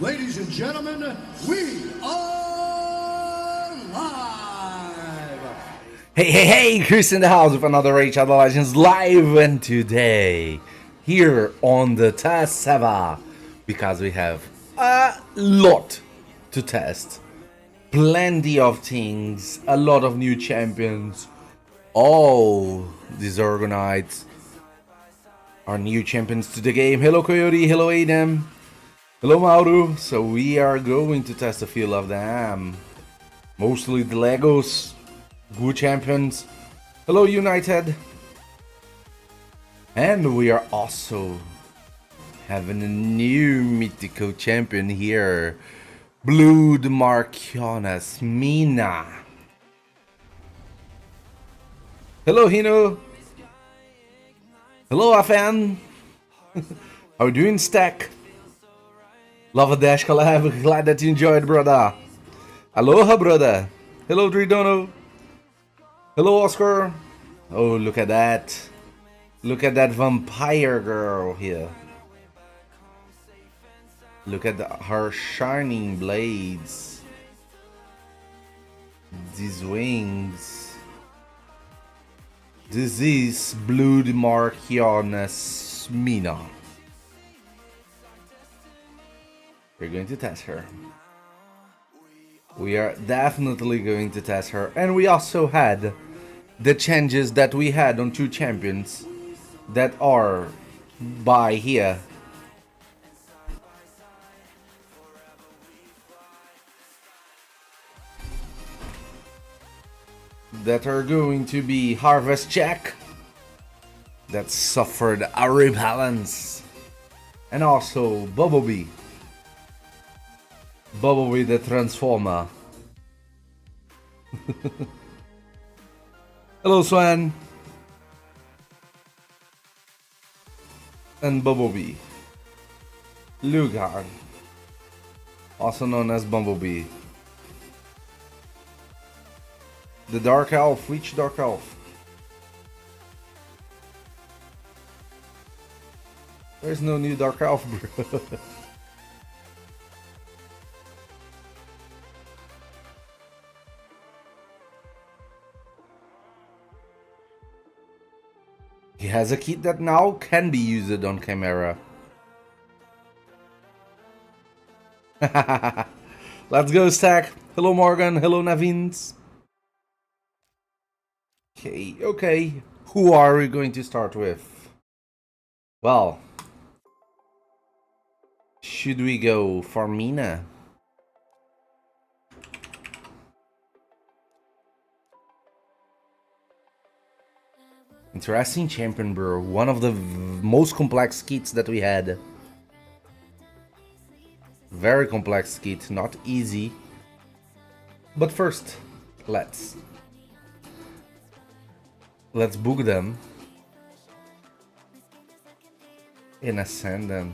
Ladies and gentlemen, we are live! Hey, Chris in the house with another Hecaton Legends live, and today, here on the test server, because we have a lot to test, plenty of things, a lot of new champions, all disorganized, our new champions to the game. Hello Coyote, hello Adam, hello Mauro. So we are going to test a few of them, mostly the Legos. Good champions. Hello United. And we are also having a new mythical champion here. Blood Marquionas, Mina. Hello Hino. Hello Afan. How you doing, Stack? Love a dash collab. Glad that you enjoyed, brother. Aloha, brother. Hello Dridono. Hello, Oscar. Oh, look at that. Look at that vampire girl here. Look at her shining blades. These wings. This is Blood Marquionas Mina. We're going to test her. We are definitely going to test her, and we also had the changes that we had on two champions that are by here. That are going to be Harvest Jack, that suffered a rebalance, and also Bumblebee the Transformer. Hello Swan. And Bumblebee. Lugan, also known as Bumblebee. The Dark Elf. Which Dark Elf? There's no new Dark Elf, bro. He has a kit that now can be used on camera. Let's go, Stack. Hello, Morgan. Hello, Navins. Okay. Who are we going to start with? Well, should we go for Mina? Interesting champion, bro. One of the most complex kits that we had. Very complex kit, not easy. But first, let's book them and ascend them.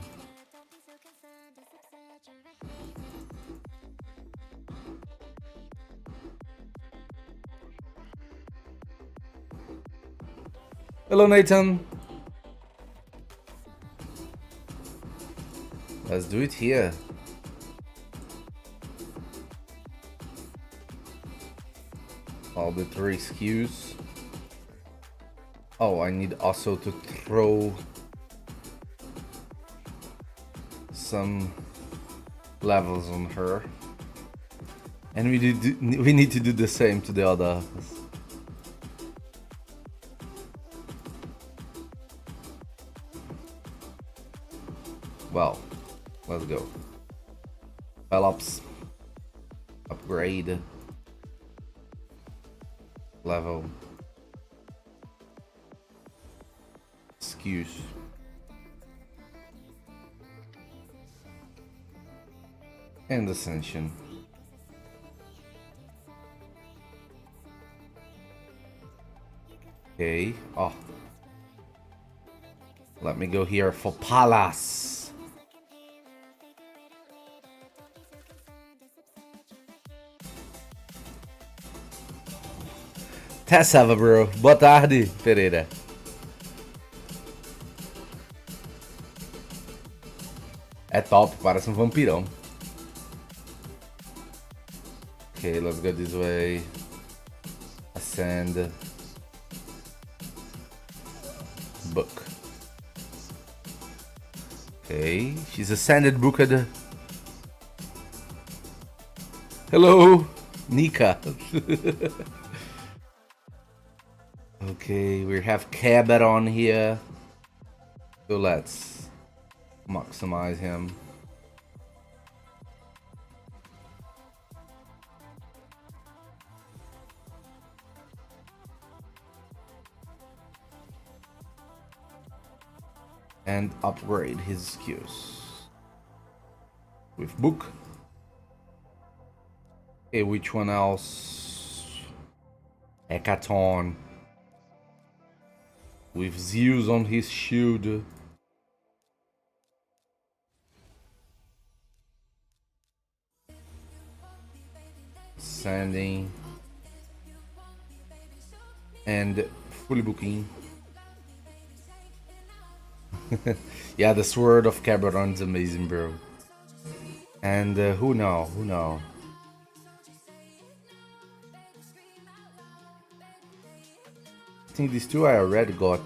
Hello Nathan. Let's do it here. All the three SKUs. Oh, I need also to throw some levels on her. And we need to do the same to the other. Well, let's go. Pelops. Upgrade. Level. SKUs. And Ascension. Okay. Oh. Let me go here for Palace. Tessa, bro. Boa tarde, Pereira. É top, parece um vampirão. Okay, let's go this way. Ascend. Book. Okay, she's ascended booked. Hello, Nika. Okay, we have Cabaron here. So let's maximize him. And upgrade his skills with book. Okay, which one else? Hecaton with Zeus on his shield. Sending and fully booking. Yeah, the sword of Cabaron is amazing, bro. And who now? Who now? I think these two I already got.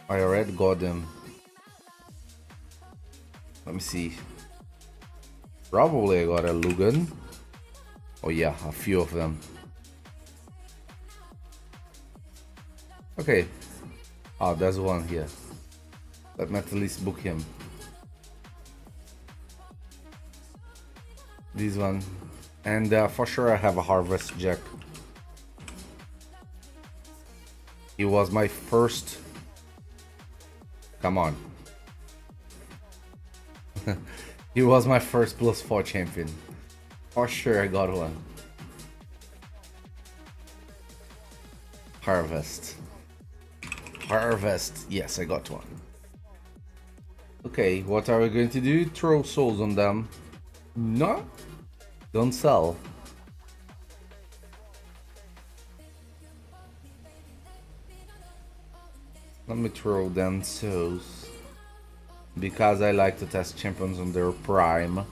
I already got them. Let me see. Probably I got a Lugan. Oh yeah, a few of them. Okay. Oh, there's one here. Let me at least book him. This one. And for sure I have a Harvest Jack. He was my first... Come on. He was my first +4 champion. For sure I got one. Harvest. Harvest. Yes, I got one. Okay, what are we going to do? Throw souls on them. No? Don't sell. Let me throw them souls. Because I like to test champions on their prime.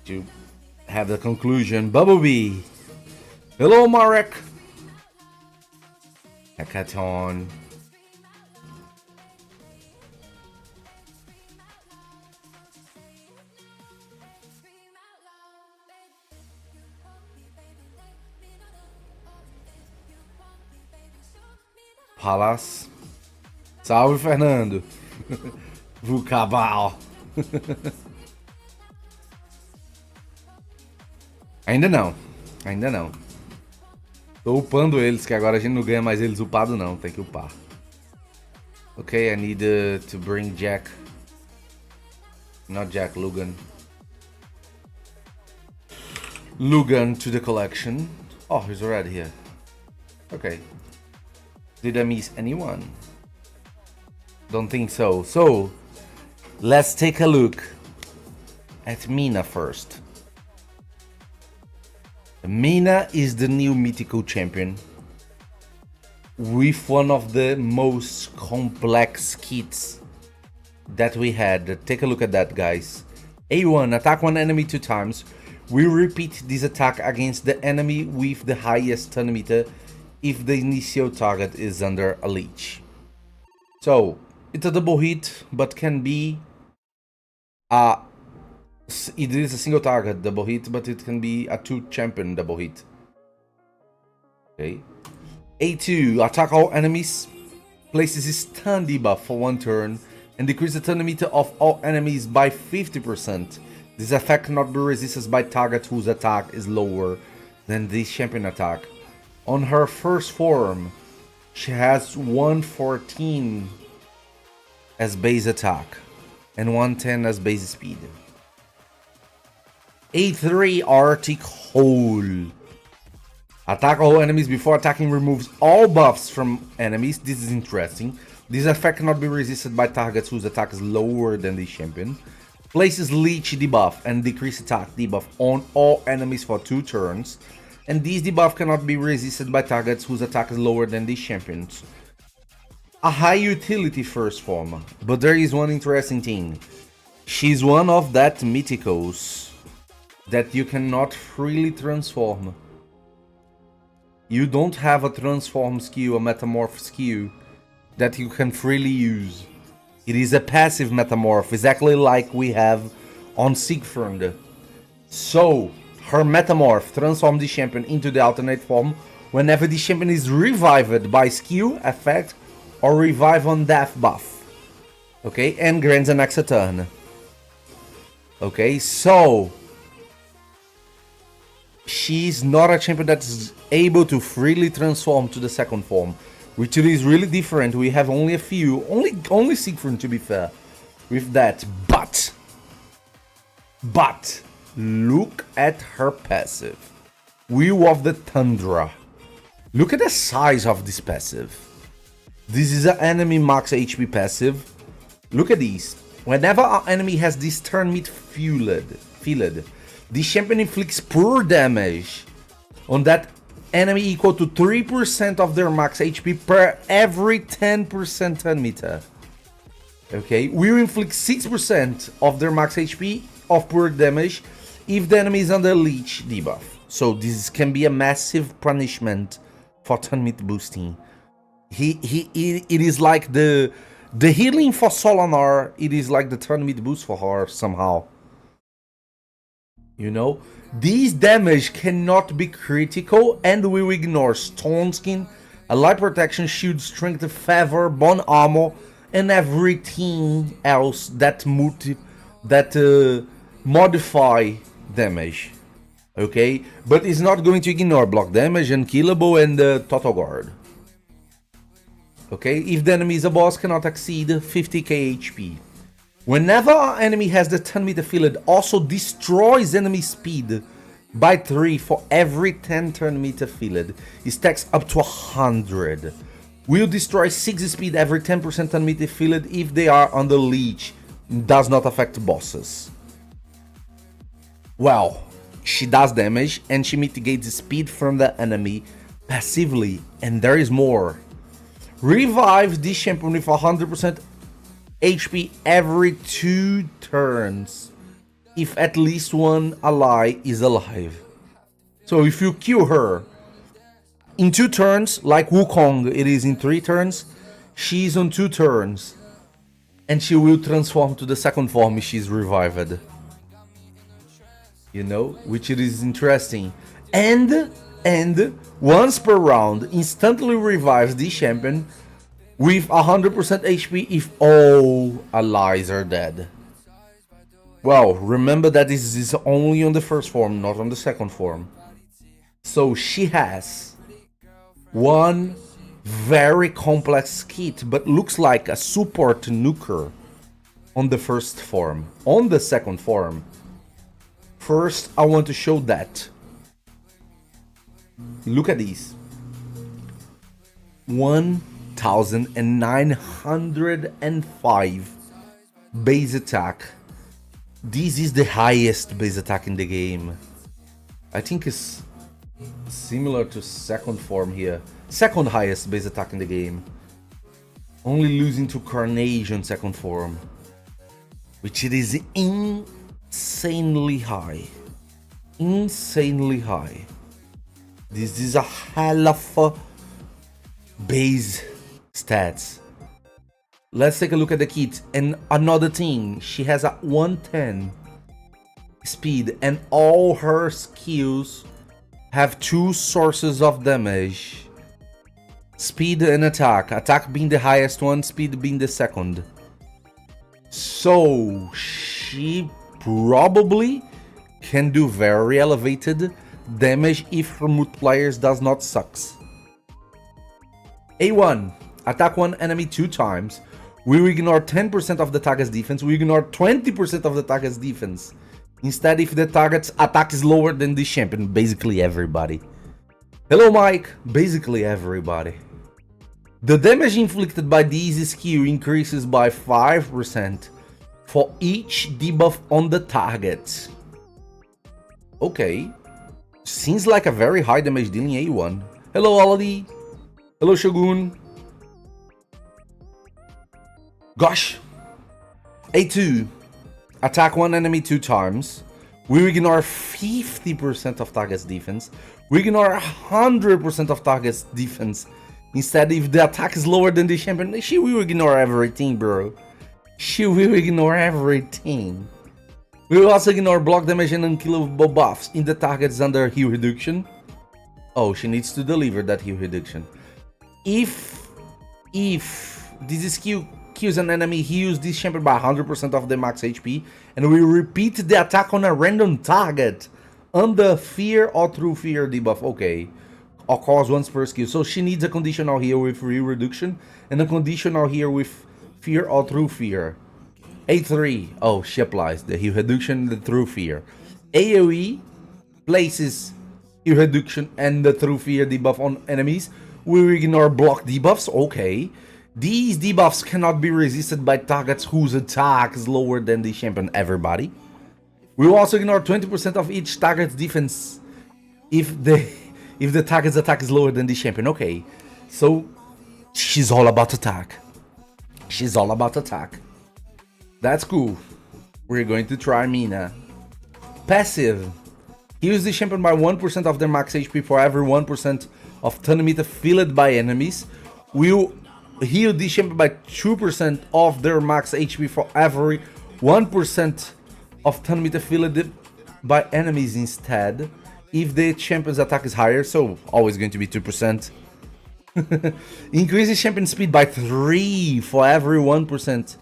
To have the conclusion. Bumblebee! Hello, Marek! Hecaton. Pelops. Salve, Fernando. Vucabal. Ainda não. Ainda não. Tô upando eles, que agora a gente não ganha mais eles upado não. Tem que upar. Okay, I need to bring Jack. Not Jack, Lugan. Lugan to the collection. Oh, he's already here. Okay. Did I miss anyone? Don't think so. So, let's take a look at Mina first. Mina is the new mythical champion with one of the most complex kits that we had. Take a look at that, guys. A1, attack one enemy 2 times. We repeat this attack against the enemy with the highest stun meter if the initial target is under a leech. So, it's a double hit, but can be it is a single target double hit, but it can be a 2 champion double hit. Okay. A2, attack all enemies, places a stun debuff for 1 turn, and decrease the stun meter of all enemies by 50%. This effect cannot be resisted by targets whose attack is lower than this champion attack. On her first form, she has 114 as base attack and 110 as base speed. A3, Arctic Hole. Attack all enemies before attacking removes all buffs from enemies. This is interesting. This effect cannot be resisted by targets whose attack is lower than the champion. Places leech debuff and decrease attack debuff on all enemies for 2 turns. And this debuff cannot be resisted by targets whose attack is lower than these champions. A high utility first form, but there is one interesting thing. She's one of that mythicals that you cannot freely transform. You don't have a transform skill, a metamorph skill, that you can freely use. It is a passive metamorph, exactly like we have on Siegfried. So, her metamorph transforms the champion into the alternate form whenever the champion is revived by skill, effect, or revive on death buff. Okay, and grants an extra turn. Okay, so she's not a champion that's able to freely transform to the second form, which is really different. We have only a few, only Siegfried to be fair, with that. But look at her passive, Wheel of the Tundra. Look at the size of this passive. This is an enemy max HP passive. Look at these. Whenever our enemy has this turn meat filled, the champion inflicts pure damage on that enemy equal to 3% of their max HP per every 10% turn meter. Okay, we will inflict 6% of their max HP of pure damage if the enemy is under leech debuff. So this can be a massive punishment for turn meat boosting. It is like the healing for Solanar, it is like the turn meat boost for her somehow. You know, these damage cannot be critical and will ignore Stone Skin, a light protection, shield, strength, feather, bone armor, and everything else that modify damage. Okay, but it's not going to ignore block damage, unkillable, and total guard. Okay, if the enemy is a boss, cannot exceed 50k HP. Whenever our enemy has the 10 meter field, also destroys enemy speed by 3 for every 10 turn meter field. It stacks up to 100. Will destroy 6 speed every 10% turn meter field if they are on the leech. Does not affect bosses. Well, she does damage and she mitigates the speed from the enemy passively, and there is more. Revive this champion with 100% HP every 2 turns if at least one ally is alive. So if you kill her in 2 turns, like Wukong it is in 3 turns, she's on 2 turns and she will transform to the second form if she's revived. You know, which it is interesting. And once per round instantly revives the champion with 100% HP if all allies are dead. Well, remember that this is only on the first form, not on the second form. So she has one very complex kit, but looks like a support nuker on the first form. On the second form, first I want to show that. Look at these. 1905 base attack. This is the highest base attack in the game. I think it's similar to second form here. Second highest base attack in the game. Only losing to Carnage on second form, which it is insanely high. Insanely high. This is a hell of a base stats. Let's take a look at the kit. And another thing, she has a 110 speed and all her skills have 2 sources of damage. Speed and attack. Attack being the highest one, speed being the second. So she probably can do very elevated damage if her multipliers does not sucks. A1. Attack one enemy 2 times. We will ignore 10% of the target's defense. We ignore 20% of the target's defense. Instead, if the target's attack is lower than the champion, basically everybody. Hello, Mike. Basically everybody. The damage inflicted by this skill increases by 5% for each debuff on the target. Okay. Seems like a very high damage dealing A1. Hello, Aladi. Hello, Shogun. Gosh. A2. Attack one enemy 2 times. We ignore 50% of target's defense. We ignore 100% of target's defense. Instead, if the attack is lower than the champion, she will ignore everything, bro. She will ignore everything. We will also ignore block damage and unkillable buffs in the targets under heal reduction. Oh, she needs to deliver that heal reduction. If this skill kills an enemy, he uses this champion by 100% of the max HP, and we repeat the attack on a random target under fear or through fear debuff. Okay, occurs once per skill. So she needs a conditional here with heal reduction and a conditional here with fear or through fear. A3, oh, she applies the heal reduction and the through fear. AoE places heal reduction and the through fear debuff on enemies. We ignore block debuffs, okay. These debuffs cannot be resisted by targets whose attack is lower than the champion, everybody. We will also ignore 20% of each target's defense if the target's attack is lower than the champion, okay. So, she's all about attack. She's all about attack. That's cool. We're going to try Mina. Passive. Heals the champion by 1% of their max HP for every 1% of turn meter filled by enemies. Will heal the champion by 2% of their max HP for every 1% of turn meter filled by enemies instead. If the champion's attack is higher, so always going to be 2%. Increases champion speed by 3 for every 1%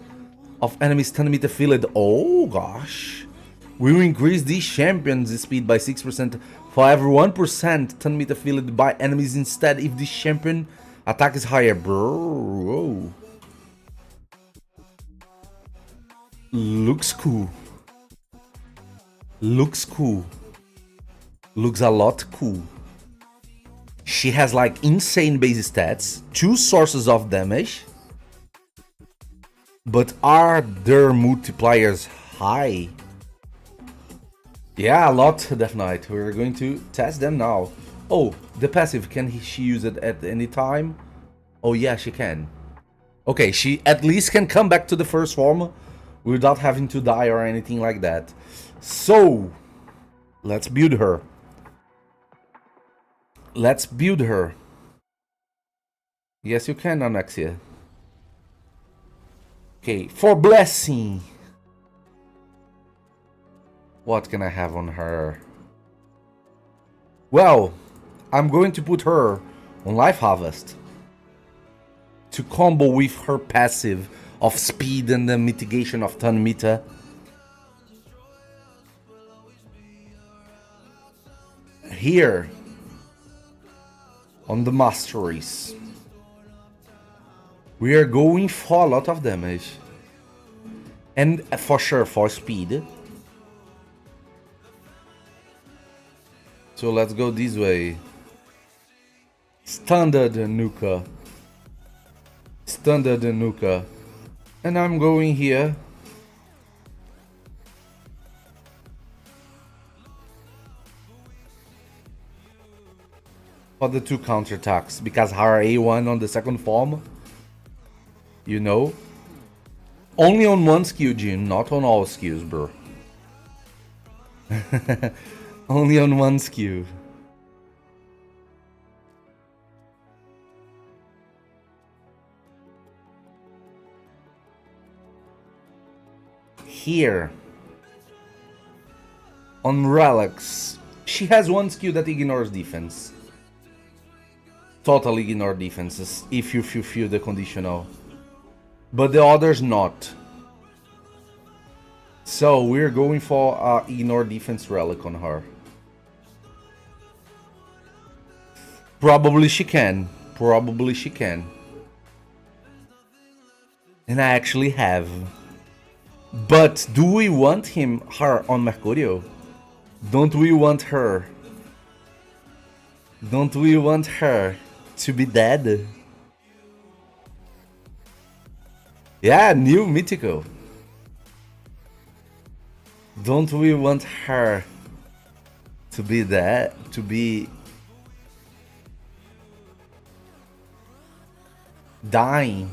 of enemies turn meter filled. Oh gosh. We will increase the champion's speed by 6% for every 1% turn meter filled by enemies instead if the champion attack is higher, bro. Looks cool. Looks cool. Looks a lot cool. She has like insane base stats, 2 sources of damage. But are their multipliers high? Yeah, a lot, Death Knight. We're going to test them now. Oh, the passive, can she use it at any time? Oh yeah, she can. Okay, she at least can come back to the first form without having to die or anything like that. So, let's build her. Let's build her. Yes, you can, Anexia. Okay, for blessing. What can I have on her? Well, I'm going to put her on Life Harvest to combo with her passive of speed and the mitigation of turn meter. Here on the masteries, we are going for a lot of damage and for sure for speed. So let's go this way. Standard Nuka. Standard Nuka. And I'm going here. For the 2 counterattacks, because her A1 on the second form, you know, only on 1 skill, Jim, not on all skills, bro. Only on 1 skill. Here on Relics, she has 1 skill that ignores defense. Totally ignore defenses if you fulfill the conditional, but the others not. So we're going for ignore defense relic on her. Probably she can. Probably she can. And I actually have. But do we want her on Mercurio? Don't we want her? Don't we want her to be dead? Yeah, new mythical. Don't we want her to be dead? To be dying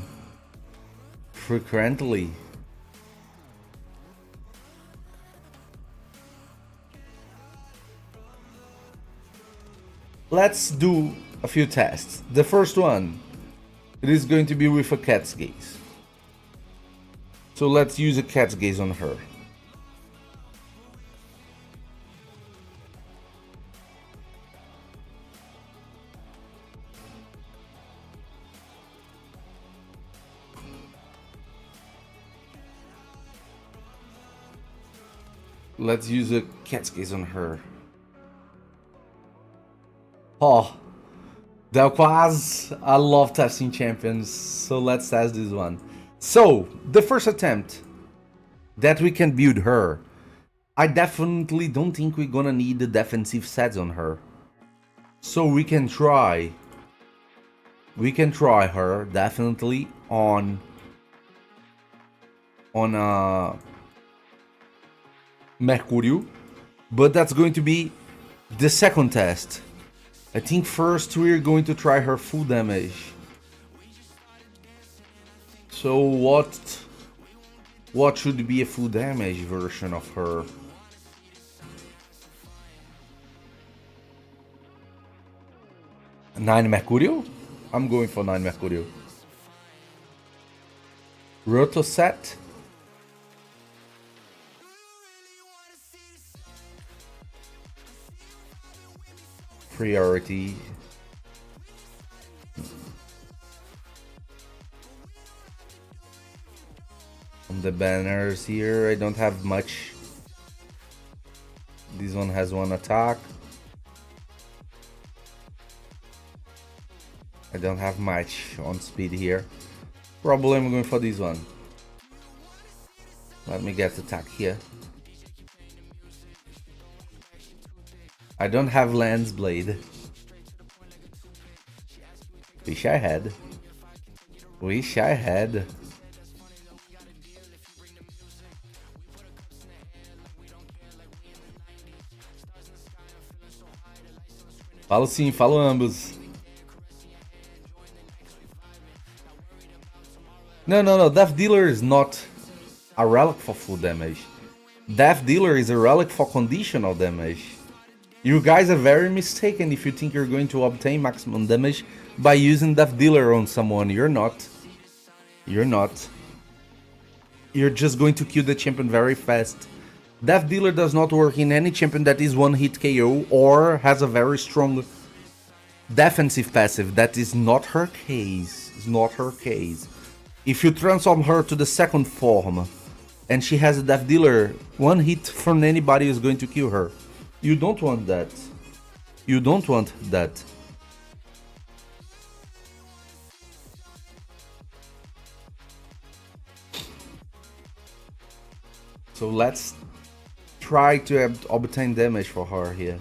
frequently? let's do a few tests. The first one, it is going to be with a cat's gaze. So let's use a cat's gaze on her. Let's use a cat's gaze on her. Oh, deu quase. I love testing champions, so let's test this one. So, the first attempt that we can build her, I definitely don't think we're gonna need the defensive sets on her. So we can try her definitely on Mercúrio, but that's going to be the second test. I think first we're going to try her full damage. So what should be a full damage version of her? Nine Mercúrio? I'm going for 9 Mercúrio. Roto set. Priority. On the banners here, I don't have much. This one has 1 attack. I don't have much on speed here. Probably I'm going for this one. Let me get attack here. I don't have Lance Blade. Wish I had. Wish I had. Falo sim, falo ambos. No, Death Dealer is not a relic for full damage. Death Dealer is a relic for conditional damage. You guys are very mistaken if you think you're going to obtain maximum damage by using Death Dealer on someone. You're not. You're not. You're just going to kill the champion very fast. Death Dealer does not work in any champion that is one hit KO or has a very strong defensive passive. That is not her case. It's not her case. If you transform her to the second form and she has a Death Dealer, one hit from anybody is going to kill her. You don't want that. You don't want that. So let's try to obtain damage for her here.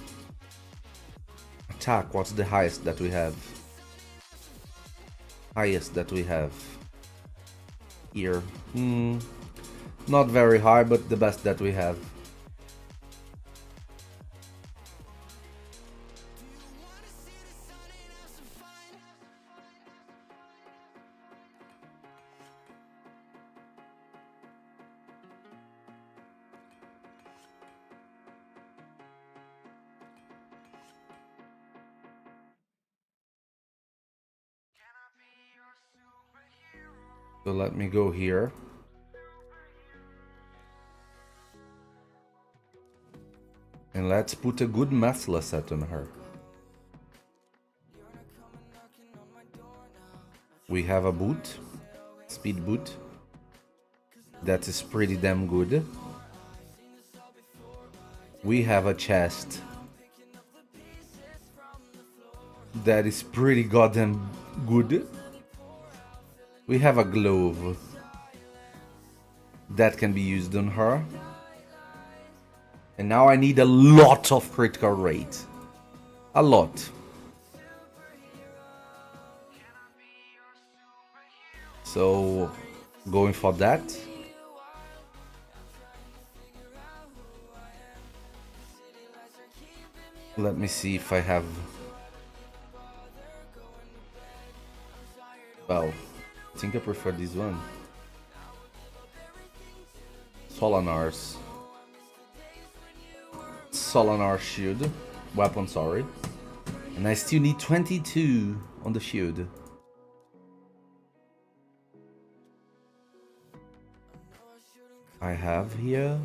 Attack, what's the highest that we have? Highest that we have here. Not very high, but the best that we have. So let me go here. And let's put a good Masla set on her. We have a boot, speed boot. That is pretty damn good. We have a chest. That is pretty goddamn good. We have a glove that can be used on her. And now I need a lot of critical rate. A lot. So, going for that. Let me see if I have... Well, I think I prefer this one. Solanar's Shield. Weapon, sorry. And I still need 22 on the shield. I have here.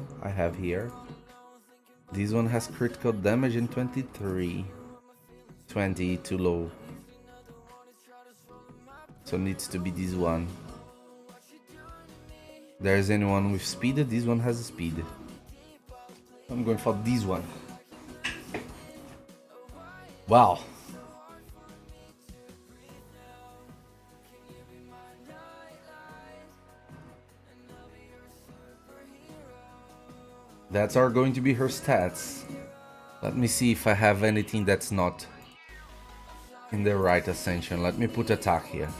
This one has critical damage in 23. 20, too low. So needs to be this one. There's anyone with speed? This one has speed. I'm going for this one. Wow. That's are going to be her stats. Let me see if I have anything that's not in the right ascension. Let me put attack here.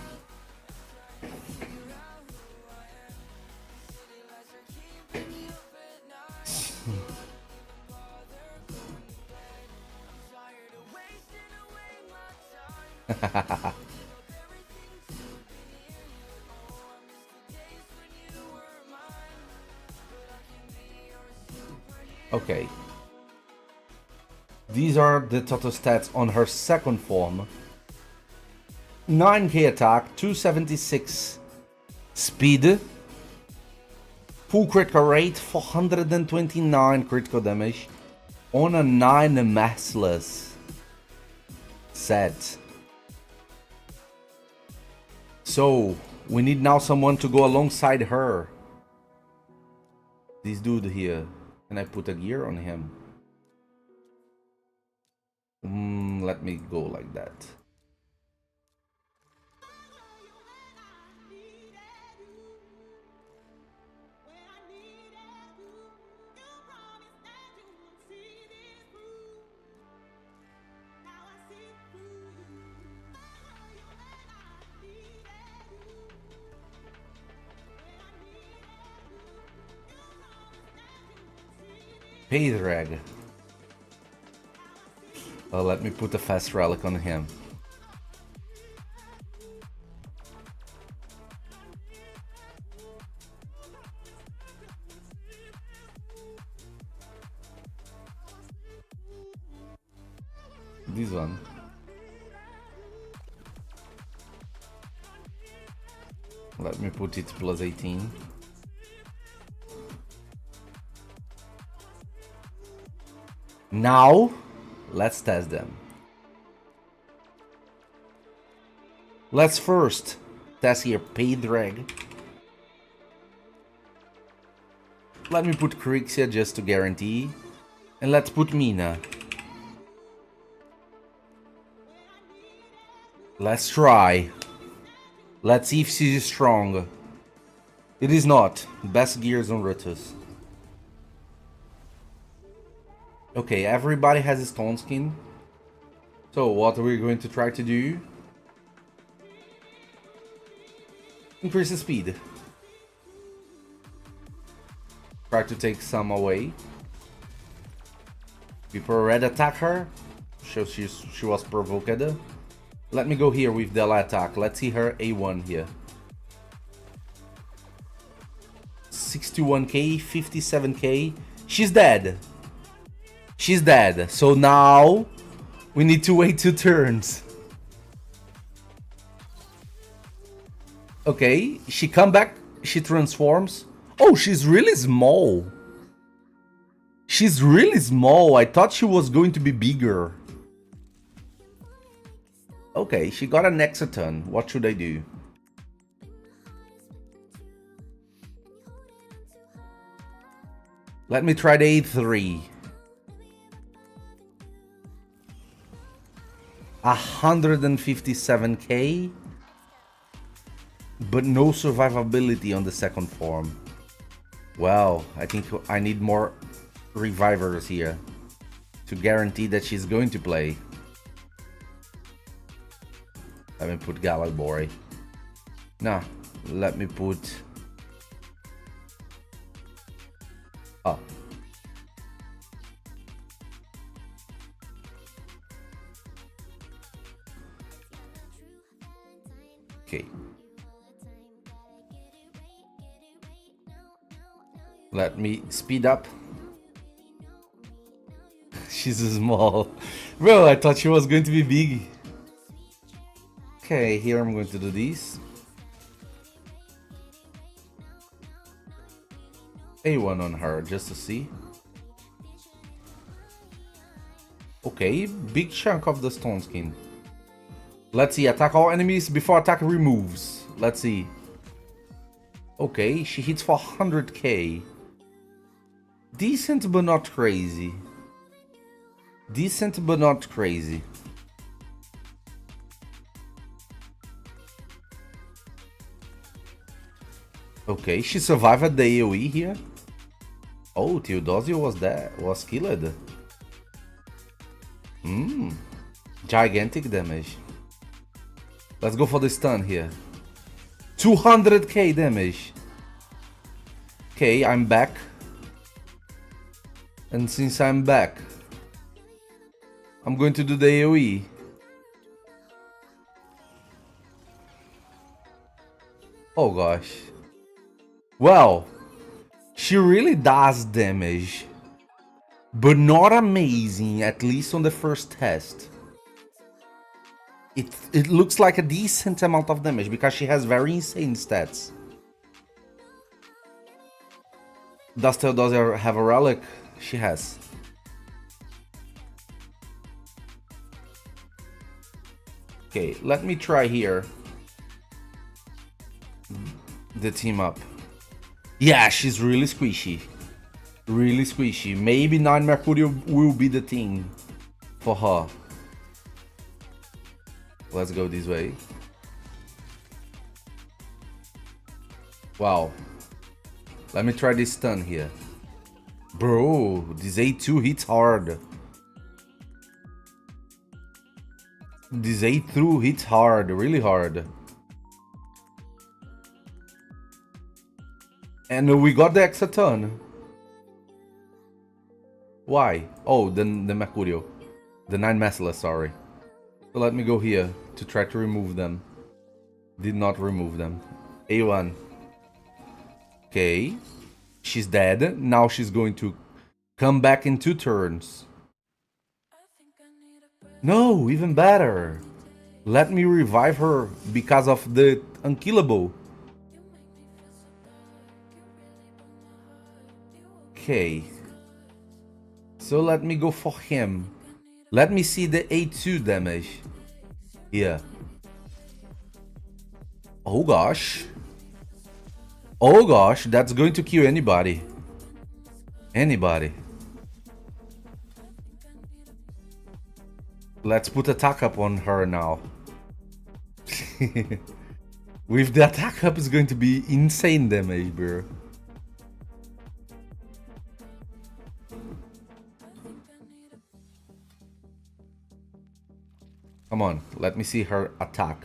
Okay. These are the total stats on her second form. 9k attack, 276 speed, full critical rate, 429 critical damage on a 9 massless set. So we need now someone to go alongside her. This dude here. Can I put a gear on him? Let me go like that. Paydrag. Let me put a fast relic on him. This one. Let me put it plus 18. Now, let's test them. Let's first test here Paydrag. Let me put KruYseN just to guarantee. And let's put Mina. Let's try. Let's see if she's strong. It is not. Best gears on Rutus. Okay, everybody has a stone skin. So what are we going to try to do? Increase the speed. Try to take some away. Before red attack her. So she was provoked. Let me go here with the attack. Let's see her A1 here. 61k, 57k. She's dead. She's dead. So now we need to wait 2 turns. Okay, she come back, she transforms. Oh, she's really small. She's really small. I thought she was going to be bigger. Okay, she got an Hecaton. What should I do? Let me try the A3. 157k, but no survivability on the second form. Well, I think I need more revivers here to guarantee that she's going to play. Let me put Galilboy. Nah, let me put... Oh. Okay. Let me speed up. She's small. Bro, I thought she was going to be big. Okay, here I'm going to do this. A1 on her, just to see. Okay, big chunk of the stone skin. Let's see, attack all enemies before attack removes. Let's see. Okay, she hits for 100k. Decent but not crazy. Decent but not crazy. Okay, she survived the AoE here. Oh, Theodosio was killed. Gigantic damage. Let's go for the stun here. 200k damage. Okay, I'm back. And since I'm back, I'm going to do the AoE. Oh gosh. Well, she really does damage, but not amazing, at least on the first test. It looks like a decent amount of damage because she has very insane stats. Does Theodosia have a relic? She has. Okay, let me try here. The team up. Yeah, she's really squishy. Really squishy. Maybe 9 Mercurial will be the thing for her. Let's go this way. Wow. Let me try this stun here. Bro, this A2 hits hard. This A2 hits hard, really hard. And we got the Hecaton. Why? Oh, the Mercurial. The 9 Merciless, sorry. So let me go here to try to remove them. Did not remove them. A1. Okay. She's dead. Now she's going to come back in 2 turns. No, even better. Let me revive her because of the unkillable. Okay. So let me go for him. Let me see the A2 damage. Yeah. Oh gosh. Oh gosh, that's going to kill anybody. Anybody. Let's put attack up on her now. With the attack up, it's going to be insane damage, bro. Come on, let me see her attack.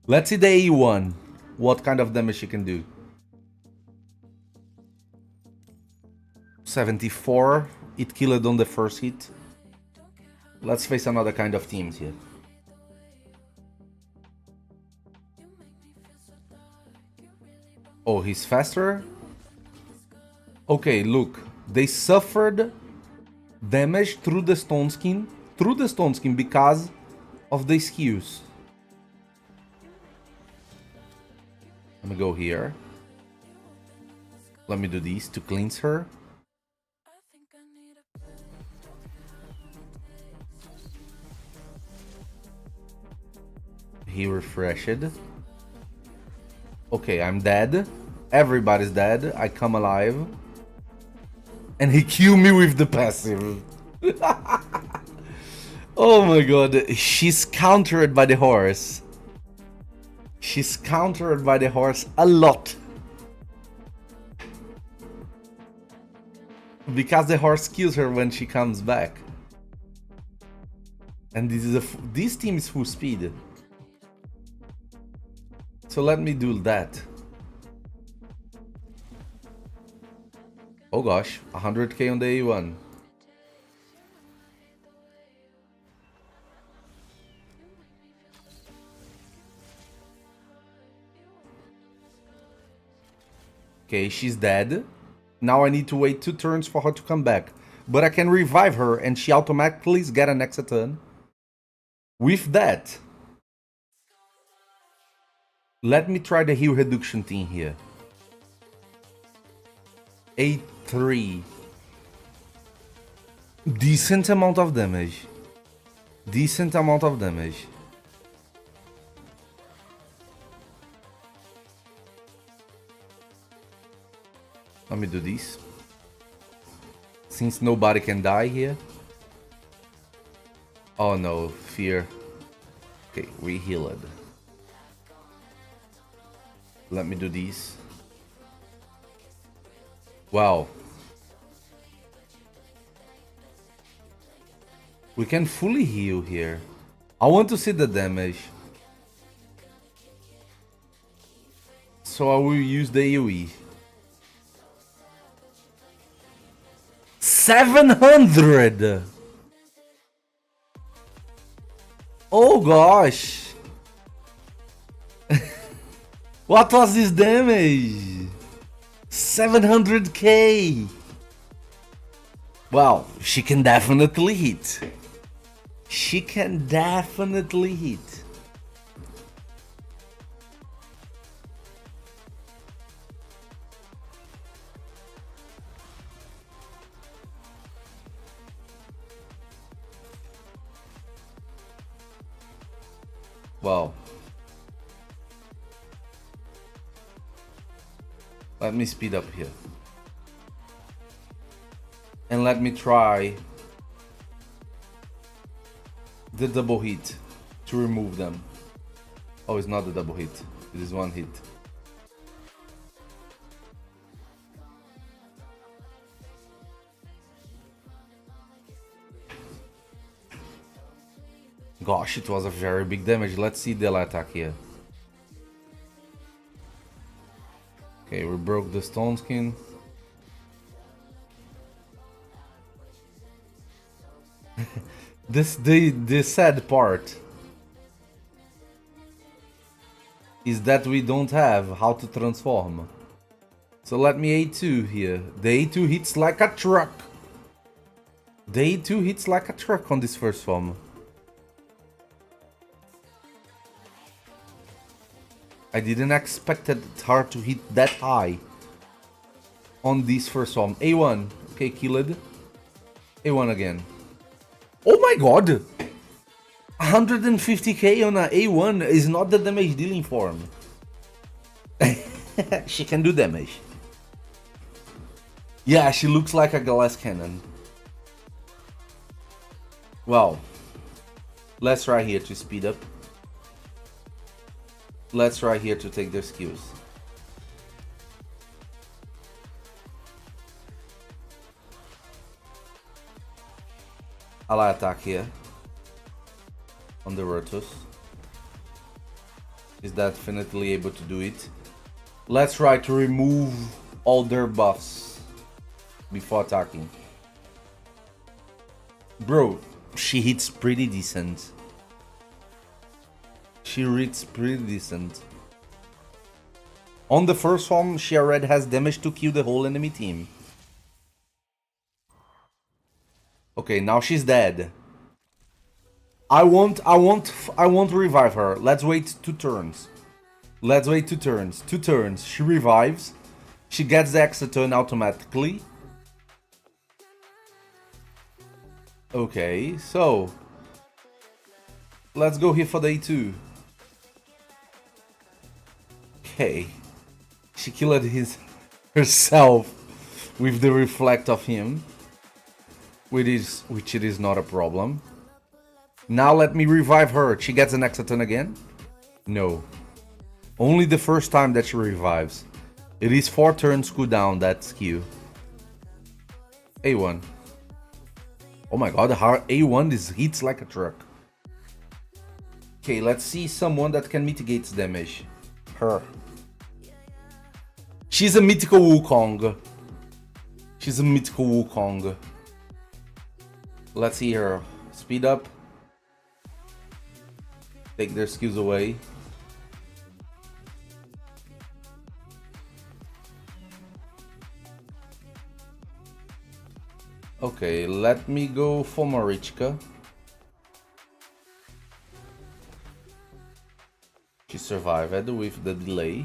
Let's see the A1. What kind of damage she can do. 74. It killed on the first hit. Let's face another kind of teams here. Oh, he's faster? Okay, look. They suffered damage through the stone skin. Through the stone skin because of the skills. Let me go here. Let me do this to cleanse her. He refreshed. Okay, I'm dead. Everybody's dead. I come alive. And he killed me with the passive. Oh my god. She's countered by the horse. She's countered by the horse a lot. Because the horse kills her when she comes back. And this team is full speed. So let me do that. Oh gosh, 100k on the A1. Okay, she's dead. Now I need to wait 2 turns for her to come back. But I can revive her and she automatically gets an Hecaton. With that, let me try the heal reduction thing here. 8-3. Decent amount of damage. Decent amount of damage. Let me do this. Since nobody can die here. Oh no, fear. Okay, we healed. Let me do this. Wow. We can fully heal here. I want to see the damage. So I will use the AoE. 700! Oh gosh! What was this damage? 700k! Well, she can definitely hit. She can definitely hit. Wow. Let me speed up here. And let me try the double hit to remove them. Oh, it's not the double hit. It is one hit. Gosh, it was a very big damage. Let's see the attack here. Okay, we broke the stone skin. The sad part is that we don't have how to transform. So let me A2 here. The A2 hits like a truck. The A2 hits like a truck on this first form. I didn't expect her to hit that high on this first form. A1. Okay, killed. A1 again. Oh my god! 150k on a A1 is not the damage dealing form. She can do damage. Yeah, she looks like a glass cannon. Well, let's try here to speed up. Let's try here to take their skills. I'll attack here on the Virtus. Is definitely able to do it. Let's try to remove all their buffs before attacking. Bro, she hits pretty decent. She hits pretty decent. On the first form, she already has damage to kill the whole enemy team. Okay, now she's dead. I won't revive her. Let's wait 2 turns. Let's wait 2 turns. 2 turns. She revives. She gets the extra turn automatically. Okay, so let's go here for the A2. Okay. She killed herself with the reflect of him. Which it is not a problem. Now let me revive her. She gets an extra turn again? No. Only the first time that she revives. It is 4 turns cooldown, that skill. A1. Oh my god, her A1 hits like a truck. Okay, let's see someone that can mitigate damage. Her. She's a mythical Wukong. She's a mythical Wukong. Let's see her. Speed up. Take their skills away. Okay, let me go for Marichka. survived with the delay.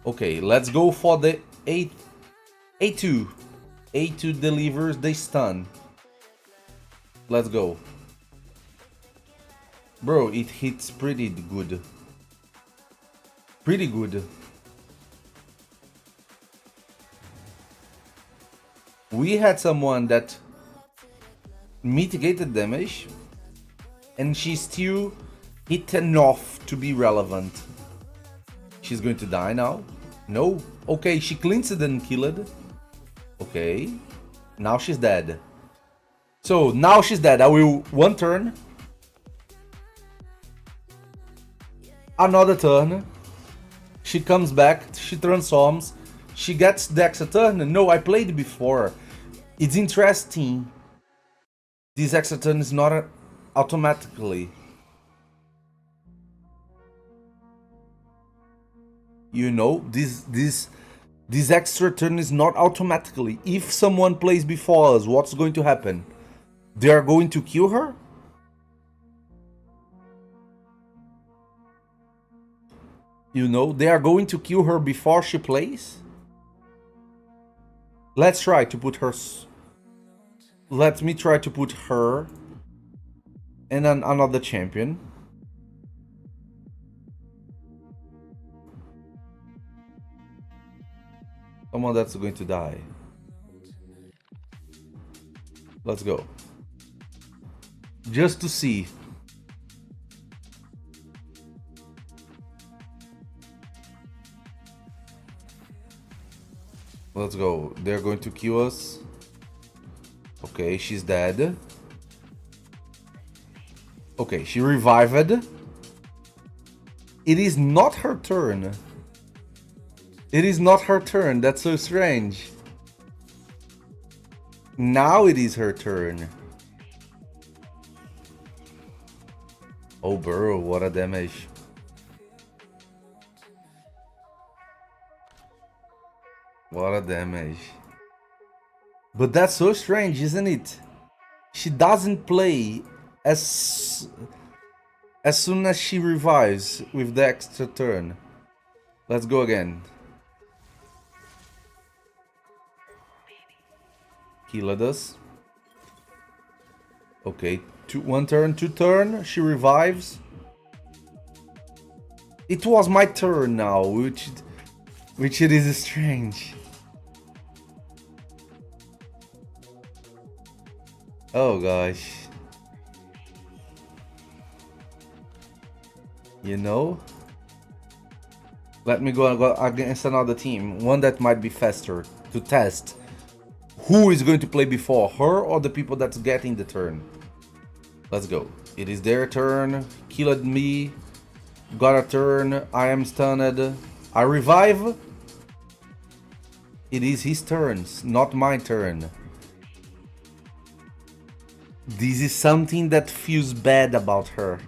Okay, let's go for the A2. A2 delivers the stun. Let's go. Bro, it hits pretty good. Pretty good. We had someone that mitigated damage and she still hit enough to be relevant. She's going to die now. No. Okay, she cleansed and killed. Okay. Now she's dead. So now she's dead. I will one turn. Another turn. She comes back. She transforms. She gets the extra turn. No, I played before. It's interesting. This extra turn is not automatically. You know, this extra turn is not automatically. If someone plays before us, what's going to happen? They are going to kill her? You know, they are going to kill her before she plays? Let's try to put her... Let me try to put her and another champion. Someone that's going to die. Let's go. Just to see. Let's go. They're going to kill us. Okay, she's dead. Okay, she revived. It is not her turn. It is not her turn. That's so strange. Now it is her turn. Oh, bro, what a damage. What a damage. But that's so strange, isn't it? She doesn't play as soon as she revives with the extra turn. Let's go again. Killed us. Okay, one turn, two turn. She revives. It was my turn now, which it is strange. Oh gosh. You know? Let me go against another team. One that might be faster to test. Who is going to play before, her or the people that's getting the turn? Let's go. It is their turn. Killed me. Got a turn. I am stunned. I revive. It is his turn, not my turn. This is something that feels bad about her.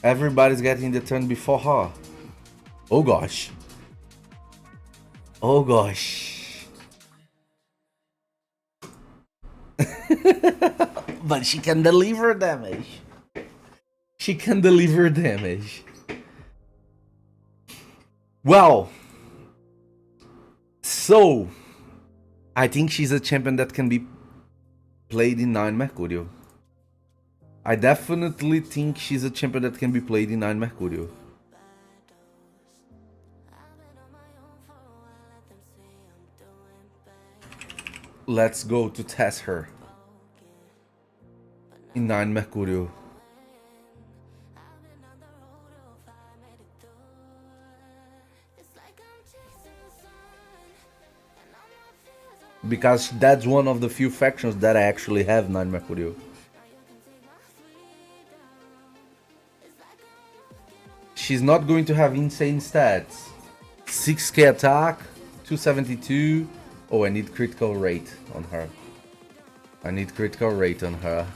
Everybody's getting the turn before her. Oh gosh. Oh gosh. But she can deliver damage. She can deliver damage. Well. So. I think she's a champion that can be played in 9 Mercurial. I definitely think she's a champion that can be played in 9 Mercurial. Let's go to test her in 9 Mercurial. Because that's one of the few factions that I actually have 9 Mercurial. She's not going to have insane stats. 6k attack, 272. Oh, I need critical rate on her. I need critical rate on her.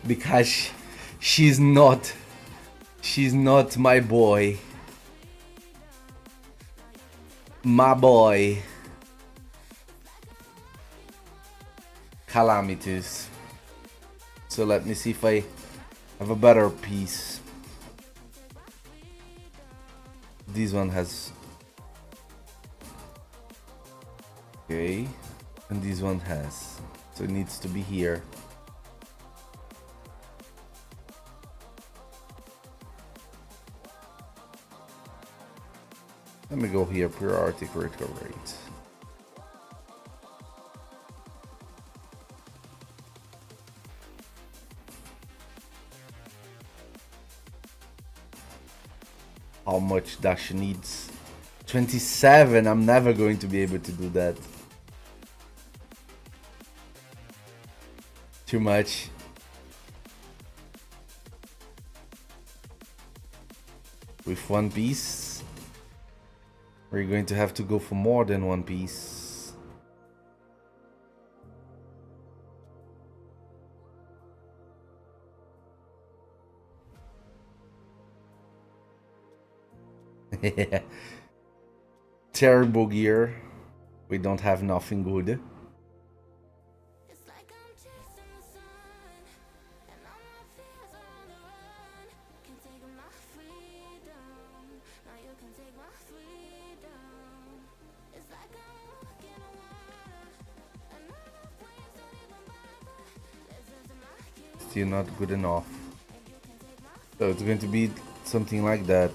Because she's not my boy. My boy. Calamities. So let me see if I have a better piece. This one has... Okay. And this one has. So it needs to be here. Let me go here, priority critical rate. How much dash needs? 27, I'm never going to be able to do that. Too much. With one piece, we're going to have to go for more than one piece. Yeah. Terrible gear. We don't have nothing good. Still not good enough. So it's going to be something like that.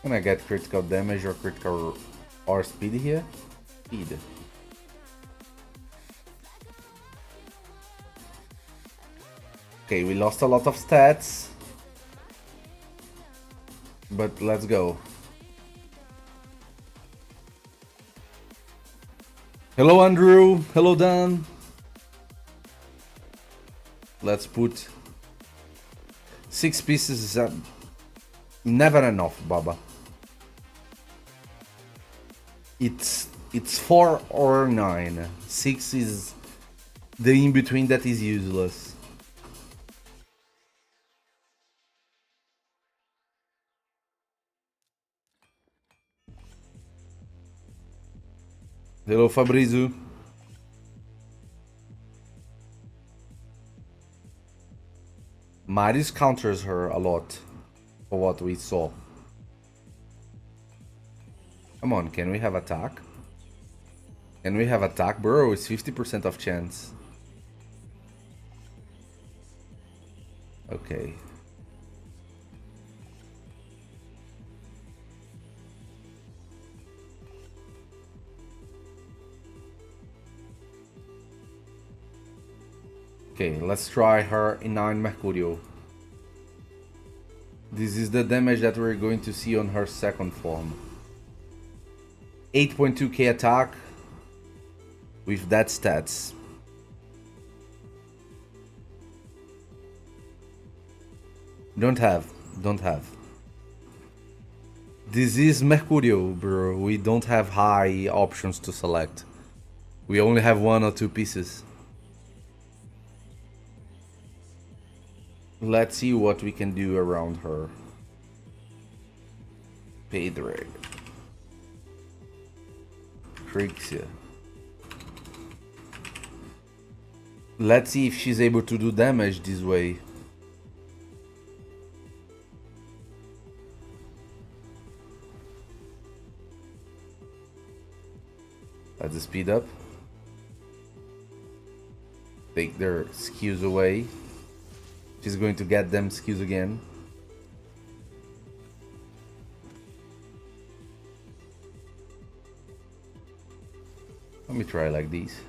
Can I get critical damage or critical or speed here? Speed. Okay, we lost a lot of stats. But let's go. Hello Andrew, hello Dan. Let's put 6 pieces. Never enough, Baba. It's 4 or 9. 6 is the in between that is useless. Hello Fabrizio. Marius counters her a lot for what we saw. Come on, can we have attack? Can we have attack, bro? It's 50% of chance. Okay. Okay, let's try her in 9 Mercurio. This is the damage that we're going to see on her second form. 8.2k attack with that stats. Don't have. This is Mercurio, bro. We don't have high options to select. We only have 1 or 2 pieces. Let's see what we can do around her. Pedro. Krixia. Let's see if she's able to do damage this way. Let's speed up. Take their skills away. She's going to get them skills again. Let me try like these.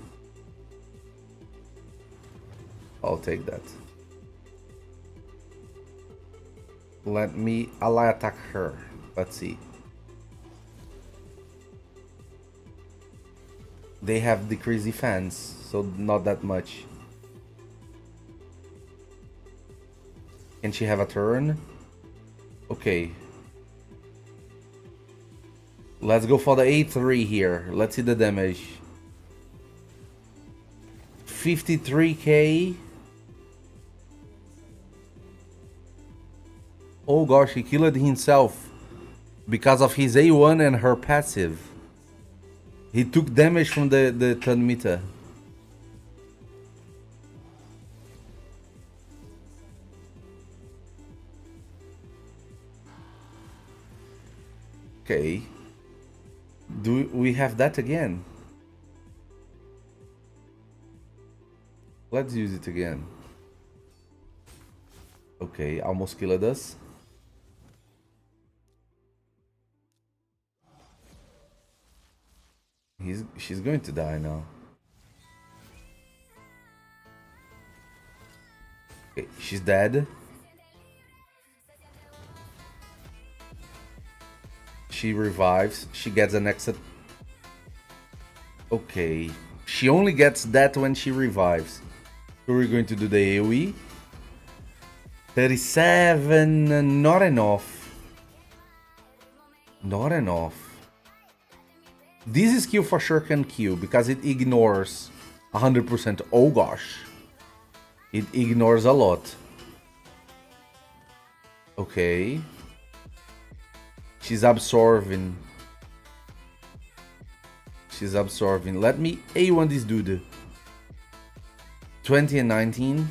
I'll take that. Let me ally attack her. Let's see. They have decreased defense, so not that much. Can she have a turn? Okay. Let's go for the A3 here. Let's see the damage. 53k. Oh gosh, he killed himself because of his A1 and her passive. He took damage from the turn meter. Okay. Do we have that again? Let's use it again. Okay, almost killed us. She's going to die now. Okay, she's dead. She revives. She gets an exit. Okay. She only gets that when she revives. So we're going to do the AoE. 37. Not enough. Not enough. This skill for sure can kill because it ignores 100%. Oh gosh. It ignores a lot. Okay. She's absorbing. She's absorbing. Let me A1 this dude. 20 and 19.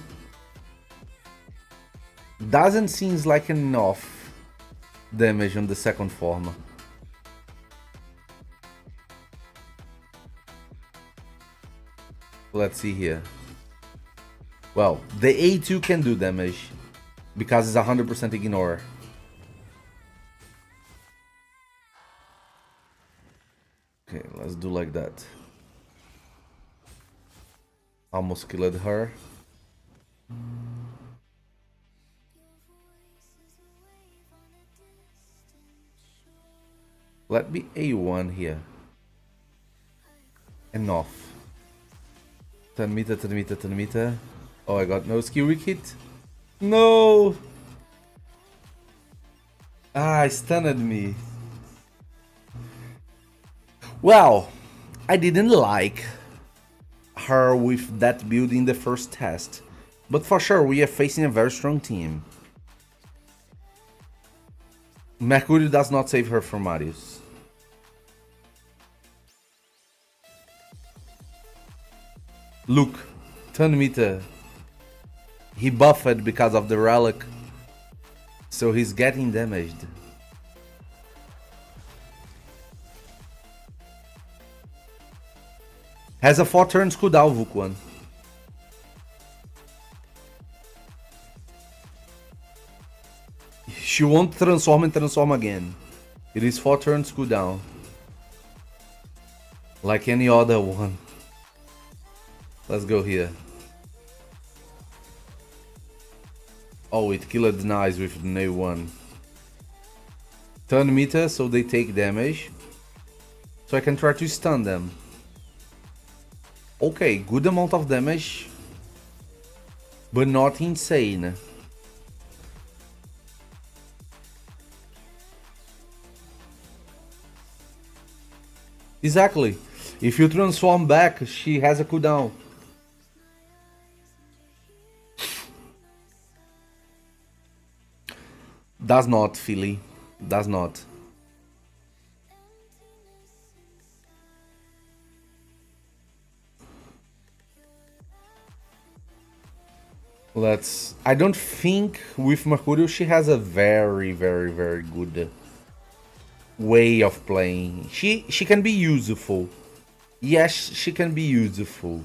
Doesn't seem like enough damage on the second form. Let's see here. Well, the A2 can do damage because it's 100% ignore. Okay, let's do like that. Almost killed her. Let me A1 here. Enough. 10 meter, 10 meter, 10 meter. Oh, I got no skill hit. No! Ah, stunned me. Well, I didn't like her with that build in the first test. But for sure, we are facing a very strong team. Mercury does not save her from Marius. Look, 10 meter. He buffed because of the relic. So he's getting damaged. Has a 4 turns cooldown, Vukwan. She won't transform and transform again. It is 4 turns cooldown. Like any other one. Let's go here. Oh, it killed nice with the new one. 10 meter, so they take damage. So I can try to stun them. Okay, good amount of damage. But not insane. Exactly. If you transform back, she has a cooldown. Does not, Philly. Does not. Let's... I don't think with Mercurial she has a very good way of playing. She can be useful. Yes, she can be useful.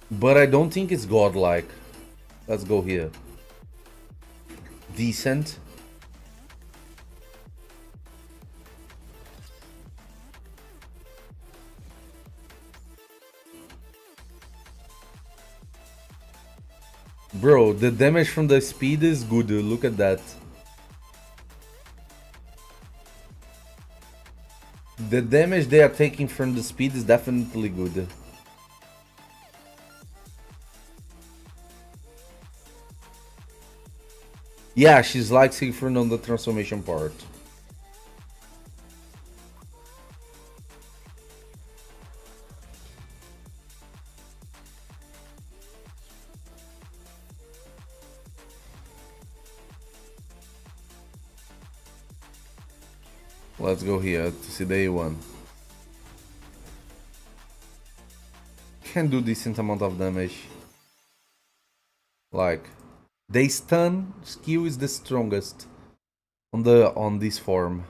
But I don't think it's godlike. Let's go here. Decent. Bro, the damage from the speed is good. Look at that. The damage they are taking from the speed is definitely good. Yeah, she's like Siegfried on the transformation part. Let's go here to see the A1. Can do decent amount of damage. Like, the stun skill is the strongest. on this form.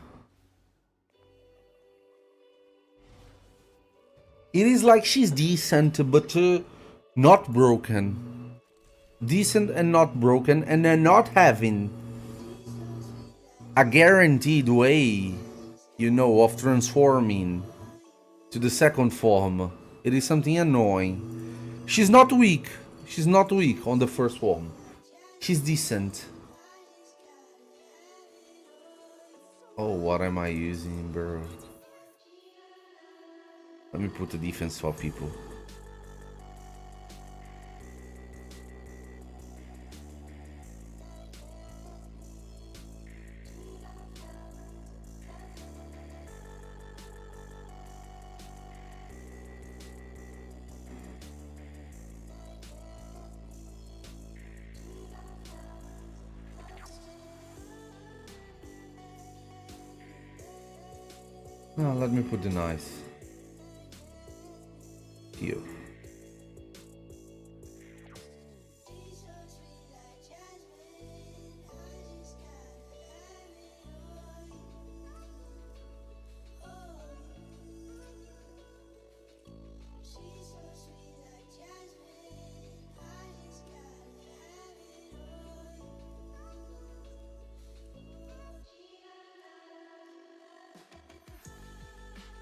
It is like she's decent, but not broken. Decent and not broken, and then not having a guaranteed way, you know, of transforming to the second form. It is something annoying. She's not weak. She's not weak on the first form. She's decent. Oh, what am I using, bro? Let me put the defense for people. Now let me put the nice here.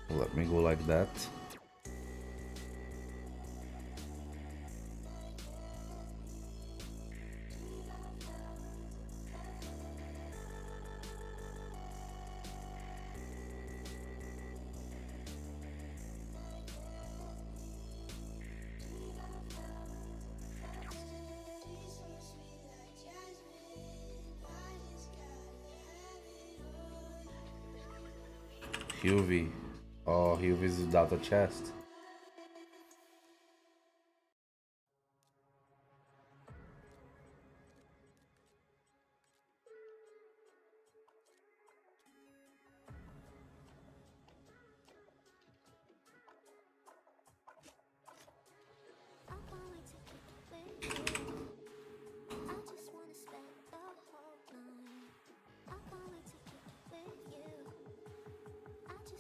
Let me go like that. Huvi. Oh, Huvi is without a chest.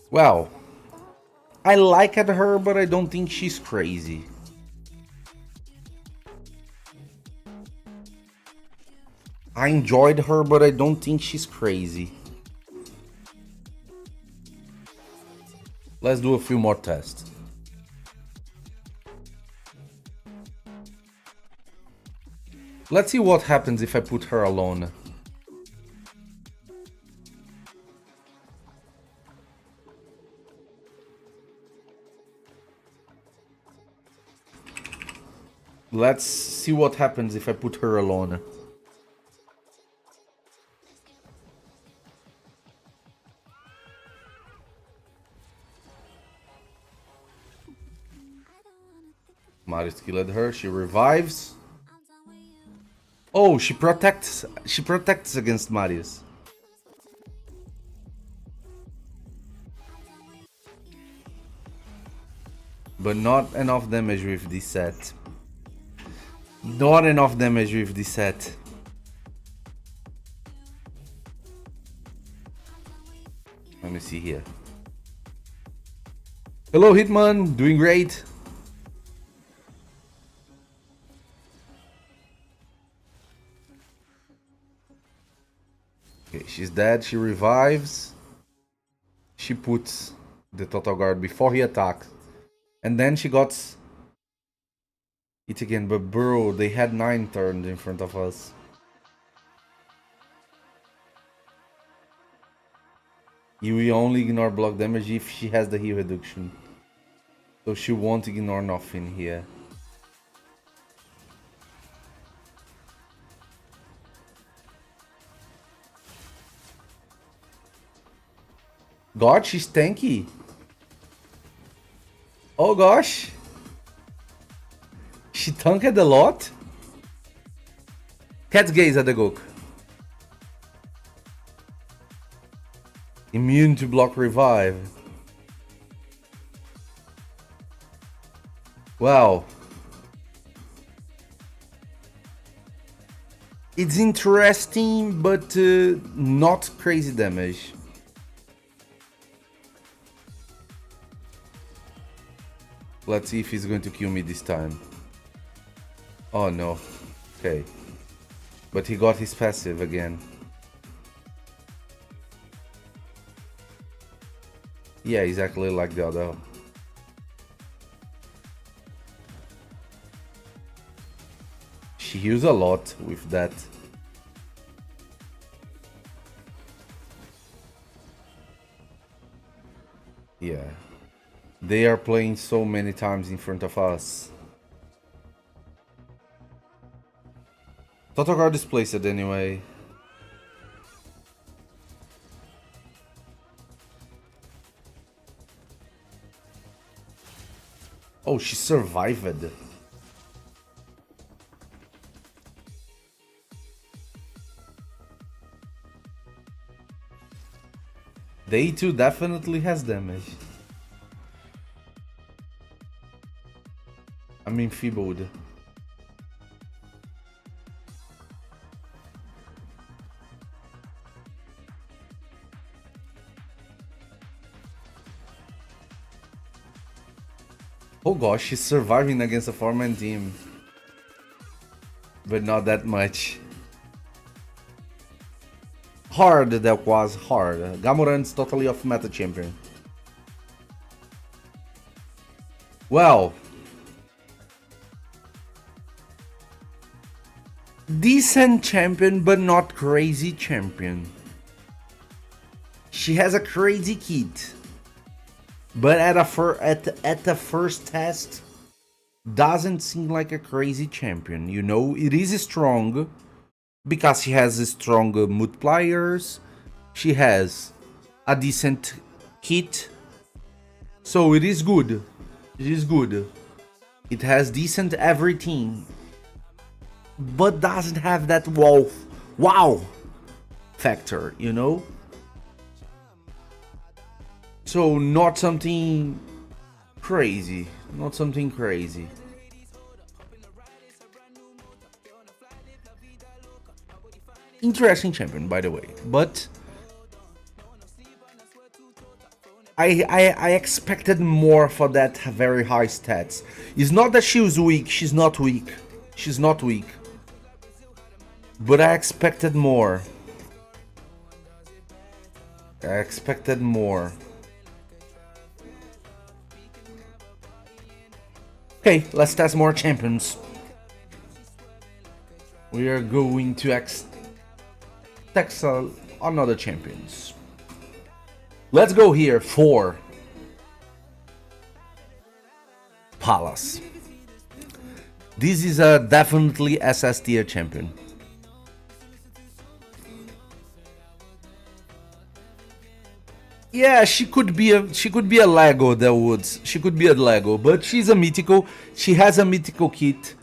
Well, I like her, but I don't think she's crazy. I enjoyed her, but I don't think she's crazy. Let's do a few more tests. Let's see what happens if I put her alone. Let's see what happens if I put her alone. Marius killed her, she revives. Oh, she protects against Marius. But not enough damage with this set. Not enough damage with this set. Let me see here. Hello Hitman, doing great. Okay, she's dead, she revives. She puts the total guard before he attacks. And then she got it again, but bro, they had 9 turns in front of us. You will only ignore block damage if she has the heal reduction. So she won't ignore nothing here. God, she's tanky. Oh gosh. She tanked a lot. Cat's gaze at the Gook. Immune to block revive. Wow. It's interesting, but not crazy damage. Let's see if he's going to kill me this time. Oh no. Okay. But he got his passive again. Yeah, exactly like the other. She heals a lot with that. Yeah. They are playing so many times in front of us. Total Guard displaced it anyway. Oh, she survived. The E2 definitely has damage. I'm enfeebled. Oh gosh, she's surviving against a 4-man team. But not that much. Hard, that was hard. Gamoran's totally off meta champion. Well. Decent champion, but not crazy champion. She has a crazy kit. But at the first test, doesn't seem like a crazy champion. You know, it is strong because she has strong multipliers. She has a decent kit, so it is good. It is good. It has decent everything, but doesn't have that wow factor. You know. So not something crazy, not something crazy. Interesting champion, by the way, but I expected more for that very high stats. It's not that she was weak, she's not weak. She's not weak. But I expected more. I expected more. Okay, let's test more champions. We are going to test another champions. Let's go here for Pelops. This is a definitely SS tier champion. Yeah, she could be a Lego, that would. She could be a Lego, but she's a mythical. She has a mythical kit.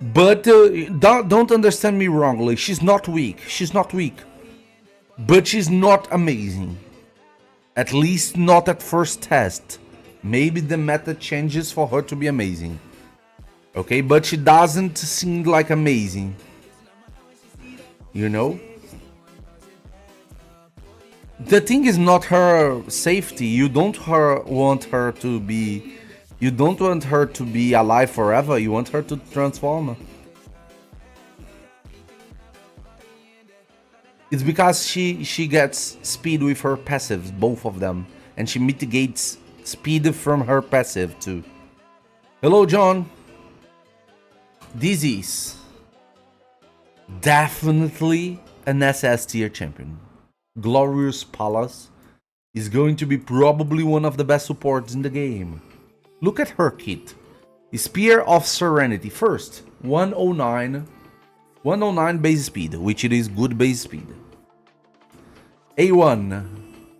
But don't understand me wrongly. She's not weak. She's not weak. But she's not amazing. At least not at first test. Maybe the meta changes for her to be amazing. Okay, but she doesn't seem like amazing. You know? The thing is not her safety. You don't want her to be alive forever. You want her to transform. It's because she gets speed with her passives, both of them, and she mitigates speed from her passive too. Hello, John. This is definitely an SS tier champion. Glorious Pelops is going to be probably one of the best supports in the game. Look at her kit. Spear of Serenity first, 109 base speed, which it is good base speed. A1,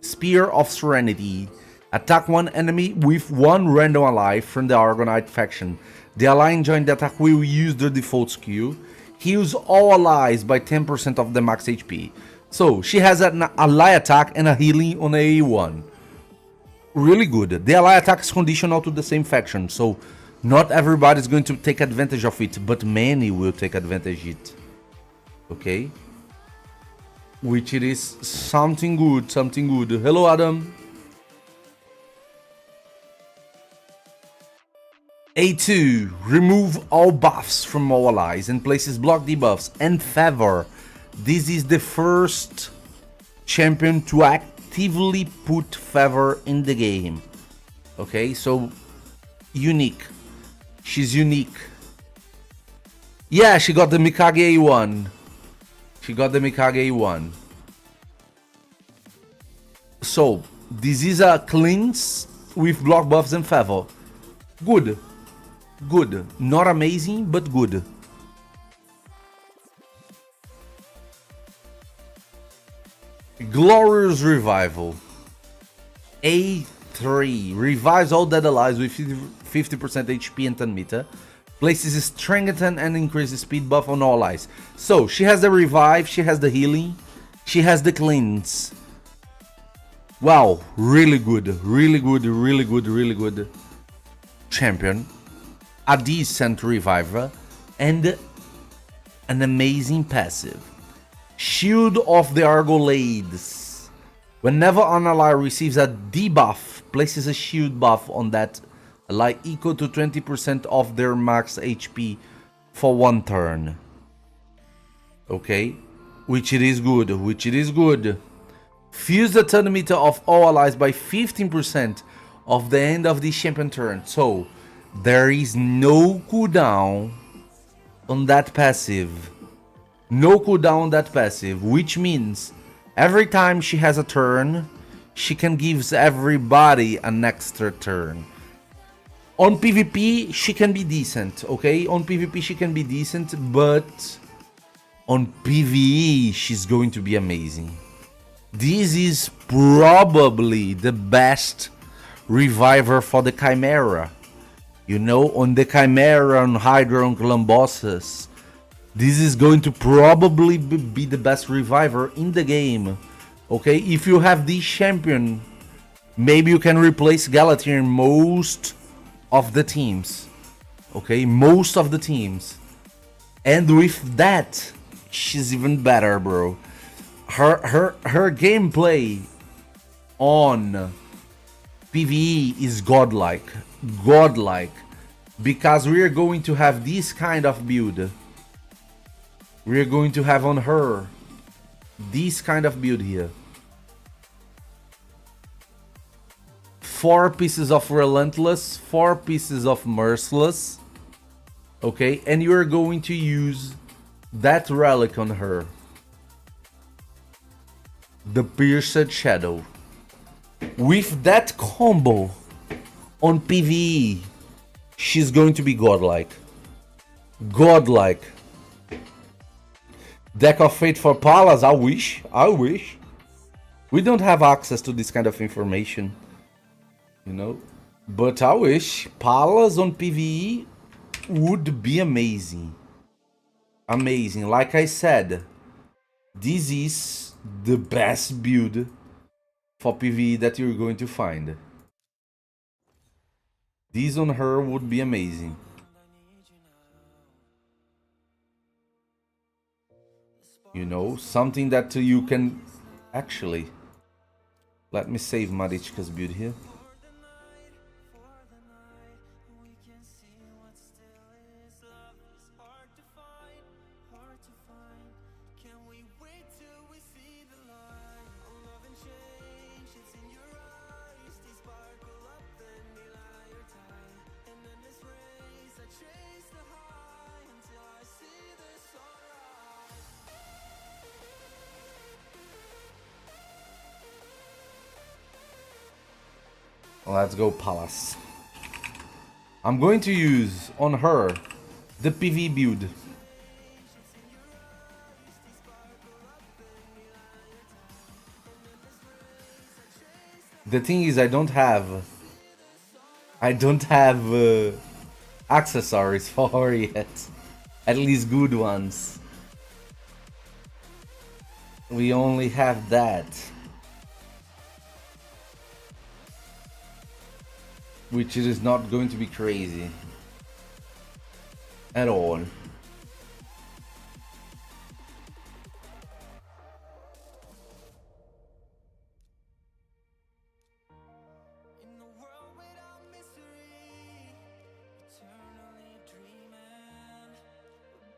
Spear of Serenity. Attack one enemy with one random ally from the Argonite faction. The ally enjoying the attack will use their default skill. Heals all allies by 10% of the max HP. So, she has an ally attack and a healing on A1. Really good. The ally attack is conditional to the same faction, so not everybody is going to take advantage of it, but many will take advantage of it. Okay, which it is something good, something good. Hello, Adam. A2, remove all buffs from all allies and places block debuffs and favor. This is the first champion to actively put favor in the game. Okay, so unique. She's unique. Yeah, she got the Mikage A1. She got the Mikage A1. So, this is a cleanse with block buffs and favor. Good. Good. Not amazing, but good. Glorious Revival. A3. Revives all dead allies with 50% HP and 10 meter. Places strengthen and increases speed buff on all allies. So, she has the revive, she has the healing, she has the cleanse. Wow, really good, really good, really good, really good champion. A decent reviver and an amazing passive. Shield of the Argolades. Whenever an ally receives a debuff, places a shield buff on that ally equal to 20% of their max HP for 1 turn. Okay, which it is good, which it is good. Fuse the turn meter of all allies by 15% of the end of the champion turn. So there is no cooldown on that passive. No cooldown on that passive, which means every time she has a turn, she can give everybody an extra turn. On PvP, she can be decent, okay? On PvP, she can be decent, but on PvE, she's going to be amazing. This is probably the best reviver for the Chimera. You know, on the Chimera, on Hydra, on Columbossus, this is going to probably be the best reviver in the game. Okay, if you have this champion, maybe you can replace Galatine in most of the teams. Okay, most of the teams. And with that, she's even better, bro. Her gameplay on PvE is godlike. Godlike. Because we are going to have this kind of build. We are going to have on her this kind of build here. 4 pieces of Relentless, 4 pieces of Merciless. Okay, and you are going to use that relic on her. The Pierced Shadow. With that combo on PvE, she's going to be godlike. Godlike. Deck of Fate for Palas, I wish. I wish. We don't have access to this kind of information, you know. But I wish Palas on PvE would be amazing. Amazing. Like I said, this is the best build for PvE that you're going to find. This on her would be amazing. You know, something that you can actually. Let me save Marichka's build here. Let's go Palace. I'm going to use on her the PV build. The thing is, I don't have accessories for her yet. At least good ones. We only have that. Which is not going to be crazy at all.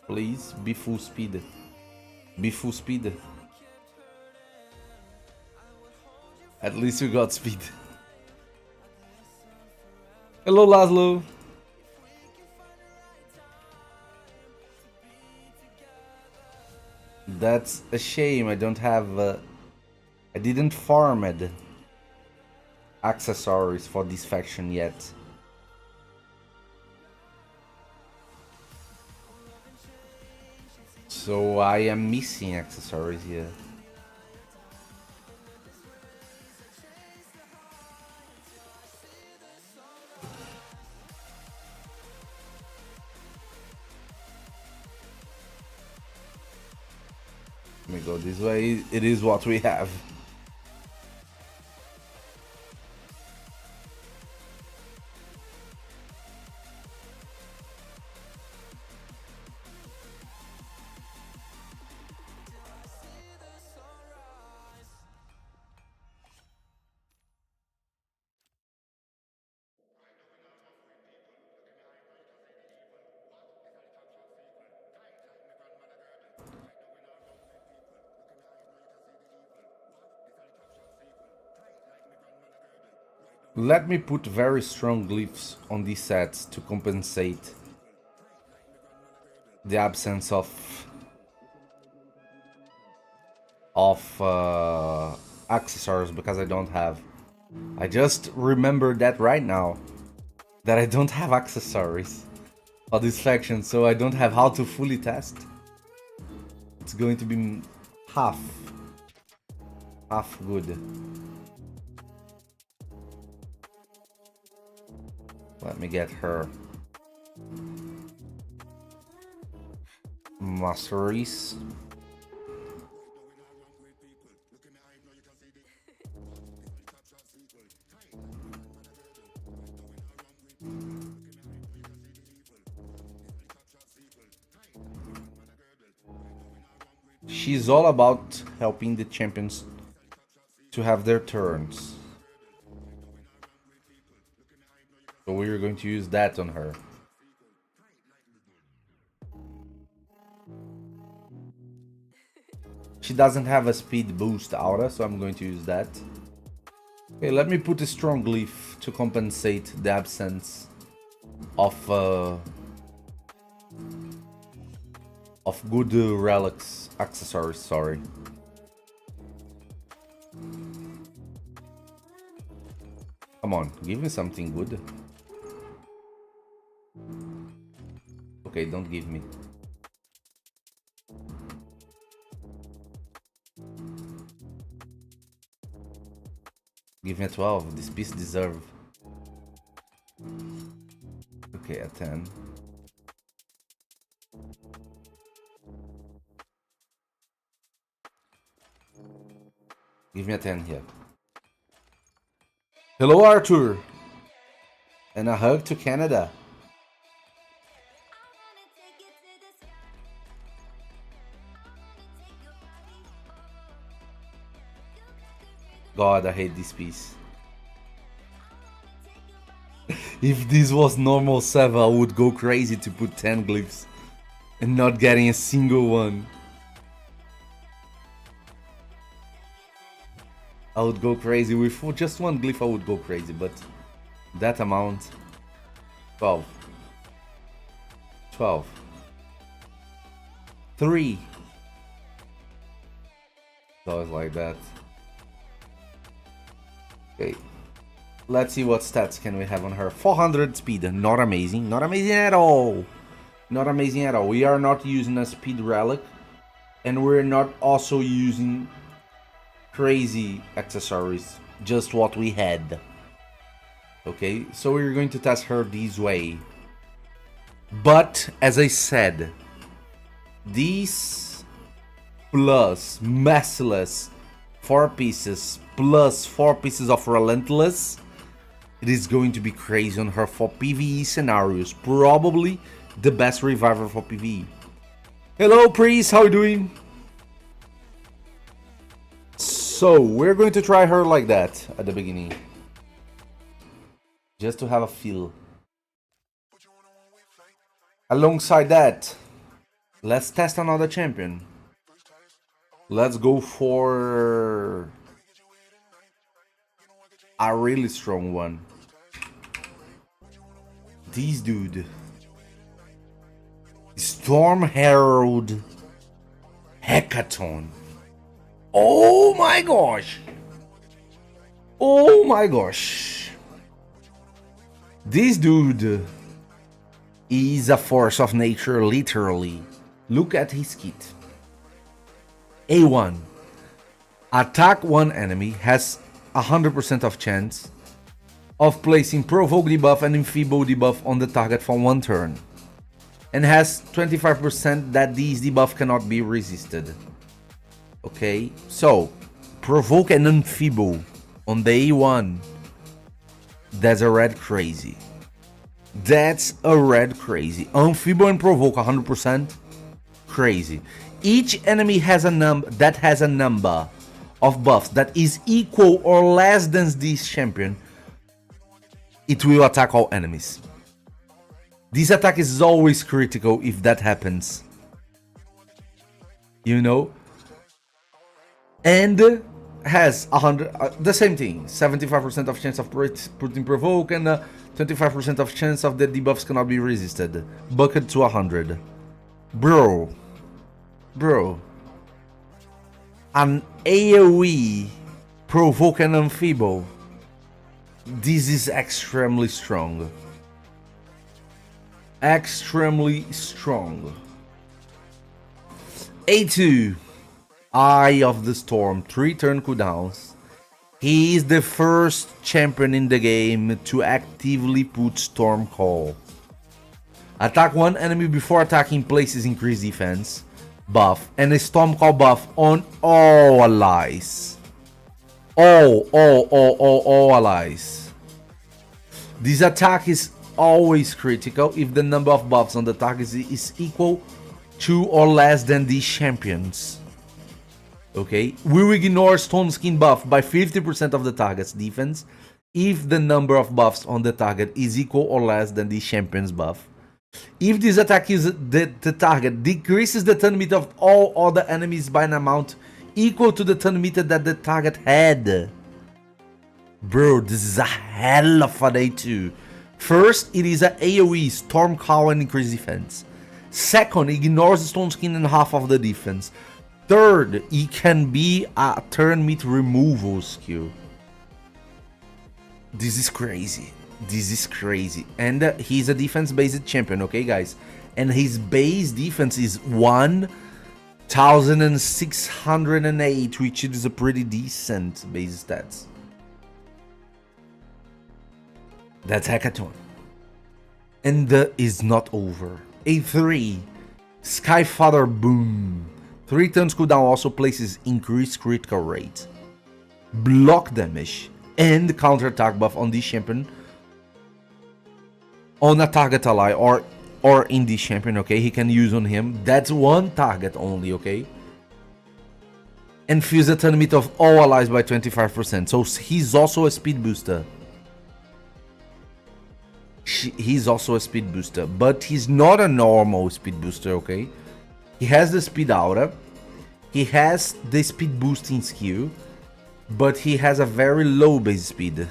Please be full speed. Be full speed. At least you got speed. Hello, Laszlo. That's a shame. I don't have. I didn't farm it. Accessories for this faction yet. So I am missing accessories here. Let me go this way. It is what we have. Let me put very strong glyphs on these sets to compensate the absence of accessories because I don't have. I just remembered that right now that I don't have accessories for this faction, so I don't have how to fully test. It's going to be half good. Let me get her. Masteries. She's all about helping the champions to have their turns. So we're going to use that on her. She doesn't have a speed boost aura, so I'm going to use that. Okay, let me put a strong glyph to compensate the absence of good relics accessories, sorry. Come on, give me something good. Okay, don't give me. Give me a 12. This piece deserve. Okay, a 10. Give me a 10 here. Hello, Arthur! And a hug to Canada. God, I hate this piece. If this was normal Seva, I would go crazy to put 10 glyphs and not getting a single one. I would go crazy with just one glyph. I would go crazy, but that amount. 12. 12. 3. So it's like that. Okay, let's see what stats can we have on her. 400 speed, not amazing, not amazing at all. Not amazing at all. We are not using a speed relic, and we're not also using crazy accessories, just what we had. Okay, so we're going to test her this way. But, as I said, these plus Merciless 4 pieces plus 4 pieces of Relentless, it is going to be crazy on her for PvE scenarios. Probably the best reviver for PvE. Hello, Priest, how are you doing? So, we're going to try her like that at the beginning. Just to have a feel. Alongside that, Let's test another champion. Let's go for a really strong one. This dude. Storm Herald Hecaton. Oh my gosh. Oh my gosh. This dude is a force of nature, literally. Look at his kit. A1. Attack one enemy, has 100% of chance of placing provoke debuff and enfeeble debuff on the target for one turn, and has 25% that these debuff cannot be resisted. Okay, so provoke and enfeeble on the A1. That's a red crazy. That's a red crazy. Enfeeble and provoke 100%. Crazy. Each enemy has a number of buffs that is equal or less than this champion. It will attack all enemies. This attack is always critical if that happens. You know? And has 100 the same thing. 75% of chance of putting provoke and 25% of chance of the debuffs cannot be resisted. Bucket to 100. Bro. An AoE provoke and enfeeble. This is extremely strong. Extremely strong. A2. Eye of the Storm. 3 turn cooldowns. He is the first champion in the game to actively put Storm Call. Attack one enemy before attacking places increased defense buff and a Storm Call buff on all allies. All allies. This attack is always critical if the number of buffs on the target is equal to or less than these champions. Okay, will ignore Stone Skin buff by 50% of the target's defense if the number of buffs on the target is equal or less than the champion's buff. If this attack is the target decreases the turn meter of all other enemies by an amount equal to the turn meter that the target had. Bro, this is a hell of a day too. First, it is a AoE, Storm Call and increased defense. Second, ignores the Stone Skin and half of the defense. Third, it can be a turn meter removal skill. This is crazy. This is crazy. And he's a defense-based champion, okay, guys? And his base defense is 1,608, which is a pretty decent base stats. That's Hecaton. And is not over. A3, Skyfather Boom. 3 turns cooldown also places increased critical rate, block damage, and counter attack buff on this champion on a target ally or in this champion, okay? He can use on him. That's one target only, okay? And fills the turn meter of all allies by 25%. So he's also a speed booster. He's also a speed booster, but he's not a normal speed booster, okay? He has the speed aura, he has the speed boosting skill, but he has a very low base speed.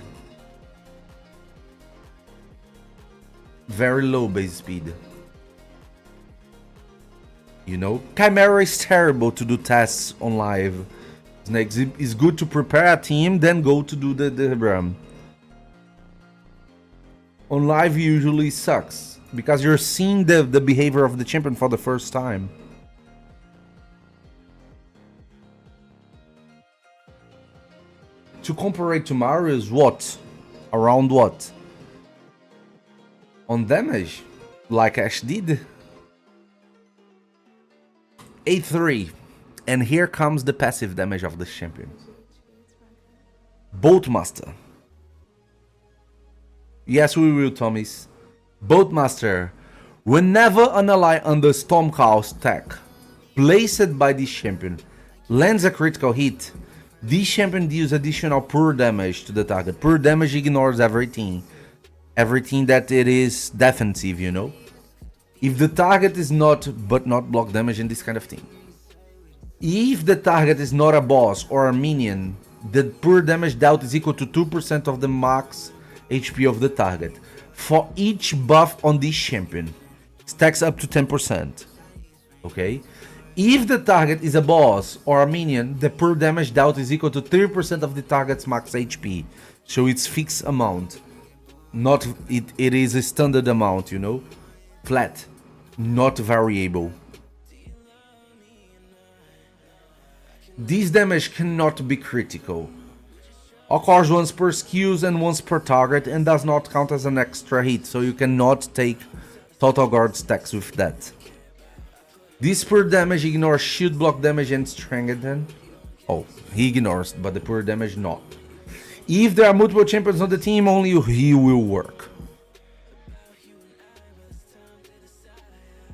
Very low base speed. You know? Chimera is terrible to do tests on live. It's good to prepare a team, then go to do the run. On live usually sucks, because you're seeing the behavior of the champion for the first time. To compare it to Mario's, what? Around what? On damage? Like Ash did? A3. And here comes the passive damage of the champion. Boltmaster. Yes, we will, Thomas. Boltmaster. Whenever an ally under Stormcall stack placed by this champion lands a critical hit, this champion deals additional pure damage to the target. Pure damage ignores everything. Everything that it is defensive, you know. If the target is not block damage and this kind of thing. If the target is not a boss or a minion, the pure damage dealt is equal to 2% of the max HP of the target. For each buff on this champion, stacks up to 10%. Okay? If the target is a boss or a minion, the pure damage dealt is equal to 3% of the target's max HP. So it's fixed amount. Not it is a standard amount, you know? Flat, not variable. This damage cannot be critical. Occurs once per skills and once per target and does not count as an extra hit, so you cannot take total guard stacks with that. This pure damage ignores shield block damage and strengthen. Oh, he ignores, but the pure damage not. If there are multiple champions on the team, only he will work.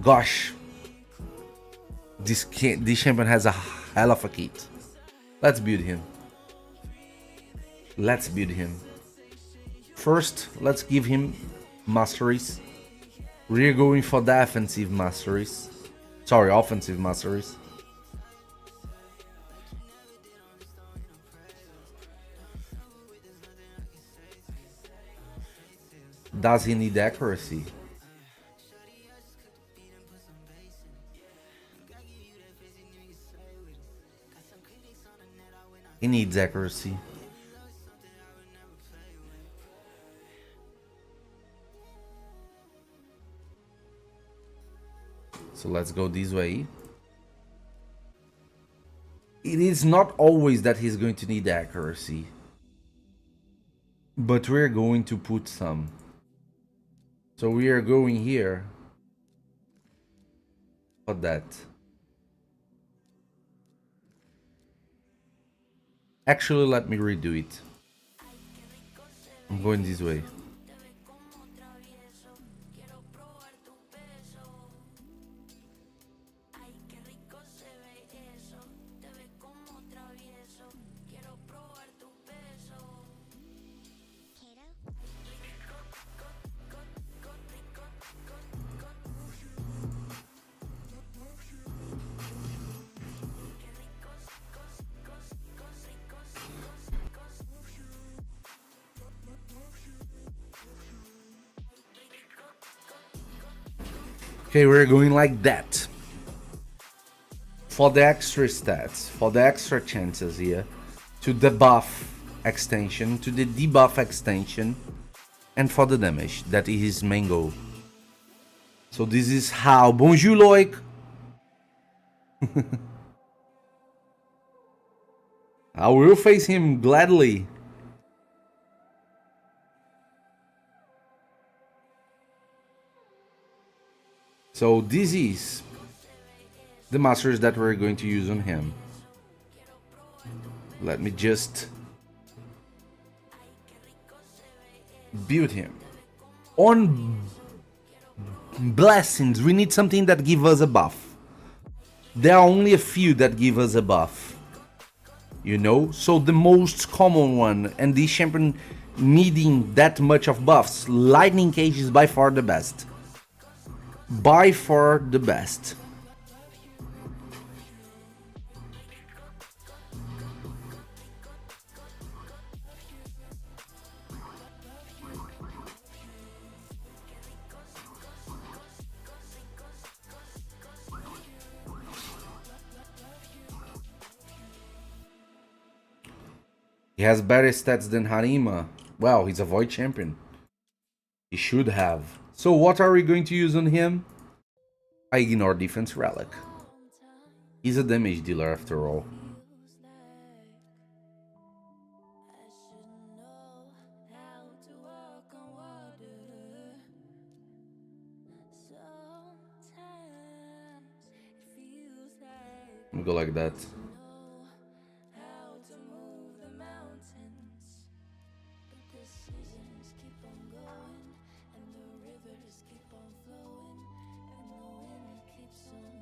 Gosh. This champion has a hell of a kit. Let's build him. Let's build him. First, let's give him masteries. We're going for defensive masteries. Sorry, offensive masteries. Does he need accuracy? He needs accuracy. So let's go this way. It is not always that he's going to need accuracy, but we're going to put some. So we are going here for that. Actually, let me redo it. I'm going this way. Okay, we're going like that. For the extra stats, for the extra chances here, to the buff extension, to the debuff extension, and for the damage, that is his main goal. So this is how. Bonjour, Loic. I will face him gladly. So this is the masters that we're going to use on him. Let me just build him. On blessings, we need something that gives us a buff. There are only a few that give us a buff. You know? So the most common one, and this champion needing that much of buffs, Lightning Cage is by far the best. By far the best. He has better stats than Harima. Well, he's a Void champion. He should have. So what are we going to use on him? I ignore defense relic. He's a damage dealer after all. Let me go like that.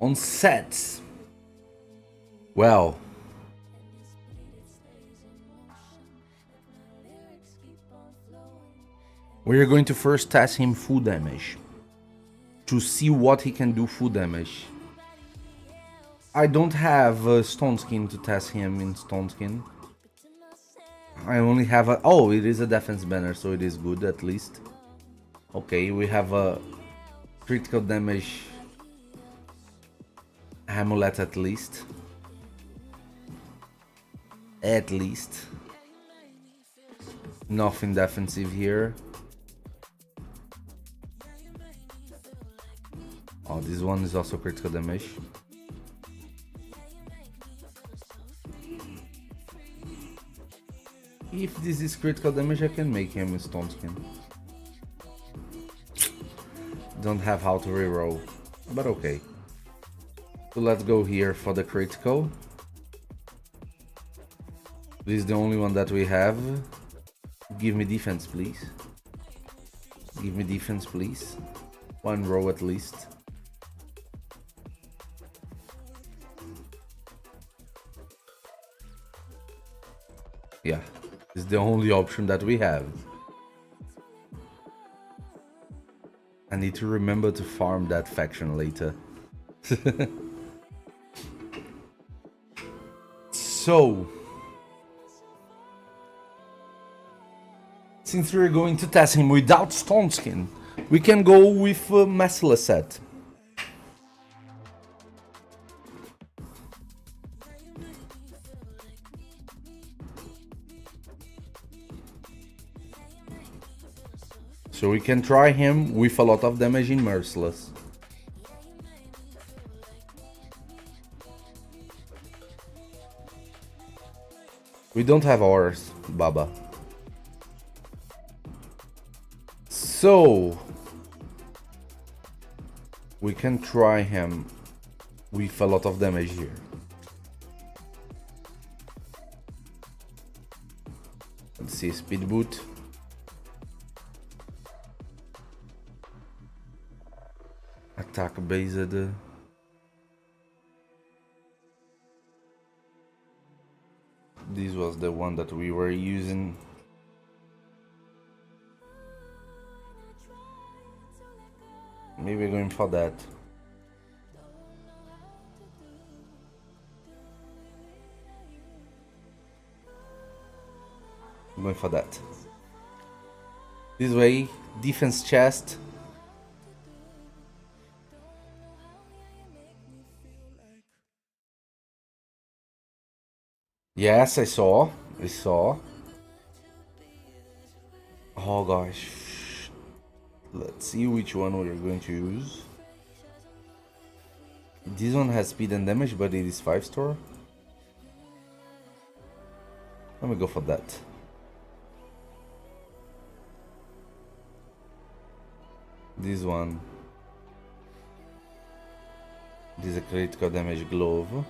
On sets, well, we're going to first test him full damage to see what he can do full damage. I don't have Stone Skin to test him in Stone Skin. I only have a... Oh, it is a defense banner, so it is good at least. Okay, we have a critical damage amulet at least. At least. Nothing defensive here. Oh, this one is also critical damage. If this is critical damage, I can make him a Stone Skin. Don't have how to reroll, but okay. So let's go here for the critical. This is the only one that we have. Give me defense, please. Give me defense, please. One row at least. Yeah, it's the only option that we have. I need to remember to farm that faction later. So, since we're going to test him without Stone Skin, we can go with a Merciless set. So we can try him with a lot of damage in Merciless. We don't have ours, Baba. So we can try him with a lot of damage here. Let's see, speed boot. Attack based. This was the one that we were using. Maybe going for that. I'm going for that. This way, defense chest. Yes, I saw. Oh gosh. Let's see which one we're going to use. This one has speed and damage, but it is 5-star. Let me go for that. This one. This is a critical damage glove.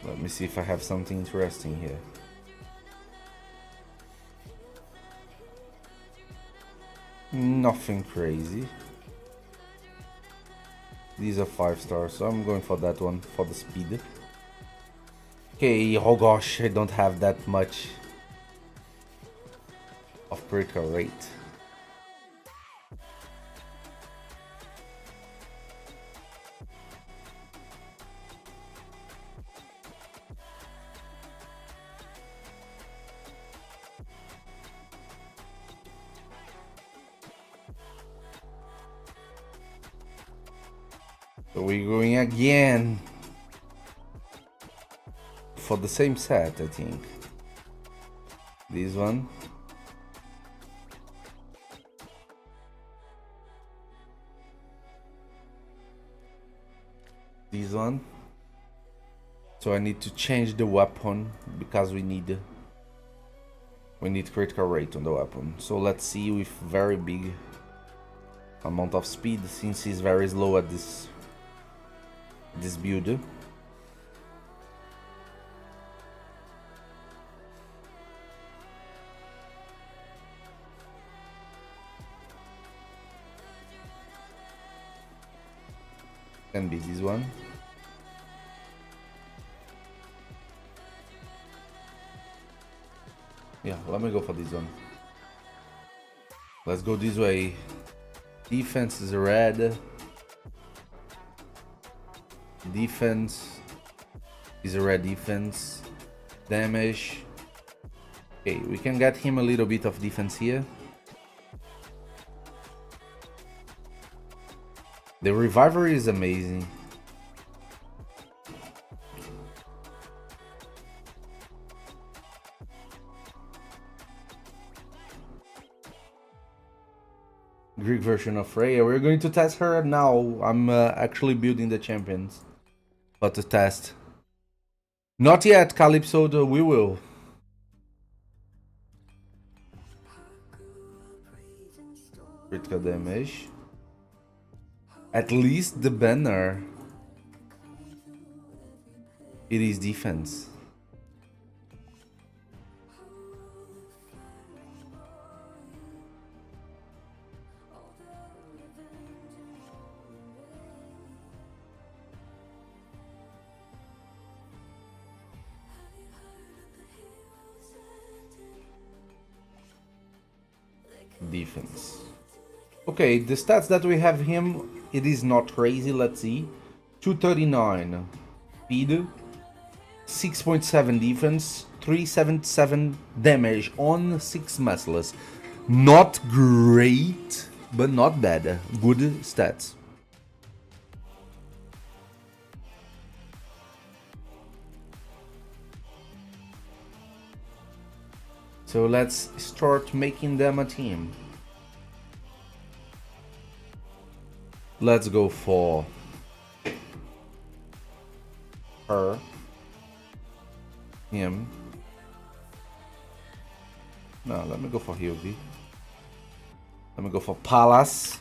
Let me see if I have something interesting here. Nothing crazy. These are 5-stars, so I'm going for that one for the speed. Okay, oh gosh, I don't have that much of critical rate. So we're going again for the same set, I think. This one. This one. So I need to change the weapon because we need critical rate on the weapon. So let's see with very big amount of speed, since he's very slow at this build. Can be this one. Yeah, let me go for this one. Let's go this way. Defense is red. Defense is a red defense. Damage. Okay, we can get him a little bit of defense here. The Reviver is amazing. Greek version of Freya. We're going to test her now. I'm actually building the champions. But to test. Not yet, Calypso, though we will. Critical damage. At least the banner. It is defense. Defense. Okay, the stats that we have him, it is not crazy. Let's see. 239 speed, 6.7 defense, 377 damage on 6 merciless. Not great, but not bad. Good stats. So let's start making them a team. Let's go for her, him. No, let me go for Hilvi. Let me go for Palace.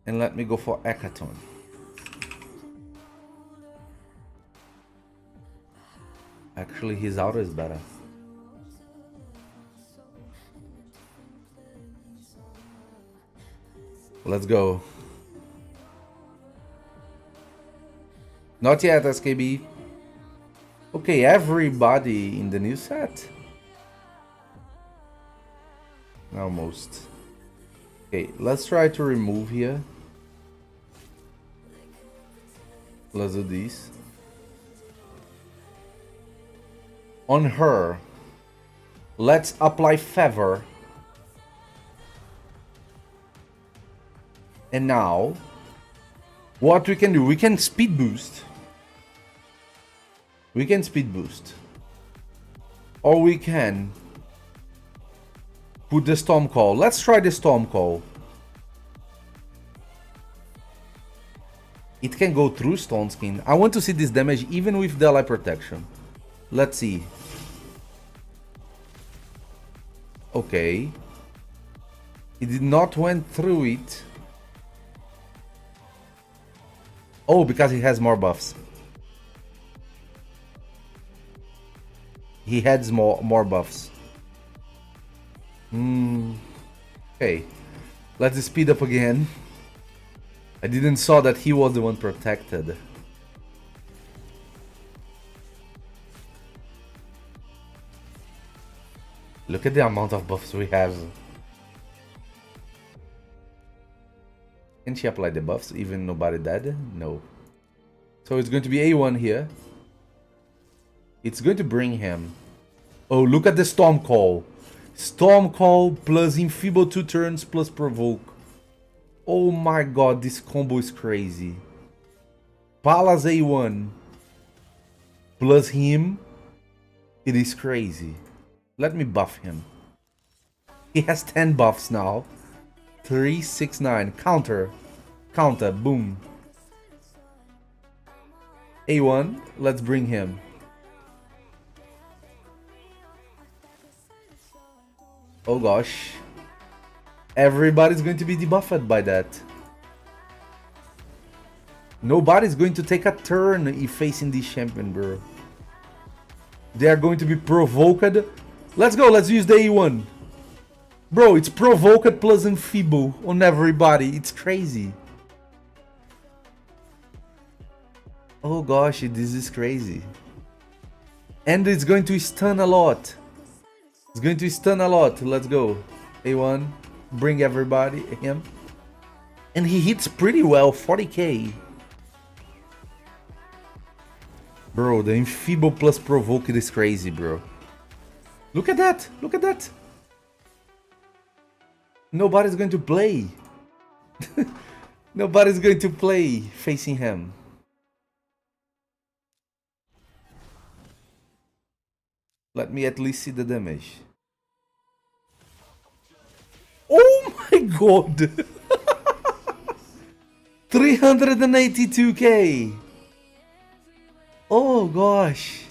And let me go for Hecaton. Actually, his auto is better. Let's go. Not yet, SKB. Okay, everybody in the new set. Almost. Okay, let's try to remove here. Let's do this. On her, let's apply Feather. And now, what we can do, we can speed boost. We can speed boost. Or we can put the Storm Call. Let's try the Storm Call. It can go through Stone Skin. I want to see this damage even with the Light Protection. Let's see. Okay. He did not went through it. Oh, because he has more buffs. He has more buffs. Okay. Let's speed up again. I didn't saw that he was the one protected. Look at the amount of buffs we have. Can she apply the buffs even nobody died? No. So it's going to be A1 here. It's going to bring him. Oh, look at the Storm Call. Storm Call plus Enfeeble 2 turns plus Provoke. Oh my god, this combo is crazy. Palace A1 plus him. It is crazy. Let me buff him. He has 10 buffs now. 3, 6, 9. Counter. Counter. Boom. A1. Let's bring him. Oh gosh. Everybody's going to be debuffed by that. Nobody's going to take a turn if facing this champion, bro. They are going to be provoked. Let's go. Let's use the A1. Bro, it's provoked plus enfeeble on everybody. It's crazy. Oh gosh, this is crazy. And it's going to stun a lot. It's going to stun a lot. Let's go. A1. Bring everybody. Him. And he hits pretty well. 40k. Bro, the Enfeeble plus Provoke is crazy, bro. Look at that. Look at that. Nobody's going to play. Nobody's going to play facing him. Let me at least see the damage. Oh my god! 382k! Oh gosh!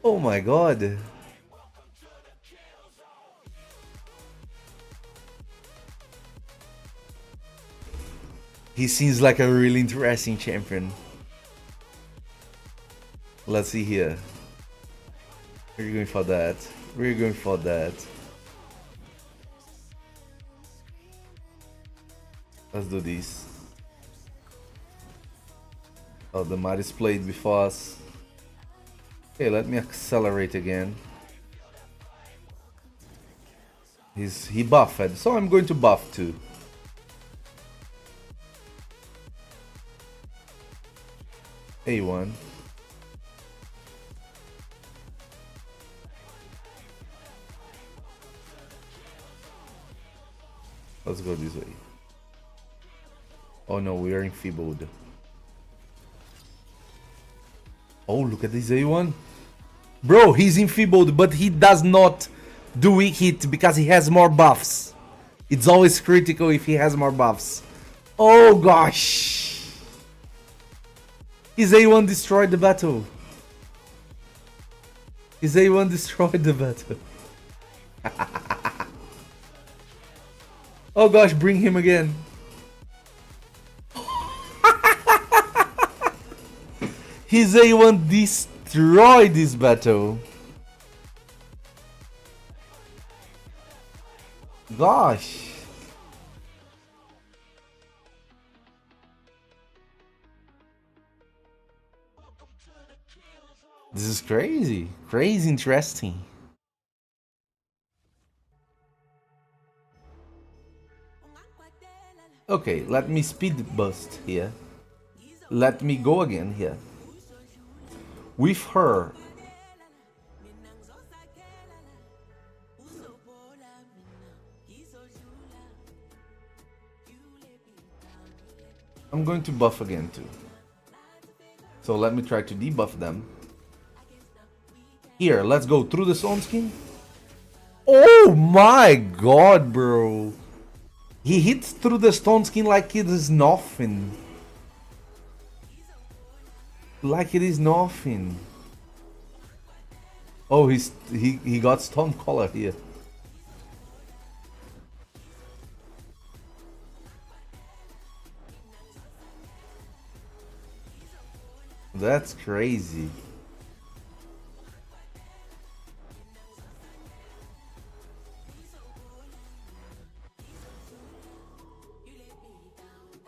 Oh my god! He seems like a really interesting champion. Let's see here. We're going for that. We're going for that. Let's do this. Oh, the Maris played before us. Okay, let me accelerate again. He buffed, so I'm going to buff too. A1. Let's go this way. Oh no, we are enfeebled. Oh, look at this A1. Bro, he's enfeebled, but he does not do weak hit because he has more buffs. It's always critical if he has more buffs. Oh gosh. His A1 destroyed the battle. His A1 destroyed the battle. Oh gosh, bring him again. His A1 destroyed this battle. Gosh. This is crazy. Crazy interesting. Okay, let me speed bust here. Let me go again here. With her. I'm going to buff again too. So let me try to debuff them. Here, let's go through the Stone Skin. Oh my god, bro. He hits through the Stone Skin like it is nothing. Like it is nothing. Oh, he got Stormcaller here. That's crazy.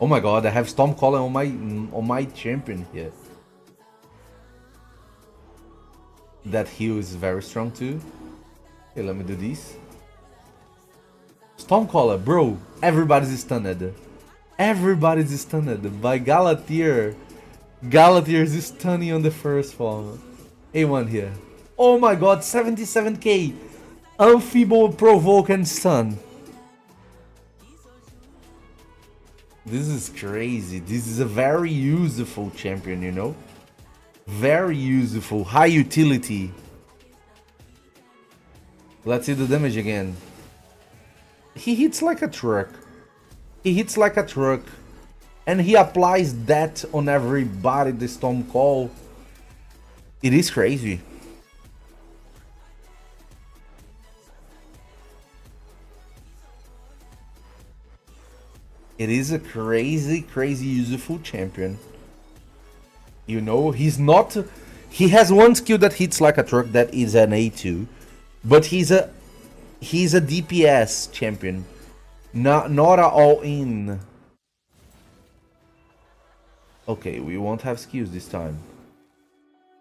Oh my god, I have Stormcaller on my champion here. That heal is very strong too. Okay, let me do this. Stormcaller, bro. Everybody's stunned. Everybody's stunned by Galatier. Galatier is stunning on the first form. A1 here. Oh my god, 77k. Enfeeble, Provoke, and Stun. This is crazy. This is a very useful champion, you know? Very useful. High utility. Let's see the damage again. He hits like a truck. He hits like a truck. And he applies that on everybody, the Storm Call. It is crazy. It is a crazy, crazy useful champion. You know, he's not... He has one skill that hits like a truck, that is an A2. But he's a DPS champion. Not a all-in. Okay, we won't have skills this time.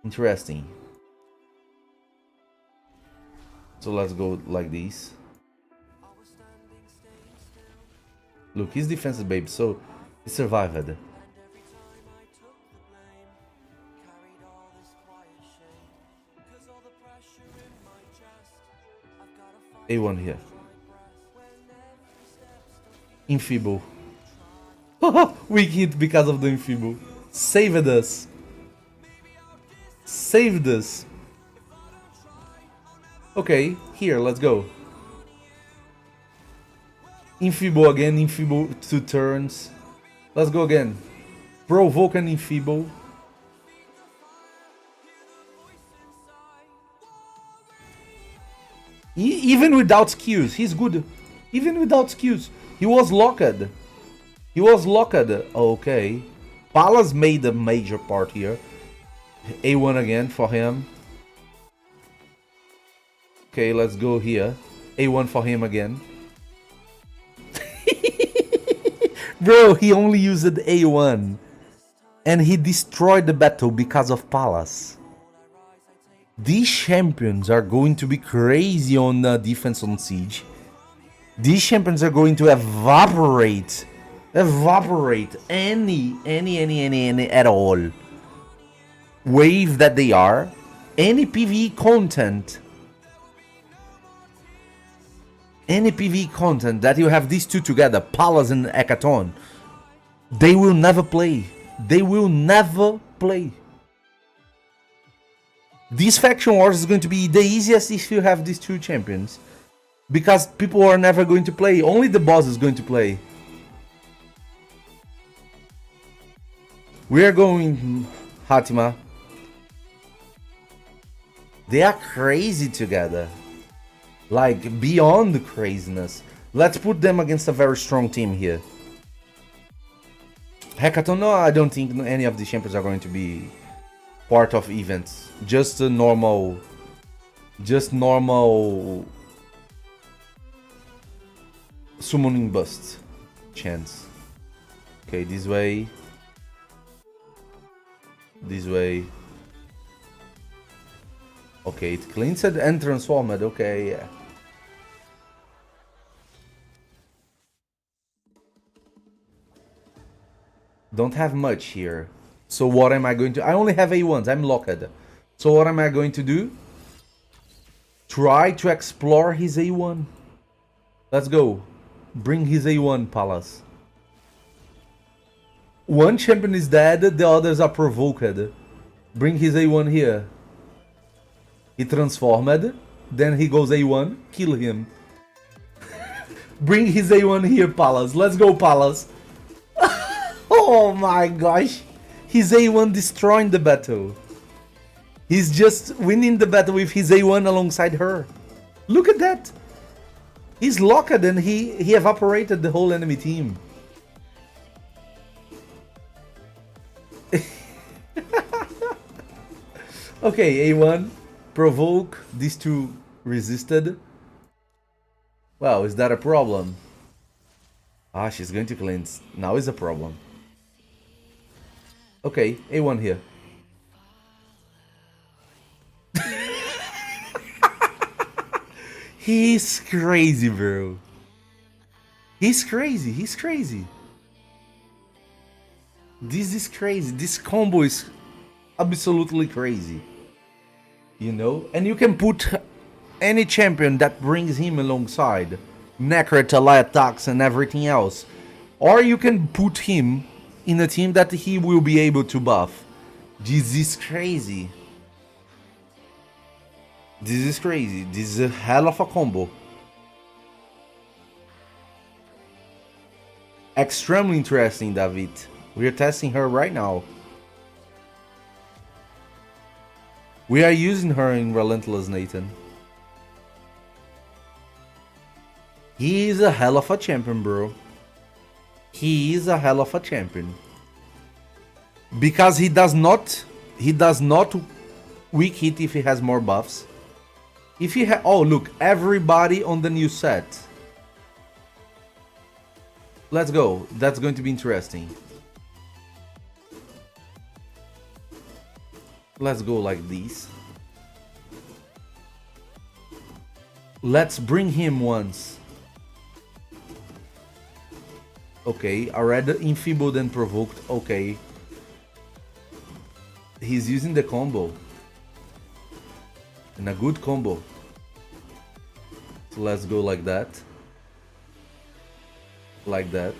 Interesting. So let's go like this. Look, his defense is babe, so he survived. A1 here. Enfeeble. Weak hit because of the Enfeeble. Saved us. Saved us. Okay, here, let's go. Enfeeble again, Enfeeble 2 turns. Let's go again. Provoke and Enfeeble. Even without skills, he's good. Even without skills. He was locked. He was locked. Okay. Palas made a major part here. A1 again for him. Okay, let's go here. A1 for him again. Bro, he only used A1. And he destroyed the battle because of Palas. These champions are going to be crazy on defense on Siege. These champions are going to evaporate any at all wave that they are, any PvE content. Any PvE content that you have these two together, Palas and Hecaton, they will never play. They will never play. This faction wars is going to be the easiest if you have these two champions. Because people are never going to play. Only the boss is going to play. We are going Hatima. They are crazy together. Like, beyond the craziness. Let's put them against a very strong team here. Hecaton, no, I don't think any of the champions are going to be part of events. Just a normal... summoning bust chance. Okay, this way. This way. Okay, it cleansed and transformed. Okay, yeah. Don't have much here. So what am I going to... I only have A1s. I'm locked. So what am I going to do? Try to explore his A1. Let's go. Bring his A1, Palas. One champion is dead, the others are provoked. Bring his A1 here. He transformed, then he goes A1, kill him. Bring his A1 here, Palas. Let's go, Palas. Oh my gosh. His A1 destroying the battle. He's just winning the battle with his A1 alongside her. Look at that. He's locked and he evaporated the whole enemy team. Okay, A1. Provoke. These two resisted. Well, is that a problem? Ah, she's going to cleanse. Now is a problem. Okay, A1 here. He's crazy, bro. He's crazy. He's crazy. This is crazy. This combo is absolutely crazy. You know? And you can put any champion that brings him alongside. Necro, Talai attacks and everything else. Or you can put him in a team that he will be able to buff. This is crazy. This is crazy. This is a hell of a combo. Extremely interesting, David. We are testing her right now. We are using her in Relentless, Nathan. He is a hell of a champion, bro. He is a hell of a champion. Because he does not weak hit if he has more buffs. If he oh look, everybody on the new set. Let's go. That's going to be interesting. Let's go like this. Let's bring him once. Okay, already enfeebled and provoked. Okay. He's using the combo. And a good combo. So let's go like that. Like that.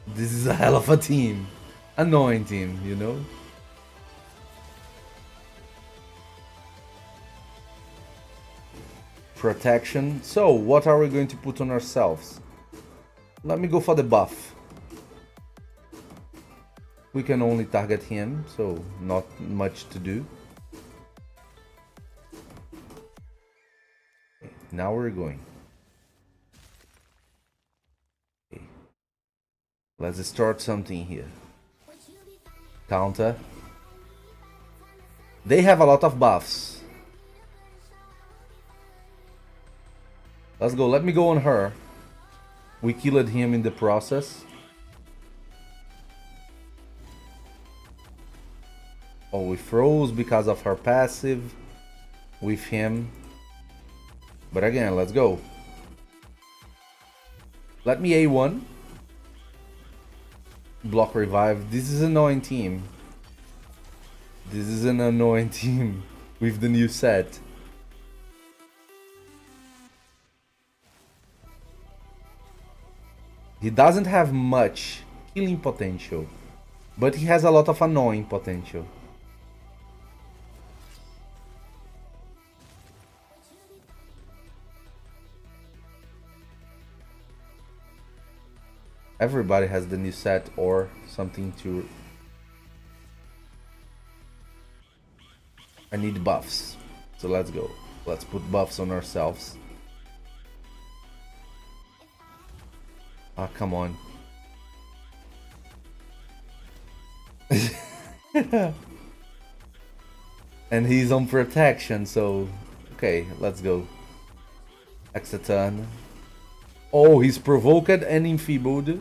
This is a hell of a team. Annoying team, you know? Protection. So, what are we going to put on ourselves? Let me go for the buff. We can only target him, so not much to do. Now we're going. Okay. Let's start something here. Counter. They have a lot of buffs. Let's go. Let me go on her. We killed him in the process. Oh, we froze because of her passive with him. But again, let's go. Let me A1. Block revive. This is an annoying team. This is an annoying team with the new set. He doesn't have much killing potential, but he has a lot of annoying potential. Everybody has the new set or something to... I need buffs. So let's go. Let's put buffs on ourselves. Ah, come on. And he's on protection, so... Okay, let's go. Hecaton. Oh, he's provoked and enfeebled.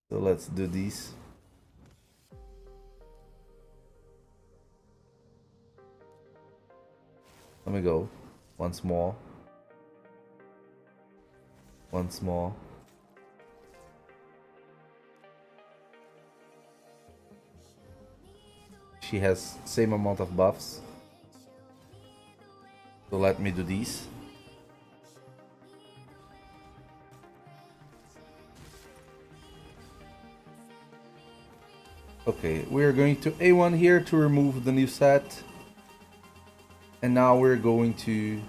So let's do this. Let me go. Once more. Once more. She has same amount of buffs. So let me do this. Okay, we're going to A1 here to remove the new set. And now we're going to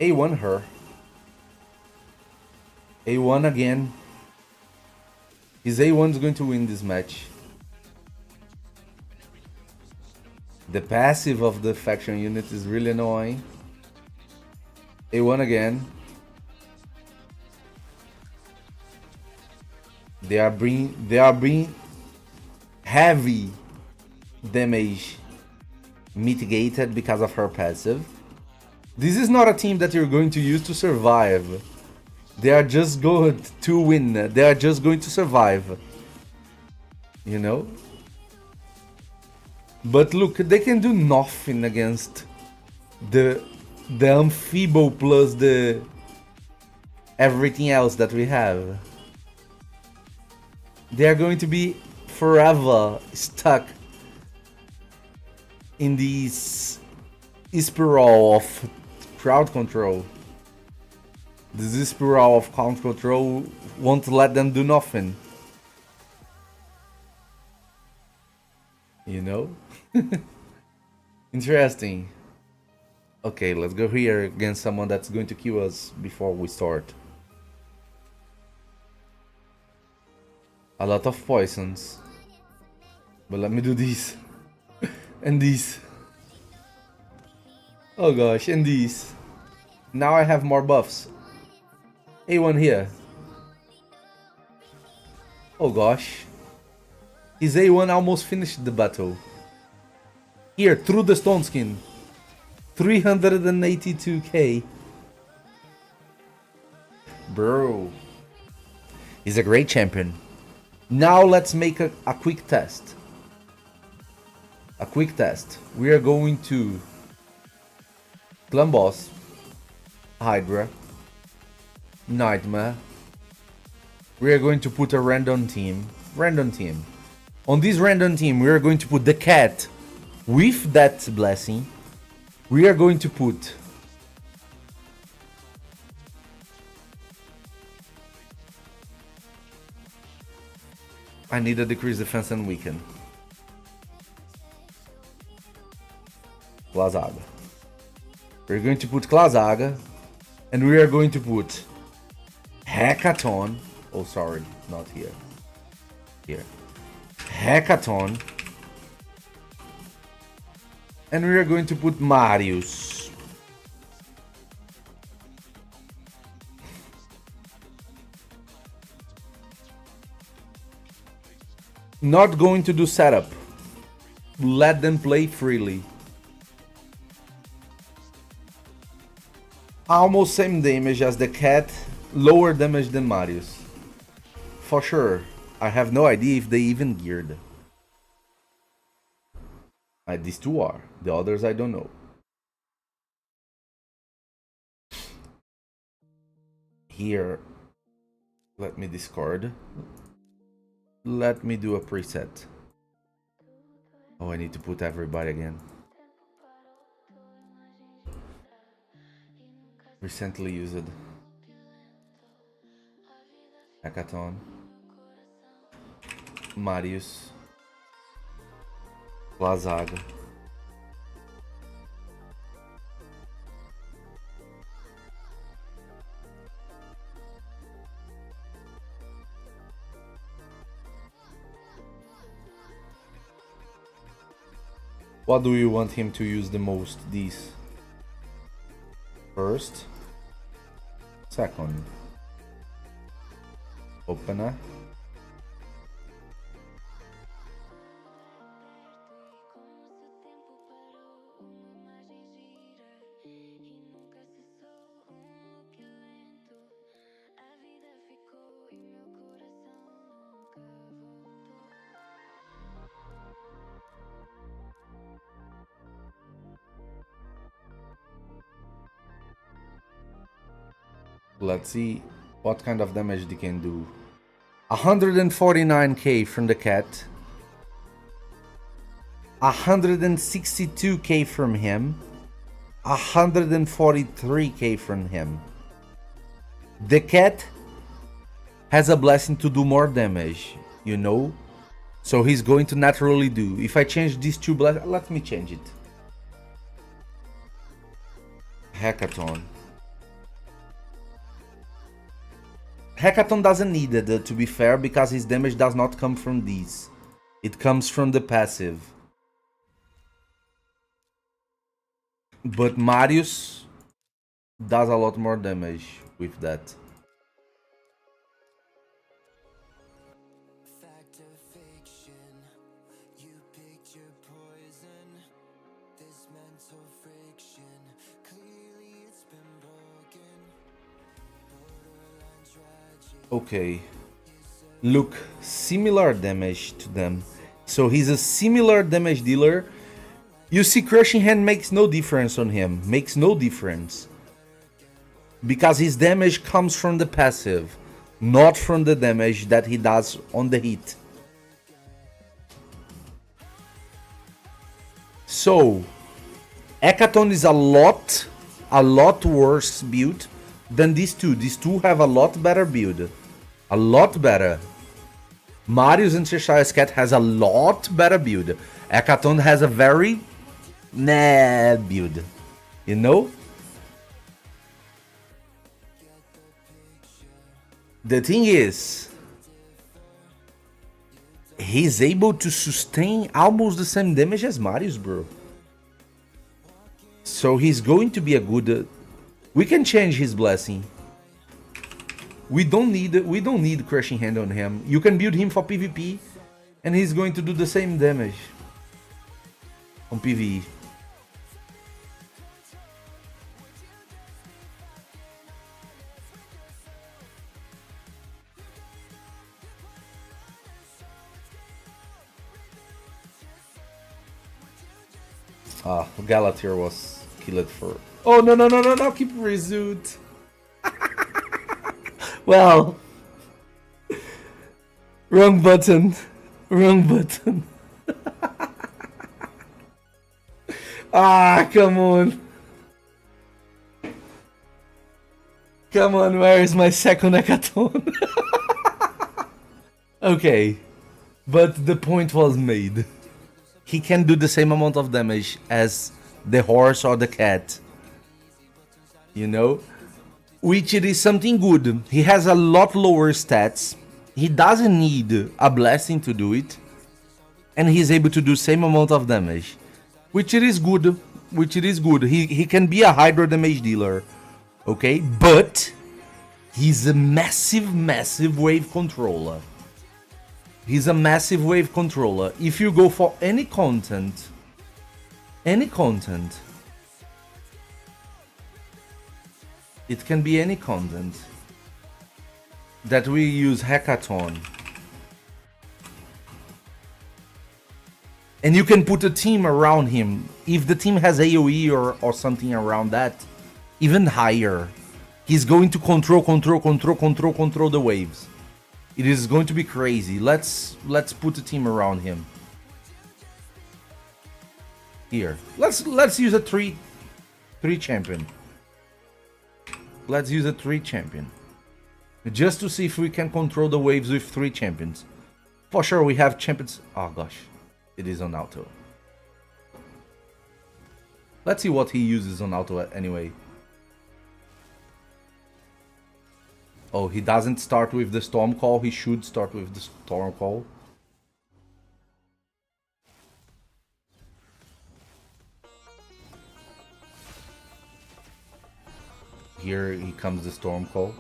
A1 her. A1 again. His A1 is going to win this match. The passive of the faction unit is really annoying. A1 again. They are being heavy damage mitigated because of her passive. This is not a team that you're going to use to survive. They are just going to win. They are just going to survive. You know? But look, they can do nothing against the Amphibo plus the everything else that we have. They are going to be forever stuck in this spiral of crowd control. This spiral of crowd control won't let them do nothing. You know? Interesting. Okay, let's go here against someone that's going to kill us before we start. A lot of poisons. But let me do this. And this. Oh gosh, and these. Now I have more buffs. A1 here. Oh gosh. His A1 almost finished the battle. Here, through the stone skin. 382k. Bro. He's a great champion. Now let's make a quick test. A quick test. We are going to Clan Boss, Hydra, Nightmare. We are going to put a random team. On this random team, we are going to put the cat with that blessing. We are going to put I need to decrease defense and weaken. Clazaga. We're going to put Clazaga, and we are going to put Hecaton. Oh, sorry, not here. Here. Hecaton. And we are going to put Marius. Not going to do setup. Let them play freely. Almost same damage as the cat, lower damage than Marius. For sure. I have no idea if they even geared. These two are. The others I don't know. Here, let me discard. Let me do a preset. Oh, I need to put everybody again. Recently used. Hecaton. Marius. Clazaga. What do you want him to use the most? These. First. Second. Opener. Let's see what kind of damage they can do. 149k from the cat. 162k from him. 143k from him. The cat has a blessing to do more damage, you know? So he's going to naturally do. If I change these two blessings, let me change it. Hecaton. Hecaton doesn't need it, to be fair, because his damage does not come from these. It comes from the passive. But Marius does a lot more damage with that. Okay, look, similar damage to them. So he's a similar damage dealer. You see, Crushing Hand makes no difference on him. Makes no difference. Because his damage comes from the passive, not from the damage that he does on the hit. So, Hecaton is a lot worse build than these two. These two have a lot better build. A lot better. Marius and Cheshire's Cat has a lot better build. Hecaton has a very nah build. You know? The thing is, he's able to sustain almost the same damage as Marius, bro. So he's going to be a good... we can change his blessing. We don't need Crushing Hand on him. You can build him for PvP and he's going to do the same damage. on PvE. Ah, Galatir was killed for... Oh, no, no, no, no, no, keep Resuit. Well... Wrong button. Wrong button. Ah, come on. Come on, where is my second Hecaton? Okay. But the point was made. He can do the same amount of damage as the horse or the cat. You know? Which it is something good. He has a lot lower stats. He doesn't need a blessing to do it. And he's able to do same amount of damage. Which it is good. Which it is good. He can be a Hydra damage dealer. Okay? But he's a massive, massive wave controller. He's a massive wave controller. If you go for any content, it can be any content that we use Hecaton. And you can put a team around him. If the team has AoE or something around that, even higher, he's going to control the waves. It is going to be crazy. Let's put a team around him. Here. Let's use a 3 champion. Let's use a 3 champion. Just to see if we can control the waves with 3 champions. For sure we have champions. Oh gosh. It is on auto. Let's see what he uses on auto anyway. Oh, he doesn't start with the Storm Call. He should start with the Storm Call. Here he comes the Storm Call.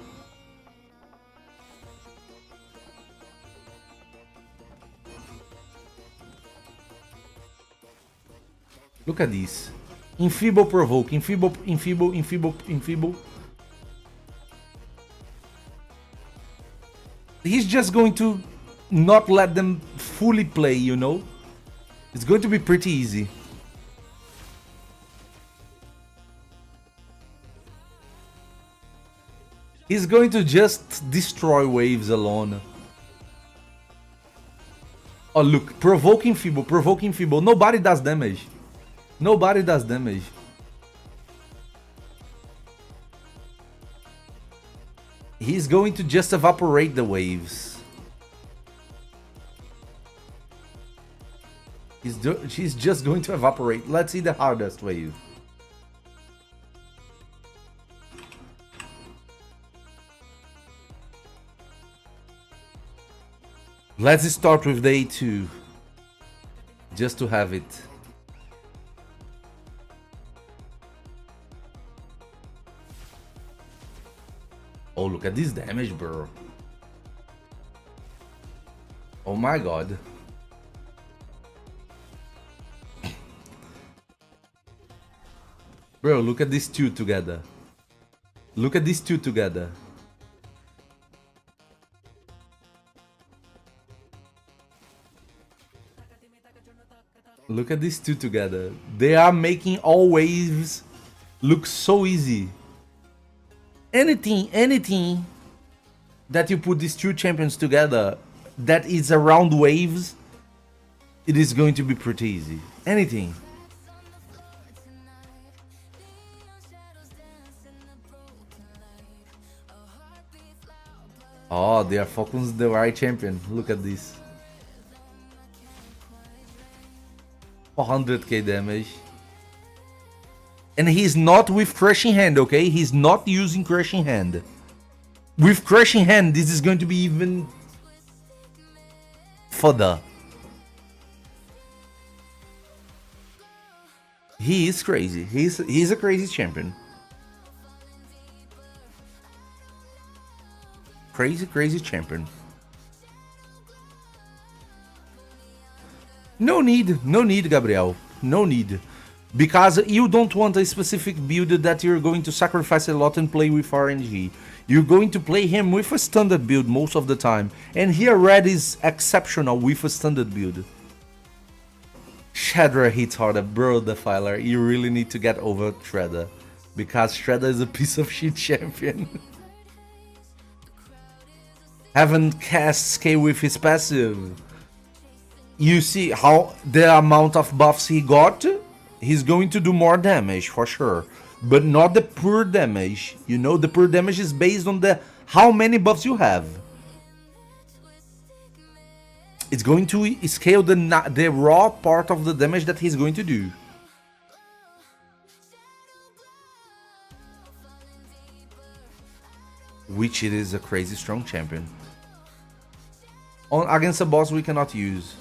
Look at this. Enfeeble provoke. Enfeeble. He's just going to not let them fully play, you know? It's going to be pretty easy. He's going to just destroy waves alone. Oh look, provoking feeble. Nobody does damage. Nobody does damage. He's going to just evaporate the waves. She's just going to evaporate. Let's see the hardest wave. Let's start with day 2. Just to have it. Oh, look at this damage, bro. Oh my god. Bro, look at these two together. Look at these two together. Look at these two together. They are making all waves look so easy. Anything that you put these two champions together that is around waves, it is going to be pretty easy. Anything. Oh, they are focusing the right champion. Look at this. 400k damage. And he's not with Crushing Hand, okay? He's not using Crushing Hand. With Crushing Hand, this is going to be even further. He is crazy. He's a crazy champion. Crazy champion. No need, Gabriel. No need. Because you don't want a specific build that you're going to sacrifice a lot and play with RNG. You're going to play him with a standard build most of the time. And here Red is exceptional with a standard build. Shredder hits harder, bro, Defiler. You really need to get over Shredder. Because Shredder is a piece of shit champion. Haven't cast scale with his passive. You see how the amount of buffs he got? He's going to do more damage for sure. But not the pure damage. You know, the pure damage is based on the how many buffs you have. It's going to scale the raw part of the damage that he's going to do. Which it is a crazy strong champion. Against a boss we cannot use.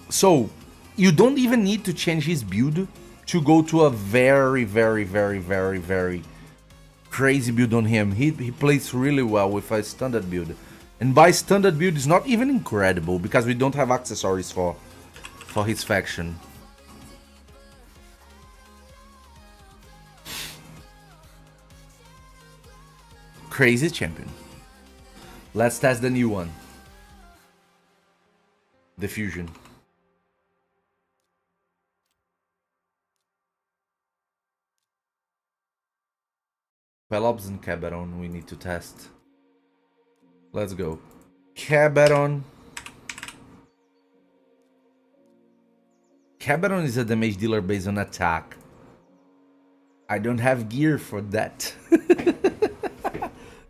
So, you don't even need to change his build to go to a very crazy build on him. He plays really well with a standard build. And by standard build is not even incredible, because we don't have accessories for his faction. Crazy champion. Let's test the new one. The fusion. Pelops and Cabaron we need to test. Let's go. Cabaron. Cabaron is a damage dealer based on attack. I don't have gear for that.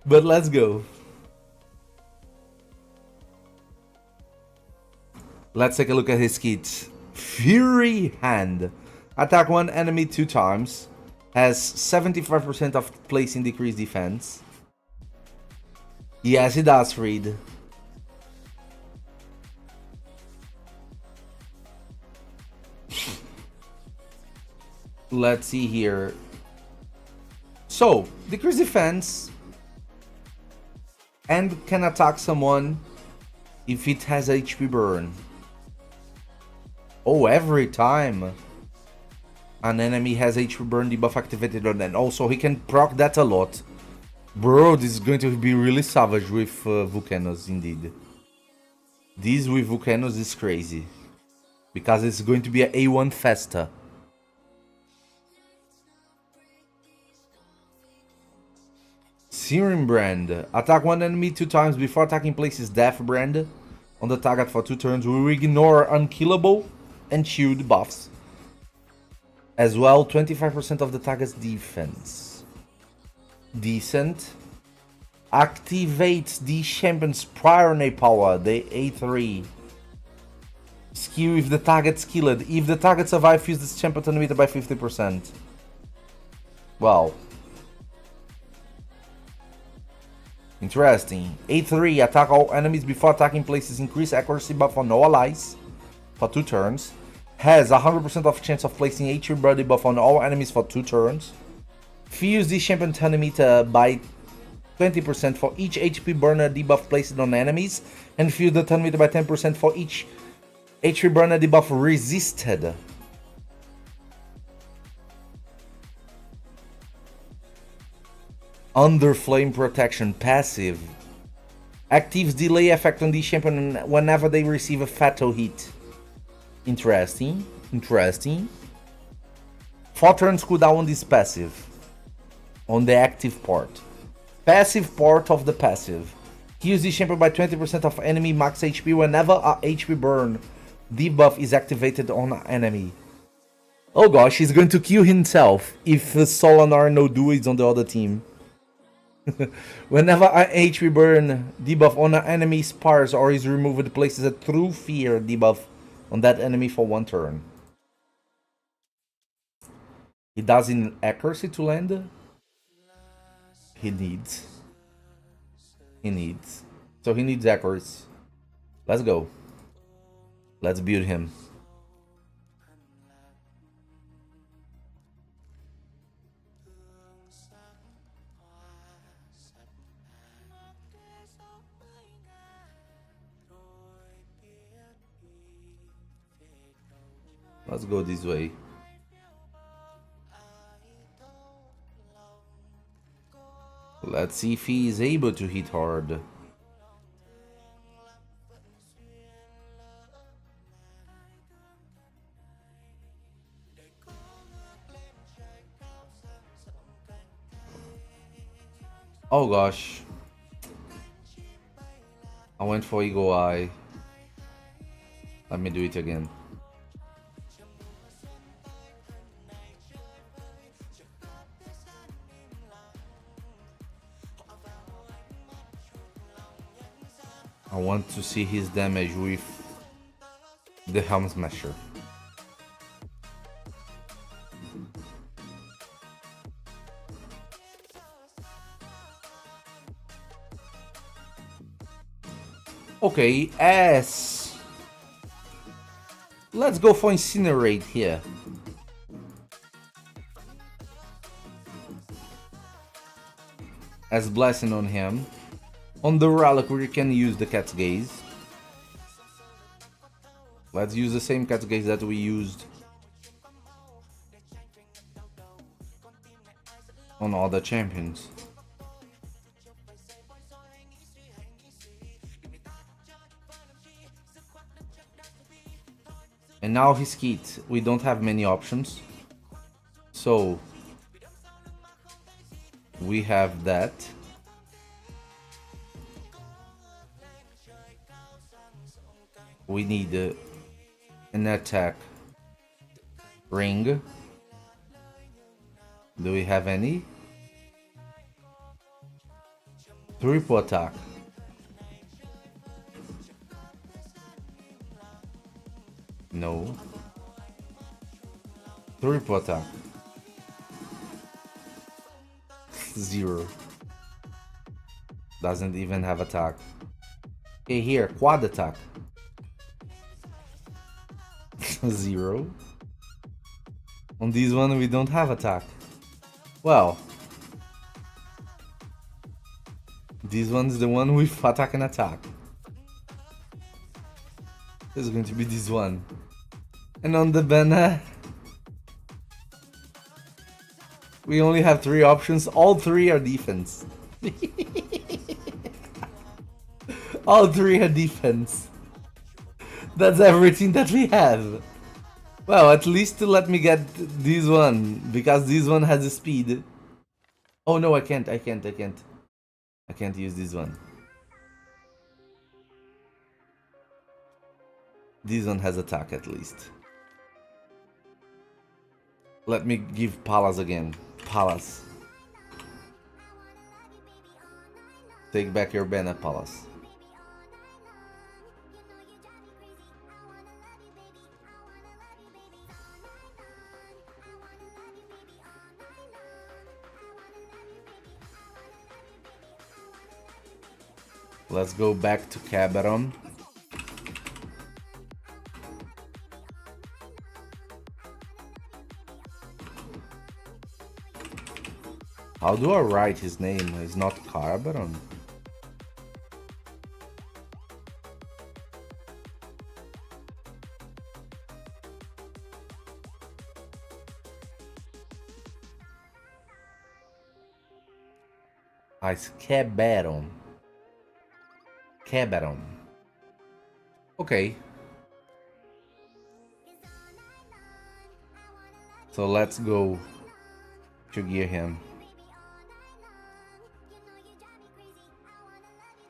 But let's go. Let's take a look at his kit. Fury Hand. Attack one enemy 2 times. Has 75% of placing decreased defense. Yes, it does, Reed. Let's see here. So, decreased defense. And can attack someone if it has HP burn. Oh, every time an enemy has HP burn debuff activated on them. Also, he can proc that a lot. Bro, this is going to be really savage with Vulcanos, indeed. This with Vulcanos is crazy. Because it's going to be a A1 Festa. Serum Brand. Attack one enemy 2 times before attacking places Death Brand on the target for 2 turns. We will ignore Unkillable and Shield buffs. As well, 25% of the target's defense. Decent. Activates the champion's prior power, the A3. Skill if the target's killed. If the target survives, fuse this champion to limit by 50%. Wow. Interesting. A3, attack all enemies before attacking places increase accuracy buff on all allies for 2 turns. Has 100% of chance of placing HP burn debuff on all enemies for 2 turns. Fuse the champion turn limiter by 20% for each HP burner debuff placed on enemies, and fuse the turn limiter by 10% for each HP burner debuff resisted. Under Flame Protection passive. Actives delay effect on the champion whenever they receive a fatal hit. Interesting. Interesting. 4 turns cooldown on this passive. On the active part. Passive part of the passive. Heals the champion by 20% of enemy max HP whenever a HP burn debuff is activated on an enemy. Oh gosh, he's going to kill himself if Solanar no Duo is on the other team. Whenever an HP burn debuff on an enemy spars or is removed, it places a True Fear debuff on that enemy for 1 turn. He does in accuracy to land. He needs. So he needs accuracy. Let's go. Let's build him. Let's go this way. Let's see if he is able to hit hard. Oh gosh. I went for Eagle Eye. Let me do it again. I want to see his damage with the Helm Smasher. Okay, S. Let's go for Incinerate here. As Blessing on him. On the Relic, we can use the Cat's Gaze. Let's use the same Cat's Gaze that we used on all the champions. And now his kit. We don't have many options. So we have that. We need an attack ring. Do we have any? Triple attack. No. Triple attack. 0. Doesn't even have attack. Okay, here, quad attack. 0. On this one we don't have attack. Well, this one's the one with attack and attack. It's going to be this one. And on the banner we only have 3 options. All 3 are defense. All 3 are defense. That's everything that we have. Well, at least to let me get this one, because this one has a speed. Oh no, I can't use this one. This one has attack at least. Let me give Palas again. Palas. Take back your banner, Palas. Let's go back to Cabaron. How do I write his name? It's not Cabaron. It's Cabaron. Cabaron. Okay. So let's go to gear him.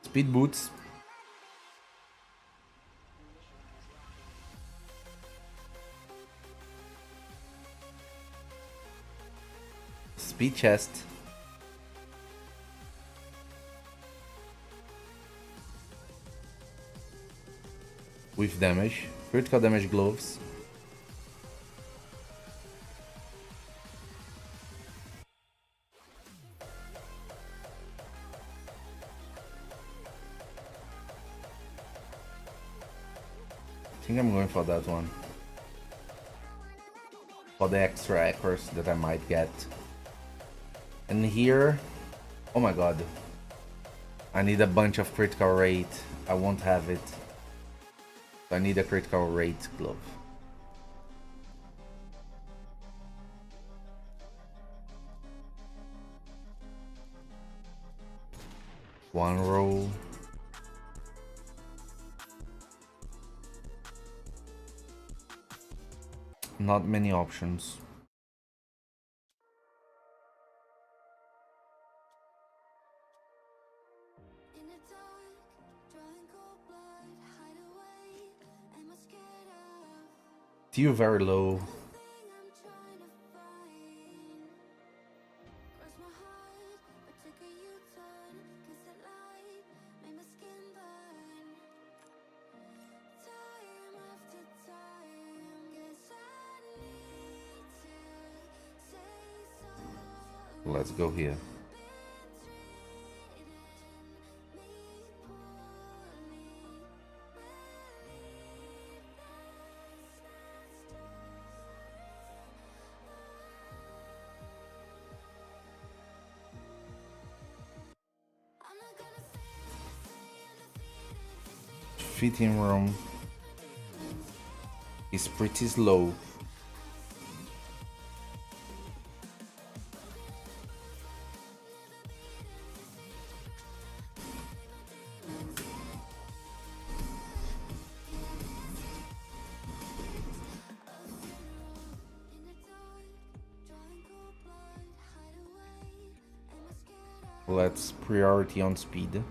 Speed boots. Speed chest. With damage. Critical damage gloves. I think I'm going for that one. For the extra accuracy that I might get. And here, oh my god. I need a bunch of critical rate. I won't have it. So I need a critical rate glove. One row. Not many options. Tier very low. Let's go here. Fitting room is pretty slow. Let's priority on speed.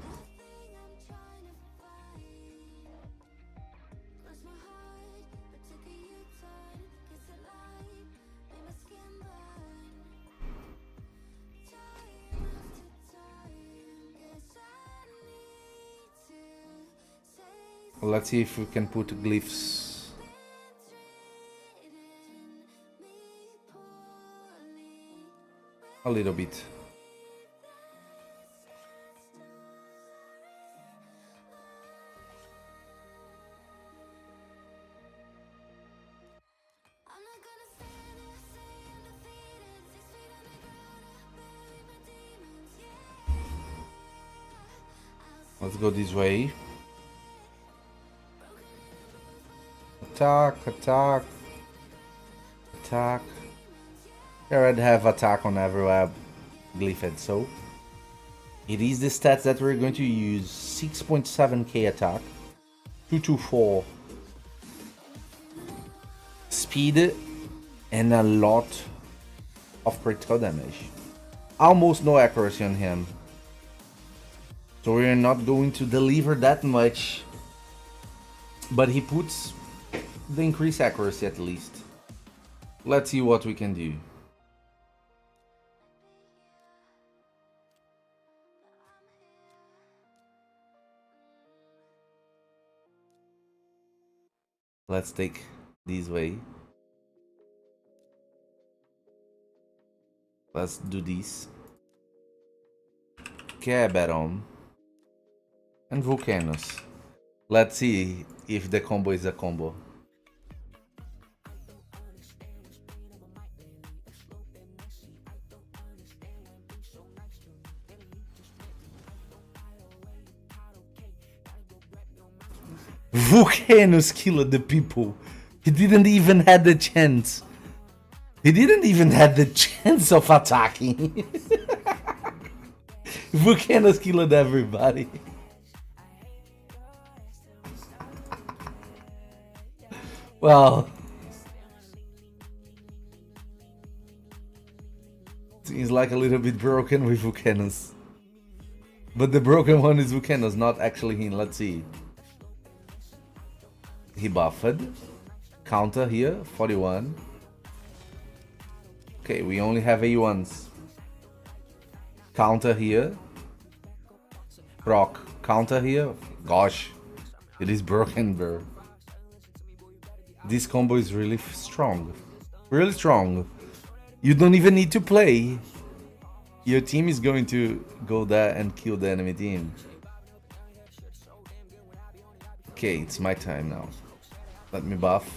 Let's see if we can put glyphs. A little bit. Let's go this way. Attack, attack, attack. Here I'd have attack on every web glyphed, so it is the stats that we're going to use. 6.7k attack, 224 speed, and a lot of critical damage. Almost no accuracy on him, so we're not going to deliver that much, but he puts the increased accuracy at least. Let's see what we can do. Let's take this way. Let's do this. Cabaron and Volcanoes. Let's see if the combo is a combo. Volcanoes killed the people. He didn't even have the chance. He didn't even have the chance of attacking. Volcanoes killed everybody. Well, seems like a little bit broken with Volcanoes. But the broken one is Volcanoes, not actually him. Let's see. He buffed. Counter here, 41. Okay, we only have A1s. Counter here. Proc. Counter here. Gosh, it is broken, bro. This combo is really strong. Really strong. You don't even need to play. Your team is going to go there and kill the enemy team. Okay, it's my time now. Let me buff.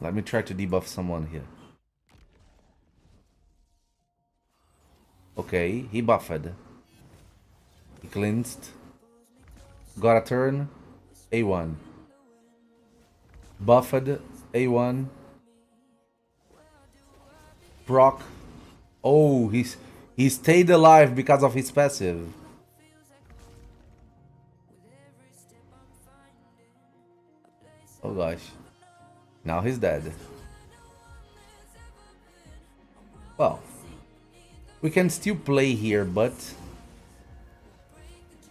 Let me try to debuff someone here. Okay, he buffed. He cleansed. Got a turn. A1. Buffed. A1. Proc. Oh, He stayed alive because of his passive. Oh gosh. Now he's dead. Well, we can still play here, but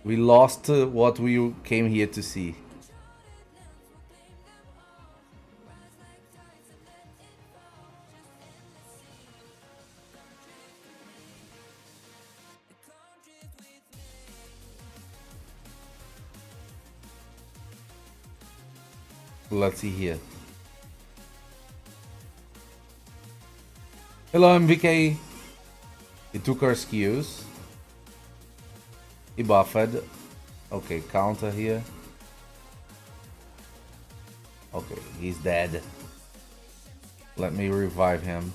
we lost what we came here to see. Let's see here. Hello MVK. He took our skills. He buffed. Okay, counter here. Okay, he's dead. Let me revive him.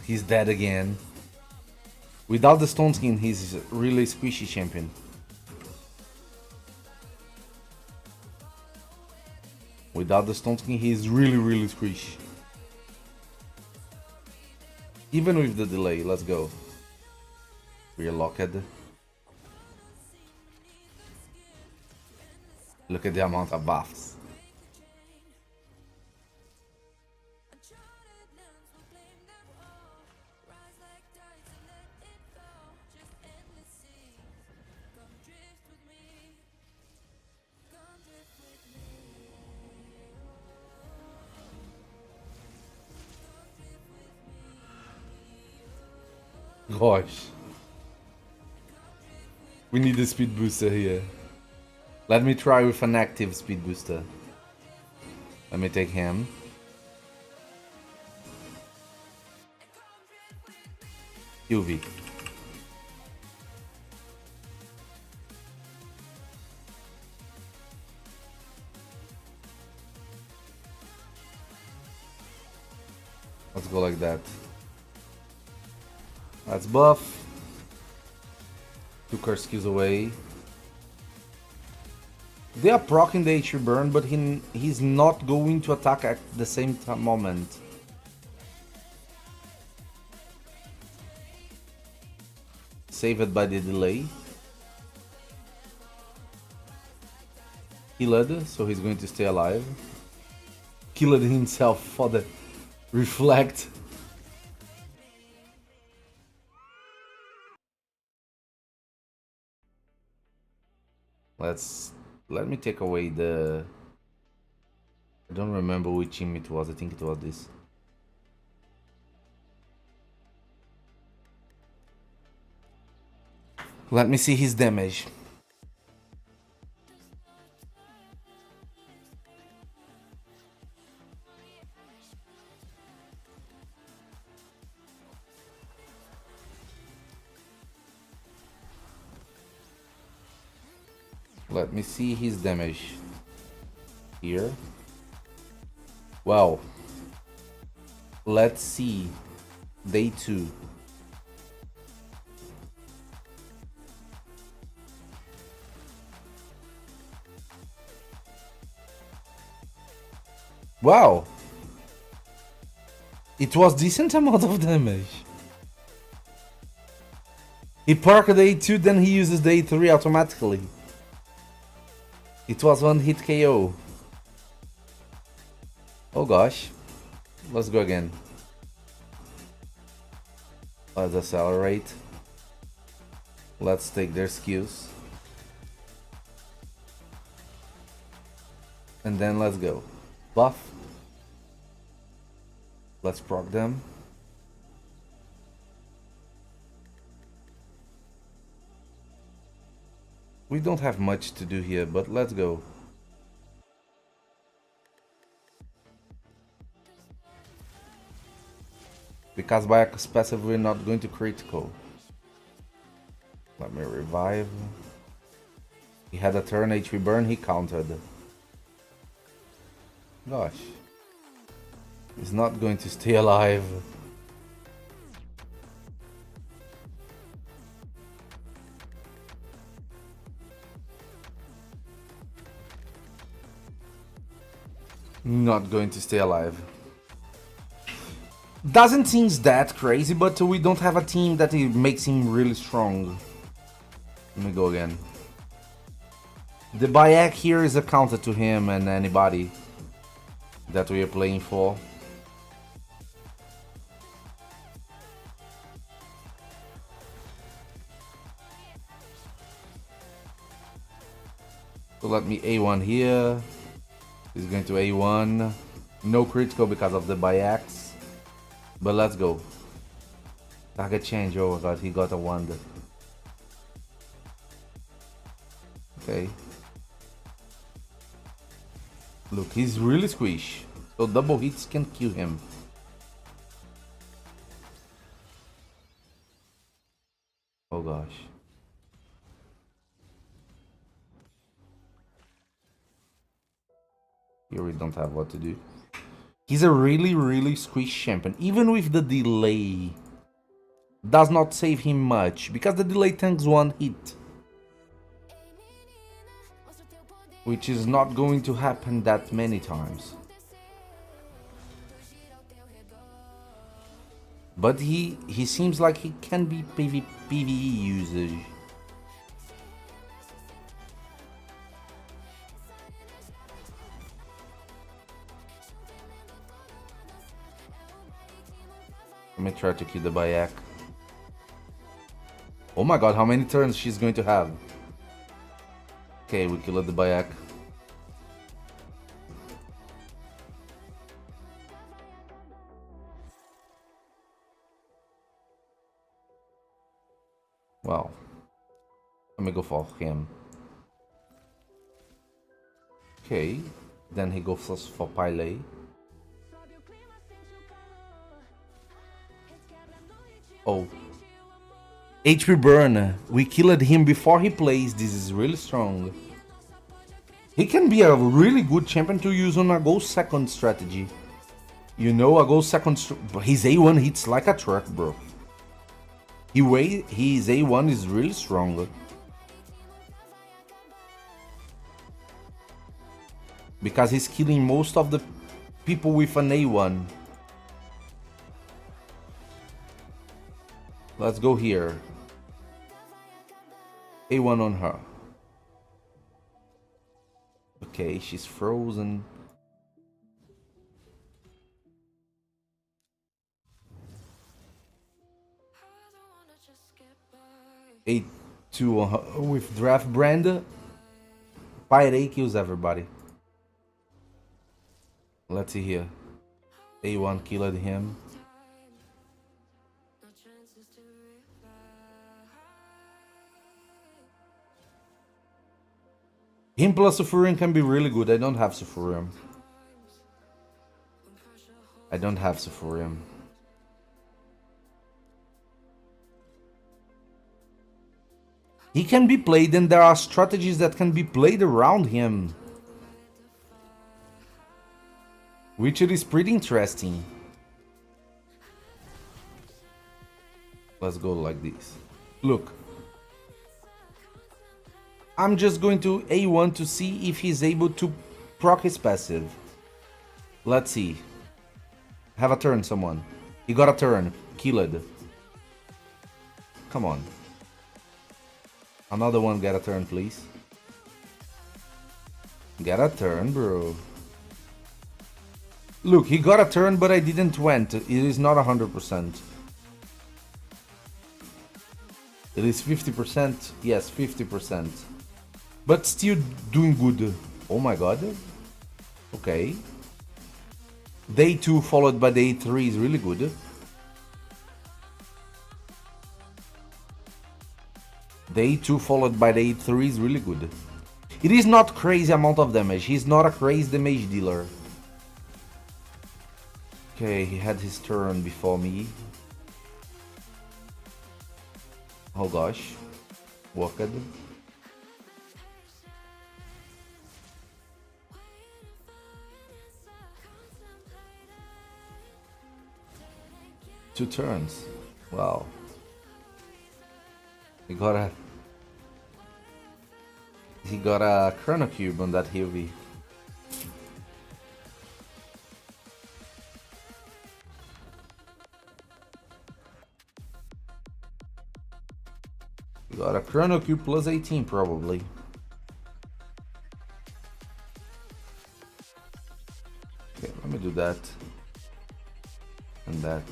He's dead again. Without the stone skin, he's really squishy champion. Without the stone skin, he's really squishy. Even with the delay, let's go. We are locked. Look at the amount of buffs. Gosh. We need a speed booster here. Let me try with an active speed booster. Let me take him. UV. Let's go like that. Let's buff. Took our skills away. They are proccing the HP burn, but he's not going to attack at the same moment. Saved by the delay. Killed, so he's going to stay alive. Killed himself for the reflect. Let me take away the... I don't remember which team it was. I think it was this. Let me see his damage. Let me see his damage here. Wow. Let's see. Day 2. Wow. It was decent amount of damage. He parked day 2, then he uses day 3 automatically. It was one hit KO. Oh gosh. Let's go again. Let's accelerate. Let's take their skills. And then let's go. Buff. Let's proc them. We don't have much to do here, but let's go. Because by a passive we're not going to critical. Let me revive. He had a turn HP burn, he countered. Gosh. He's not going to stay alive. Not going to stay alive. doesn't seem that crazy, but we don't have a team that makes him really strong. Let me go again. The Bayek here is a counter to him and anybody that we are playing for. So let me A1 here. He's going to A1. No critical because of the Bayeks. But let's go. Target change. Oh my god, he got a wand. Okay. Look, he's really squish. So double hits can kill him. Oh gosh. Here we don't have what to do. He's a really squish champion. Even with the delay, does not save him much because the delay tanks one hit, which is not going to happen that many times. But he seems like he can be PvE usage. Let me try to kill the Bayek. Oh my god, how many turns she's going to have? Okay, we killed the Bayek. Well, let me go for him. Okay, then he goes for Pile. Oh, HP burn. We killed him before he plays. This is really strong. He can be a really good champion to use on a go second strategy. You know, a go second. His A1 hits like a truck, bro. His A1 is really strong. Because he's killing most of the people with an A1. Let's go here. A1 on her. Okay, she's frozen. A2 on her with draft brand. Pirate kills everybody. Let's see here. A1 killed him. Him plus Sulfurium can be really good. I don't have Sulfurium. He can be played and there are strategies that can be played around him. Which it is pretty interesting. Let's go like this. Look. I'm just going to A1 to see if he's able to proc his passive. Let's see. Have a turn, someone. He got a turn. Killed. Come on. Another one get a turn, please. Get a turn, bro. Look, he got a turn, but I didn't went. It is not 100%. It is 50%. Yes, 50%. But still doing good. Oh my god. Okay. Day 2 followed by day 3 is really good. Day 2 followed by day 3 is really good. It is not crazy amount of damage. He's not a crazy damage dealer. Okay, he had his turn before me. Oh gosh. Worked. Two turns. Wow. He got a Chrono Cube on that heavy. Got a Chrono Q plus 18 probably. Okay, let me do that. And that.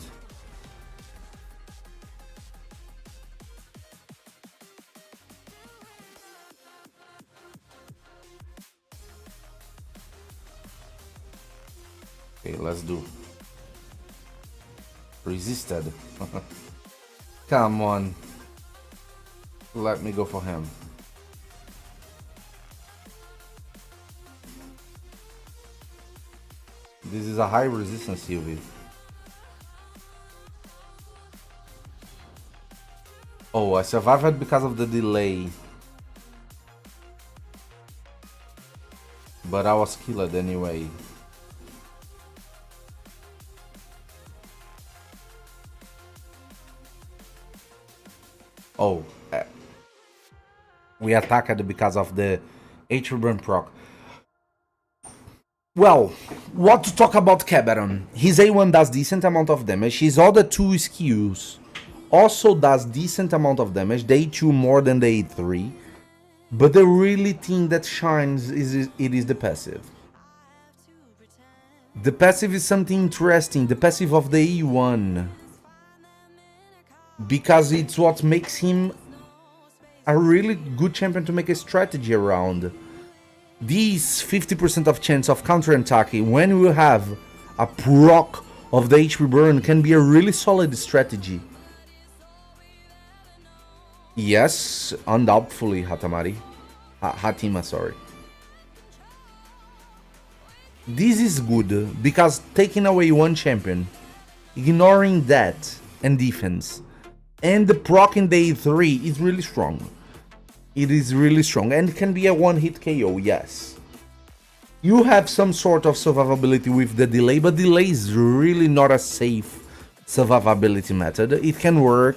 Okay, let's do. Resisted. Come on. Let me go for him. This is a high resistance UV. Oh, I survived because of the delay. But I was killed anyway. Oh, we attacked because of the Hydra burn proc. Well, what to talk about Cabaron? His A1 does decent amount of damage. His other two skills also does decent amount of damage. The A2 more than the A3. But the really thing that shines is the passive. The passive is something interesting. The passive of the A1. Because it's what makes him a really good champion to make a strategy around. These 50% of chance of counter-attacking when you have a proc of the HP burn can be a really solid strategy. Yes, undoubtedly, Hatima, sorry. This is good because taking away one champion, ignoring that and defense, and the proc in the A3 is really strong. It is really strong and it can be a one-hit KO, yes. You have some sort of survivability with the delay, but delay is really not a safe survivability method. It can work,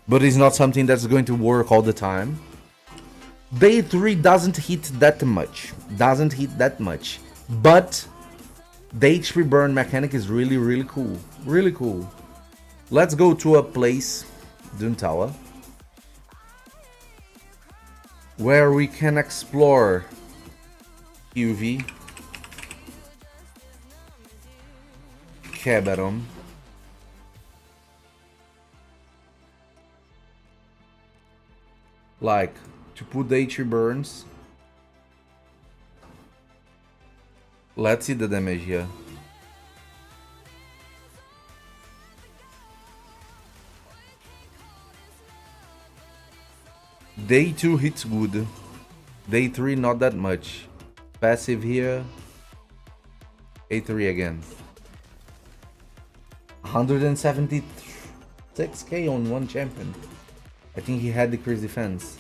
but it's not something that's going to work all the time. The A3 doesn't hit that much, but the HP burn mechanic is really cool. Let's go to a place, Dune Tower, where we can explore UV, Cabaron, like to put the HP burns. Let's see the damage here. Day 2 hits good. Day 3 not that much. Passive here. A3 again. 176k on one champion. I think he had decreased defense.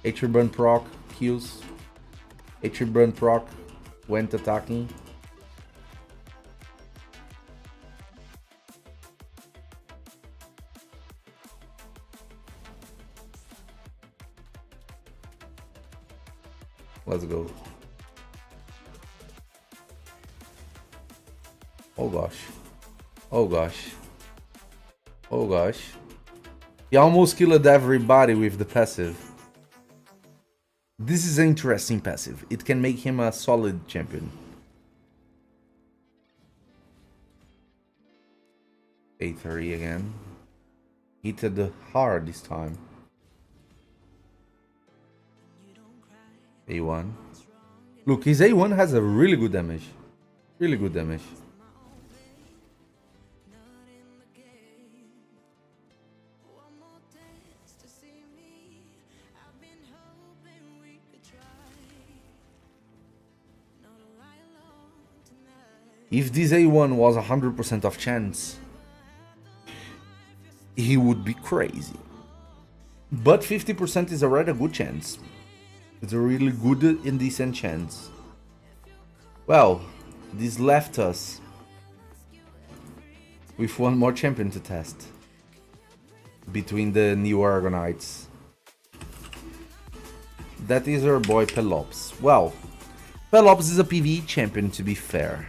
H burn proc kills. H burn proc went attacking. Let's go. Oh gosh. Oh gosh. Oh gosh. He almost killed everybody with the passive. This is an interesting passive. It can make him a solid champion. A3 again. Hit it hard this time. A1. Look, his A1 has a really good damage. Really good damage. If this A1 was 100% of chance, he would be crazy. But 50% is already a good chance. It's a really good and decent chance. Well, this left us with one more champion to test between the new Argonites. That is our boy Pelops. Well, Pelops is a PvE champion, to be fair.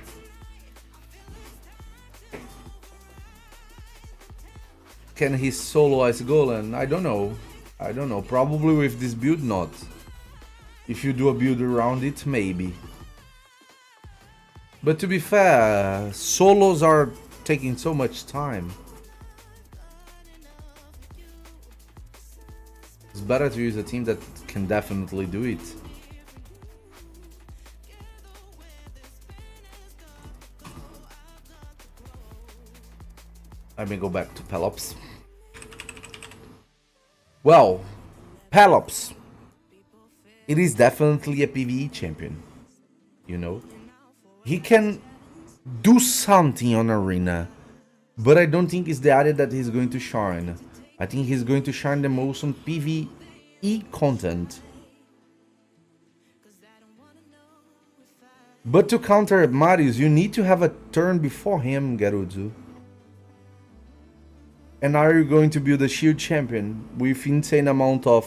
Can he solo Ice Golem? I don't know. I don't know, probably with this build not. If you do a build around it, maybe. But to be fair, solos are taking so much time. It's better to use a team that can definitely do it. Let me go back to Pelops. Well, Pelops. It is definitely a PvE champion. You know? He can do something on Arena. But I don't think it's the area that he's going to shine. I think he's going to shine the most on PvE content. But to counter Marius, you need to have a turn before him, Garuzu. And are you going to build a shield champion with insane amount of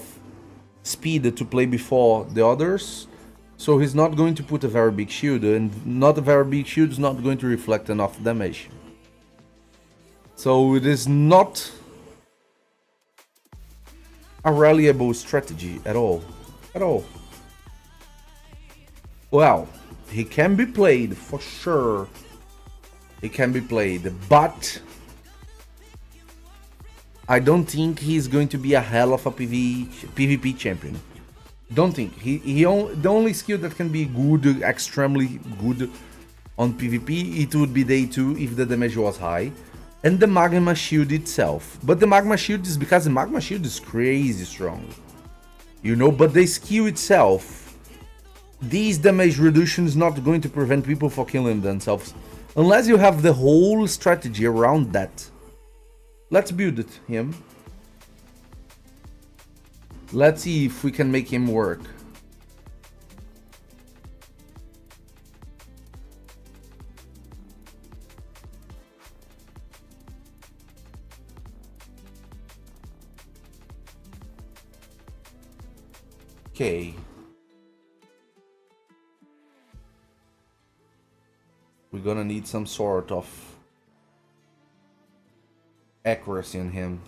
speed to play before the others? So he's not going to put a very big shield, and not a very big shield is not going to reflect enough damage. So it is not a reliable strategy at all. At all. Well, he can be played, for sure. He can be played, but I don't think he's going to be a hell of a PvP champion. Don't think. The only skill that can be good, extremely good on PvP, it would be day 2 if the damage was high. And the Magma Shield itself. But the Magma Shield is because the Magma Shield is crazy strong. You know, but the skill itself, these damage reduction is not going to prevent people from killing themselves. Unless you have the whole strategy around that. Let's build it, him. Let's see if we can make him work. Okay. We're gonna need some sort of accuracy in him.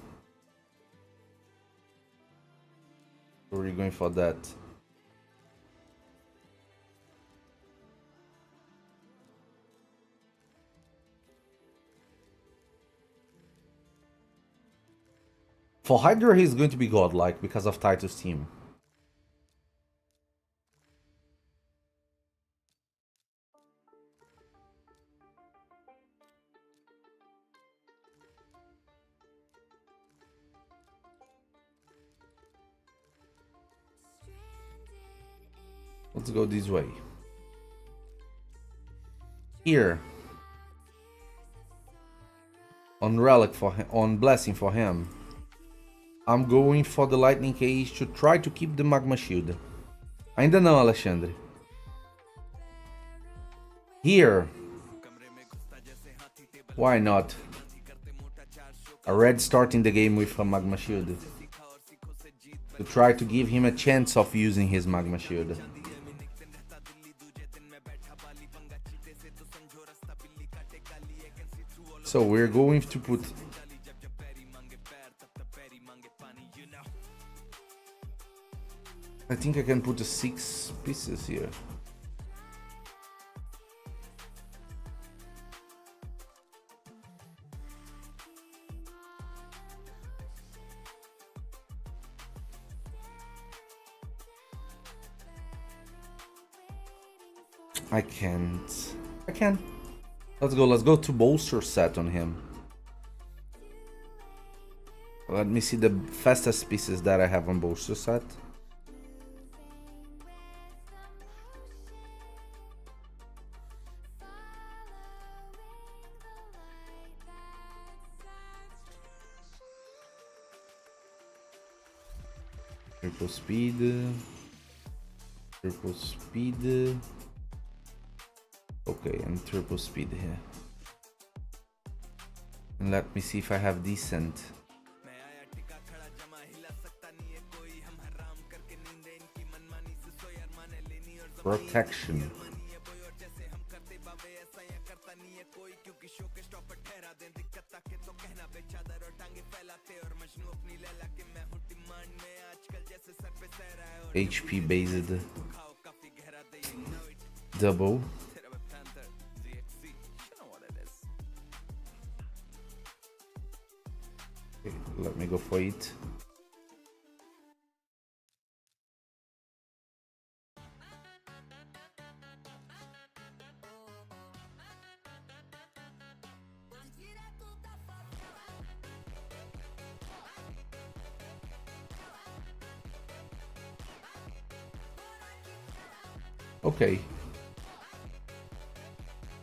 So we're going for that. For Hydra, he's going to be godlike because of Titus' team. Let's go this way. Here. On Relic for him, on Blessing for him. I'm going for the Lightning Cage to try to keep the Magma Shield. Ainda não, Alexandre. Here. Why not? A red starting the game with a Magma Shield. To try to give him a chance of using his Magma Shield. So we're going to put... I think I can put 6 pieces here. I can't. I can. Let's go to bolster set on him. Let me see the fastest pieces that I have on bolster set. Triple speed. Triple speed. Okay, and triple speed here. And let me see if I have decent. Protection. HP based double. Okay, let me go for it. Okay.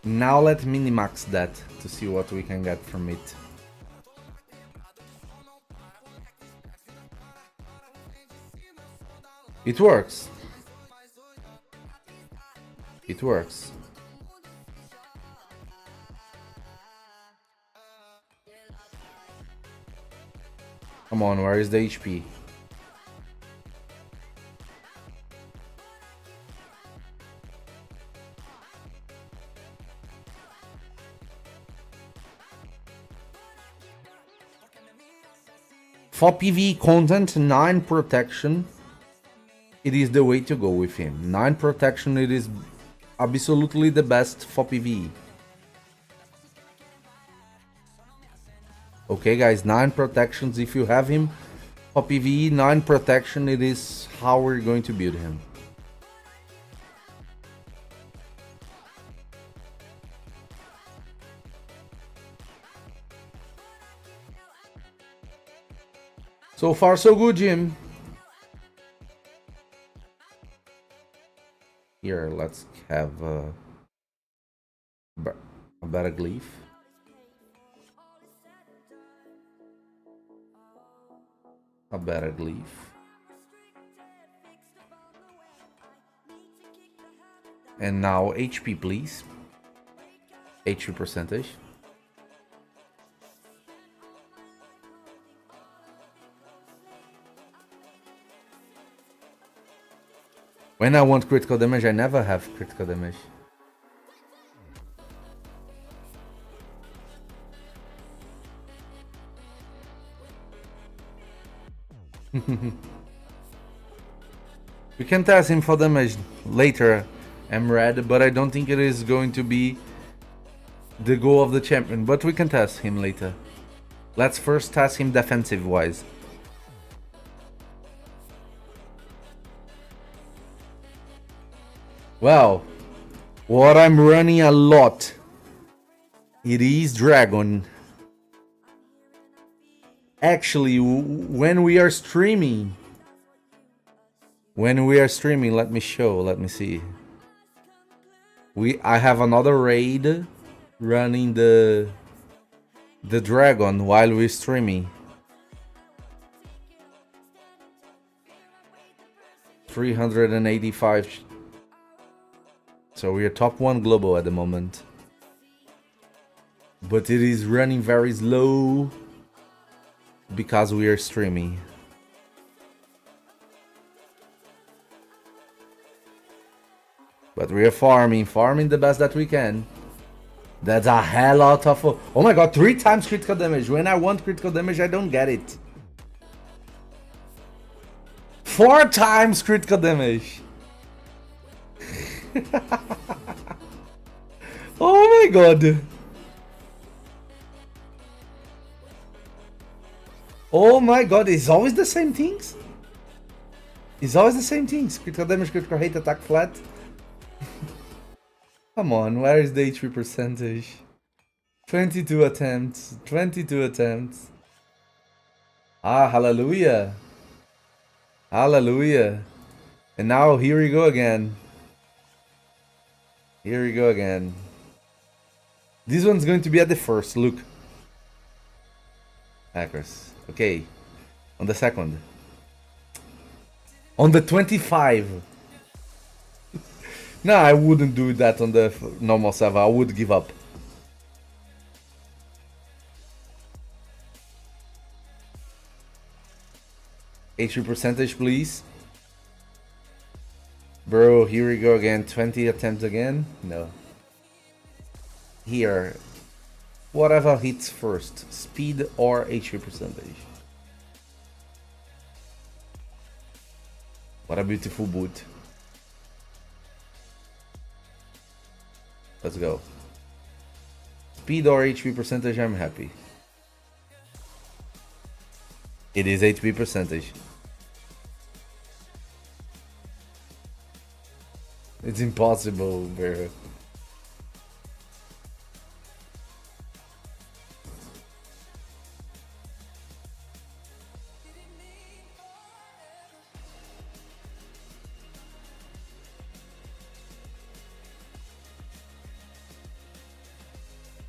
Now let minimax that to see what we can get from it. It works. It works. Come on, where is the HP? For PvE content, 9 protection, it is the way to go with him. 9 protection, it is absolutely the best for PvE. Okay guys, 9 protections, if you have him for PvE, 9 protection, it is how we're going to build him. So far so good, Jim. Here, let's have a better glyph. A better glyph. And now HP, please. HP percentage. When I want critical damage, I never have critical damage. We can test him for damage later, Mrad, but I don't think it is going to be the goal of the champion, but we can test him later. Let's first test him defensive wise. Well, what I'm running a lot, it is Dragon. Actually, when we are streaming, let me see. I have another raid running the Dragon while we're streaming. 385. So we are top 1 global at the moment. But it is running very slow because we are streaming. But we are farming the best that we can. That's a hell lot of... Oh my god, 3 times critical damage. When I want critical damage, I don't get it. 4 times critical damage. Oh my god. Oh my god, it's always the same things? It's always the same things. Critical damage, critical hit, attack flat. Come on, where is the HP percentage? 22 attempts. 22 attempts. Ah, hallelujah. Hallelujah. And now here we go again. Here we go again. This one's going to be at the first, look. Hackers. Okay. On the second. On the 25. No, I wouldn't do that on the normal server. I would give up. HP percentage, please. Bro, here we go again. 20 attempts again? No. Here. Whatever hits first. Speed or HP percentage. What a beautiful boot. Let's go. Speed or HP percentage, I'm happy. It is HP percentage. It's impossible, bro.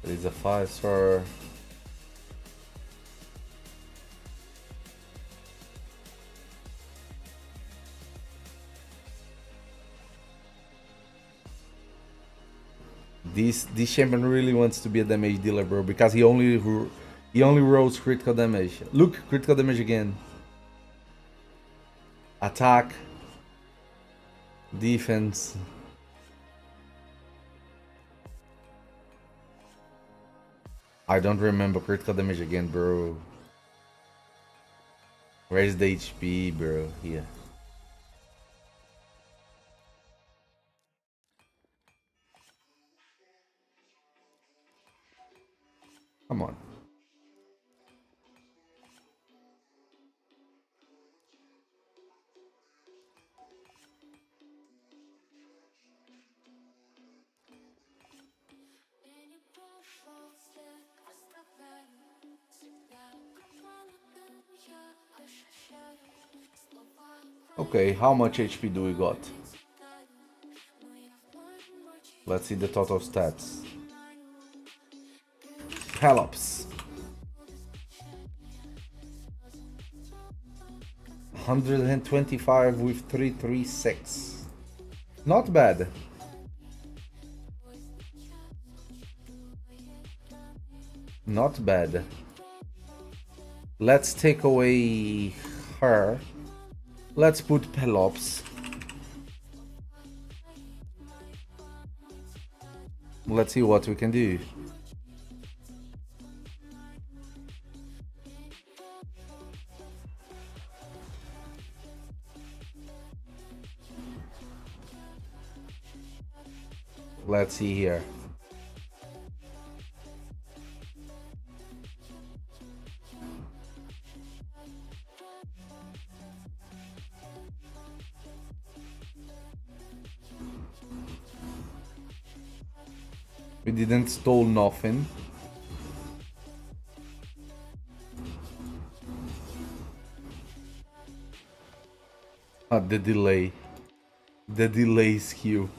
It's a 5-star. This champion really wants to be a damage dealer, bro, because he only rolls critical damage. Look, critical damage again. Attack, defense. I don't remember critical damage again, bro. Where's the HP, bro? Here. Come on. Okay, how much HP do we got? Let's see the total stats. Pelops. 125 with 336. Not bad. Not bad. Let's take away her. Let's put Pelops. Let's see what we can do. Let's see here. We didn't stole nothing. The delay. The delay skill.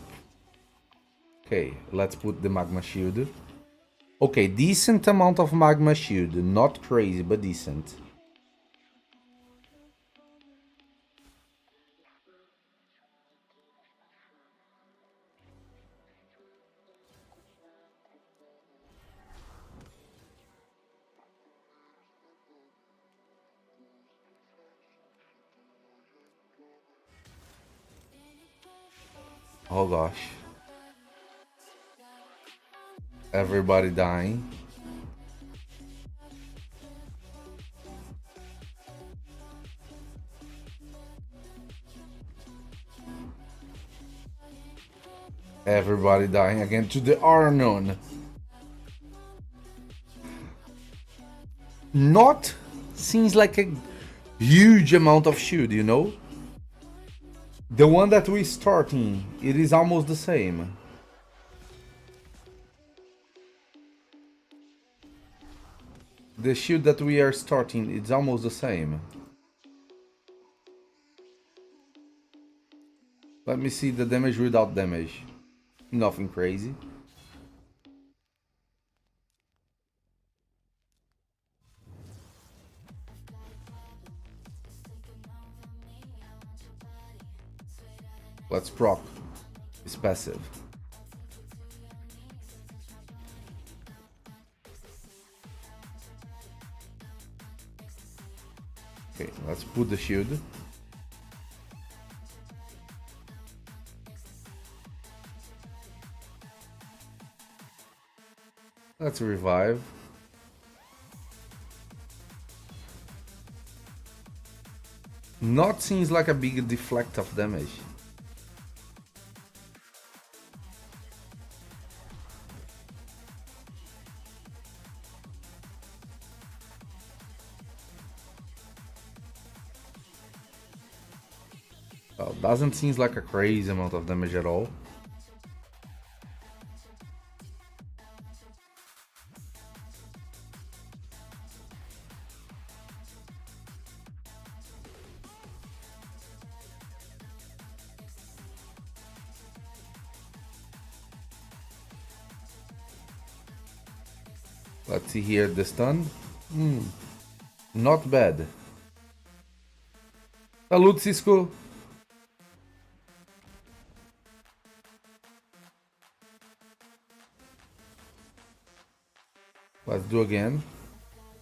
Okay, let's put the magma shield. Okay, decent amount of magma shield. Not crazy, but decent. Oh gosh. Everybody dying. Everybody dying again to the unknown. Not seems like a huge amount of shield, you know? The one that we're starting, it is almost the same. The shield that we are starting, it's almost the same. Let me see the damage without damage. Nothing crazy. Let's proc. It's passive. Okay, let's put the shield. Let's revive. Not seems like a big deflect of damage. Well, doesn't seem like a crazy amount of damage at all. Let's see here the stun. Not bad. Salute, Cisco. Let's do again.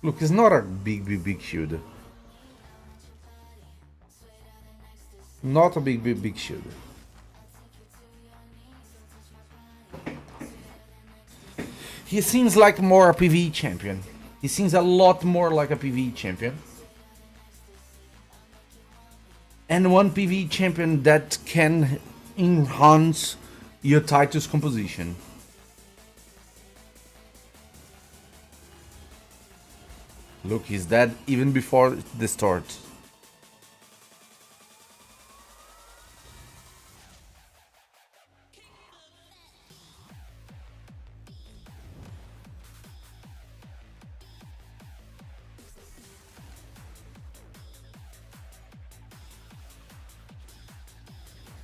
Look, it's not a big shield. Not a big shield. He seems like more a PvE champion. He seems a lot more like a PvE champion. And one PvE champion that can enhance your Titus composition. Look, he's dead even before the start.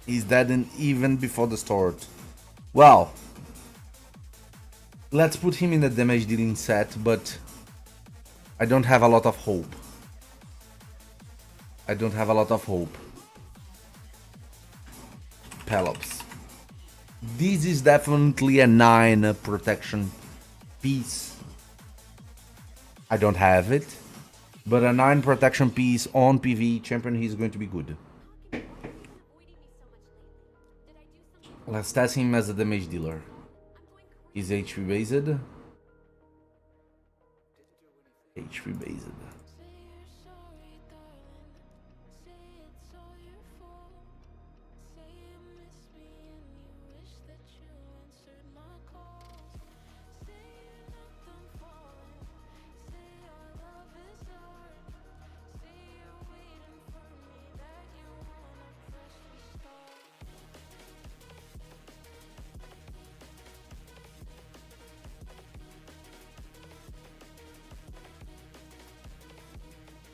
He's dead and even before the start. Well, let's put him in the damage dealing set, but I don't have a lot of hope. I don't have a lot of hope. Pelops. This is definitely a 9 protection piece. I don't have it, but a 9 protection piece on PvE champion, he's going to be good. Let's test him as a damage dealer. He's HP based. HP based.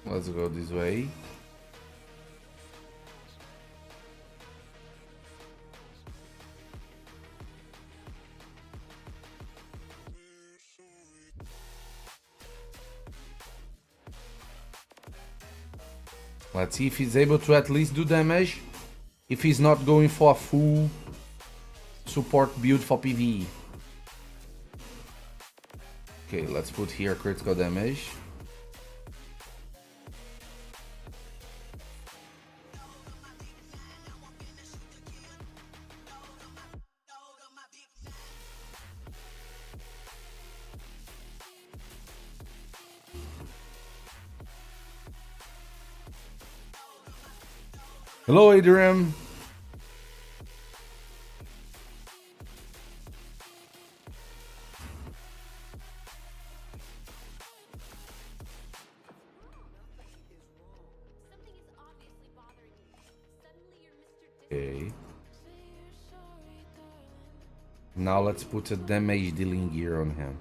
Let's go this way. Let's see if he's able to at least do damage. If he's not going for a full support build for PvE. Okay, let's put here critical damage. Hello, Adrian. Okay. Now let's put a damage dealing gear on him.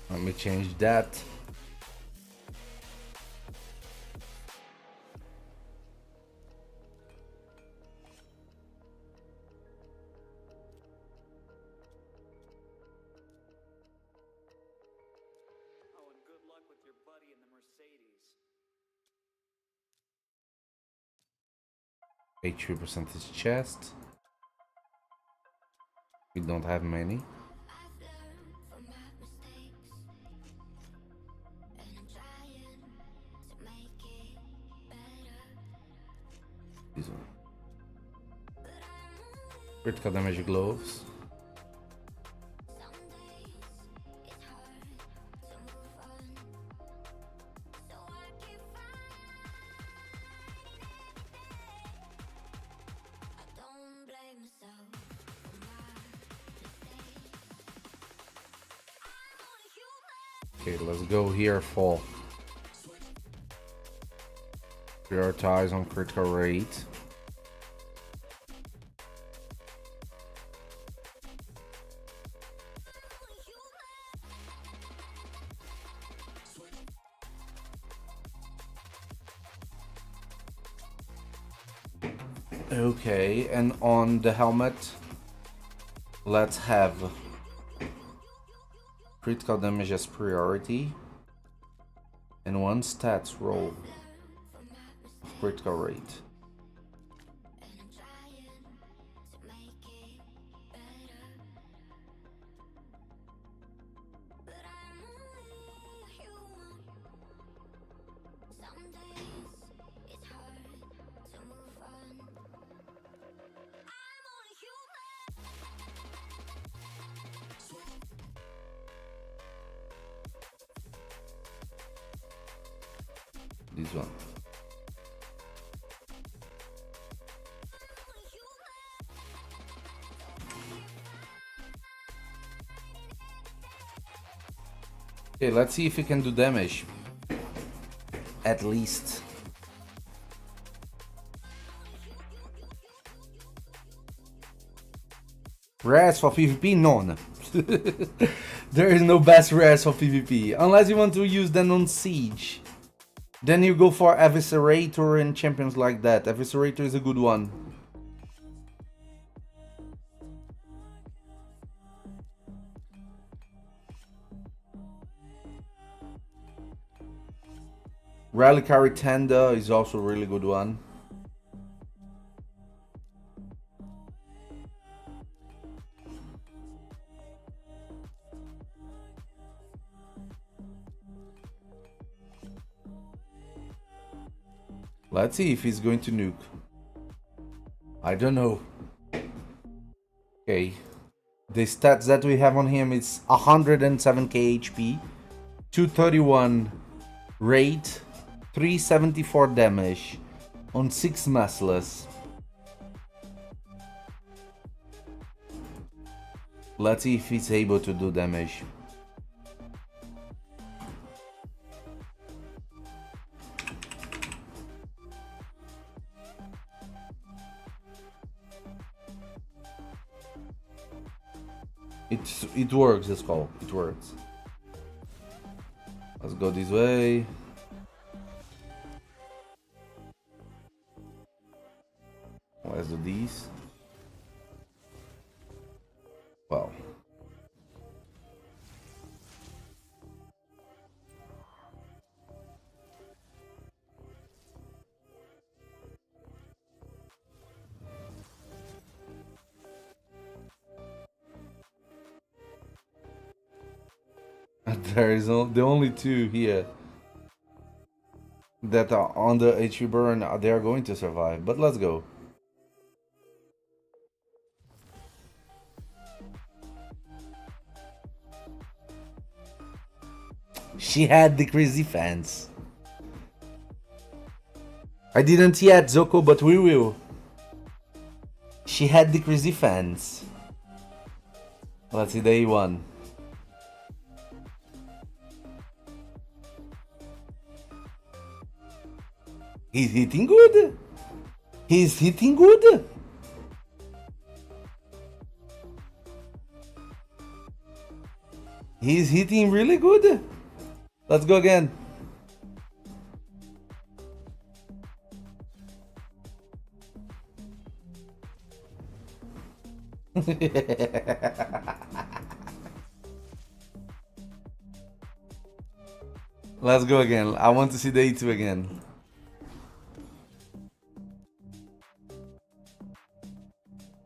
Let me change that. HP percentage chest. We don't have many. This one. Critical damage gloves. Okay, let's go here for prioritize on critical rate. Okay, and on the helmet, let's have critical damage as priority and one stats roll of critical rate. This one. Okay, let's see if we can do damage. At least. Rares for PvP? None. There is no best rares for PvP. Unless you want to use them on Siege. Then you go for Eviscerator and champions like that. Eviscerator is a good one. Reliquary Tender is also a really good one. Let's see if he's going to nuke. I don't know. Okay. The stats that we have on him is 107k HP, 231 rate, 374 damage on 6 massless. Let's see if he's able to do damage. It works, this call. It works. Let's go this way. Let's do these. Well. There is the only two here that are on the HP burn. They are going to survive, but let's go. She had decreased defense. I didn't yet, Zoko, but we will. She had decreased defense. Let's see the A1. He's hitting good. He's hitting good. He's hitting really good. Let's go again. Let's go again. I want to see the A2 again.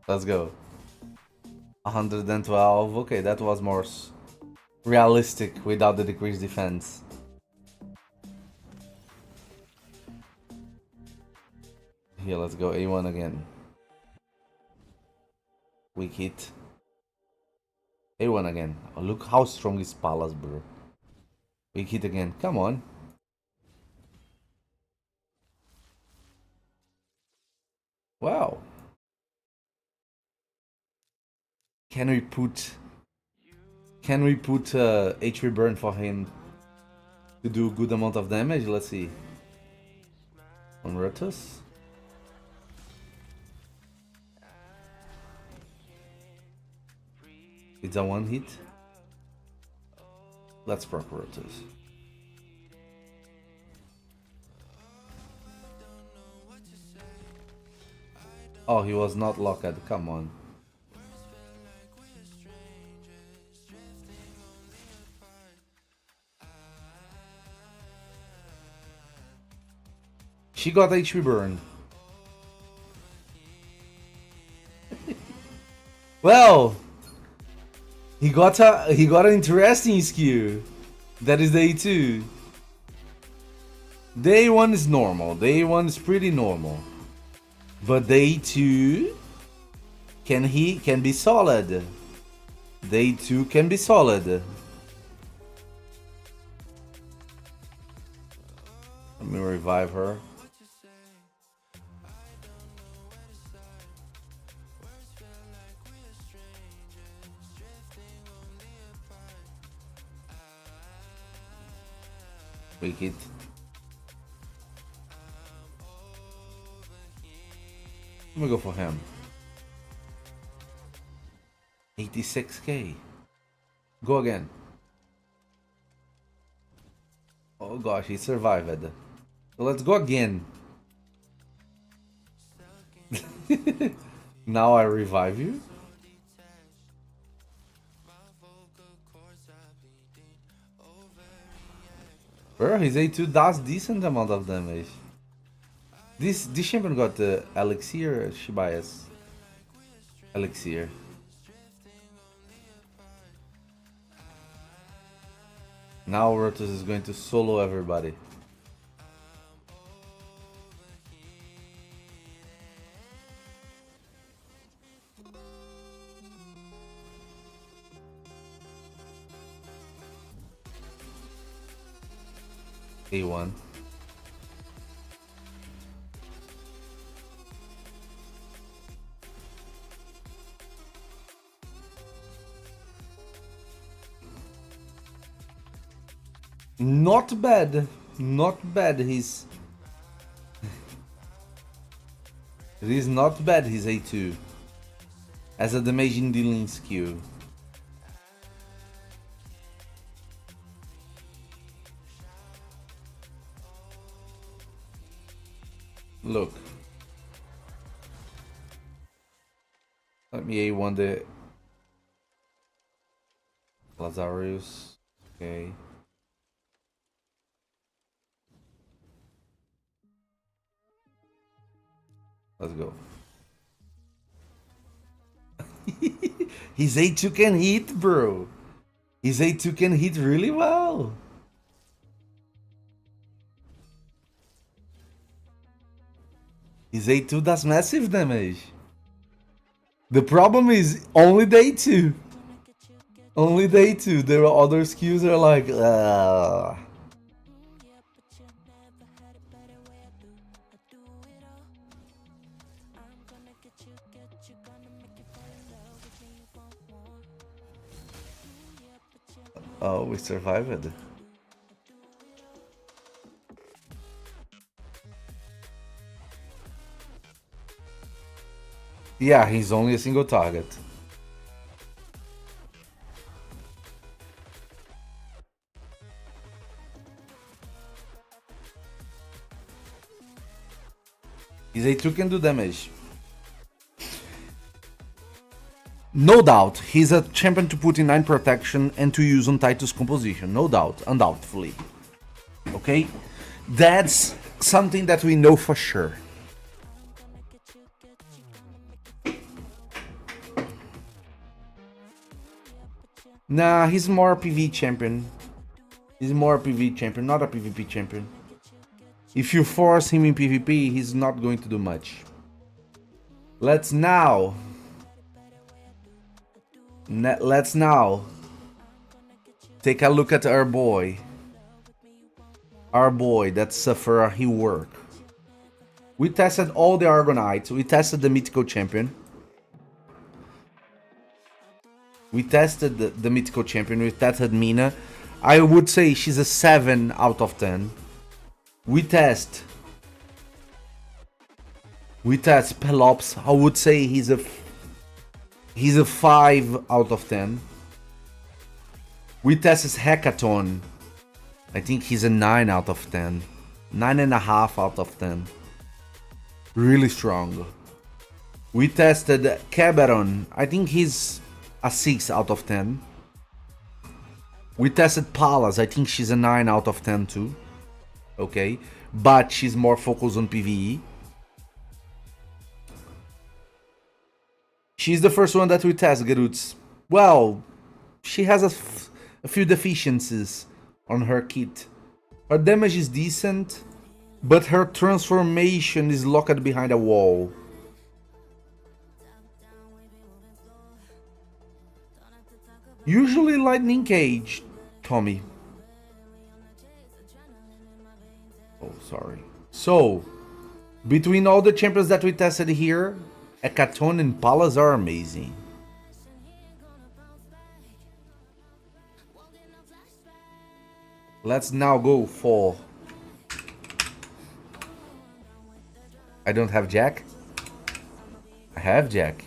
Let's go. 112. Okay, that was more realistic without the decreased defense. Here, let's go A1 again. Weak hit. A1 again. Oh, look how strong is Palas, bro. Weak hit again. Come on. Wow. Can we put HP burn for him to do a good amount of damage? Let's see. On Rotus. It's a one hit. Let's proc Rotus. Oh, he was not locked. Come on. She got HP burn. Well, he got an interesting skill. That is day 2. Day 1 is normal. Day 1 is pretty normal. But day 2 can be solid. Day 2 can be solid. Let me revive her. Wicked. Let me go for him. 86k. Go again. Oh gosh, he survived. So let's go again. Now I revive you. Bro, his A2 does decent amount of damage. This champion got the elixir, Shibias. Elixir. Now Rotus is going to solo everybody. A1. Not bad. Not bad. It is not bad, his A2. As a damaging dealing skill. Look. Let me A1 the Lazarus. Okay. Let's go. His A2 can hit, bro. His A2 can hit really well. His A2 does massive damage. The problem is only the A2. Only the A2. There are other skills that are like, Oh, we survived. Yeah, he's only a single target. His A2 can do damage. No doubt, he's a champion to put in 9 protection and to use on Titus composition. No doubt, undoubtedly. Okay? That's something that we know for sure. Nah, he's more a PvE champion. He's more a PvE champion, not a PvP champion. If you force him in PvP, he's not going to do much. Let's now take a look at our boy. Our boy that suffer a heal work. We tested all the Argonites. We tested the mythical champion. We tested the mythical champion. We tested Mina. I would say she's a 7 out of 10. We test Pelops. I would say he's a 5 out of 10. We tested Hecaton. I think he's a 9 out of 10. 9.5 out of 10. Really strong. We tested Cabaron. I think he's a 6 out of 10. We tested Pelops. I think she's a 9 out of 10 too. Okay. But she's more focused on PvE. She's the first one that we test, Geruts. Well, she has a few deficiencies on her kit. Her damage is decent, but her transformation is locked behind a wall. Usually lightning cage, Tommy. Oh, sorry. So, between all the champions that we tested here, Hecaton and Pelops are amazing. Let's now go for... I don't have Jack. I have Jack.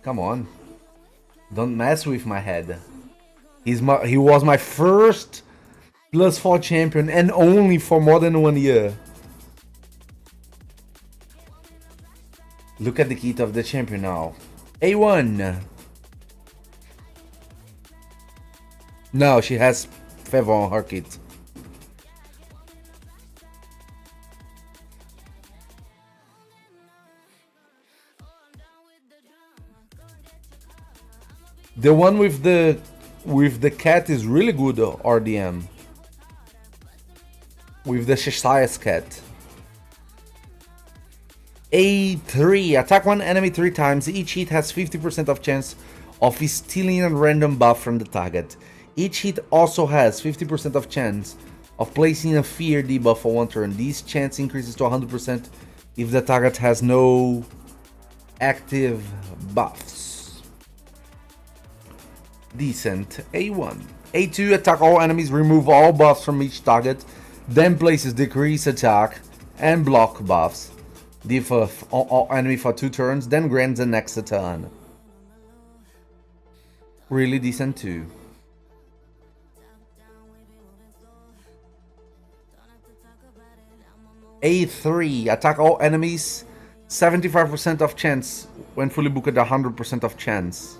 Come on. Don't mess with my head. He was my first +4 champion and only for more than 1 year. Look at the kit of the champion now. A1. No, she has favor on her kit. The one with the cat is really good, RDM. With the Cheshire's cat. A3. Attack one enemy 3 times. Each hit has 50% of chance of stealing a random buff from the target. Each hit also has 50% of chance of placing a fear debuff for 1 turn. This chance increases to 100% if the target has no active buffs. Decent. A1. A2. Attack all enemies, remove all buffs from each target, then places decrease attack and block buffs. Debuff all enemy for 2 turns, then grants the next turn. Really decent too. A3. Attack all enemies, 75% of chance. When fully booked, 100% of chance.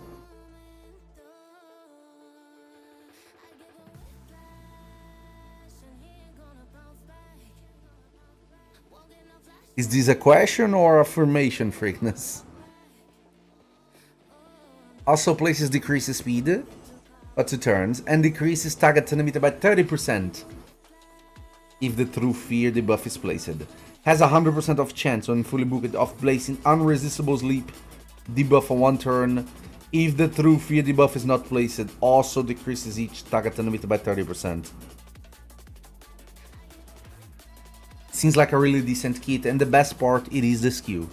Is this a question or affirmation, Freakness? Also places decreases speed for 2 turns and decreases target limit by 30% if the True Fear debuff is placed. Has 100% of chance when fully booked of placing Unresistible Sleep debuff for 1 turn. If the True Fear debuff is not placed, also decreases each target limit by 30%. Seems like a really decent kit, and the best part, it is the skill.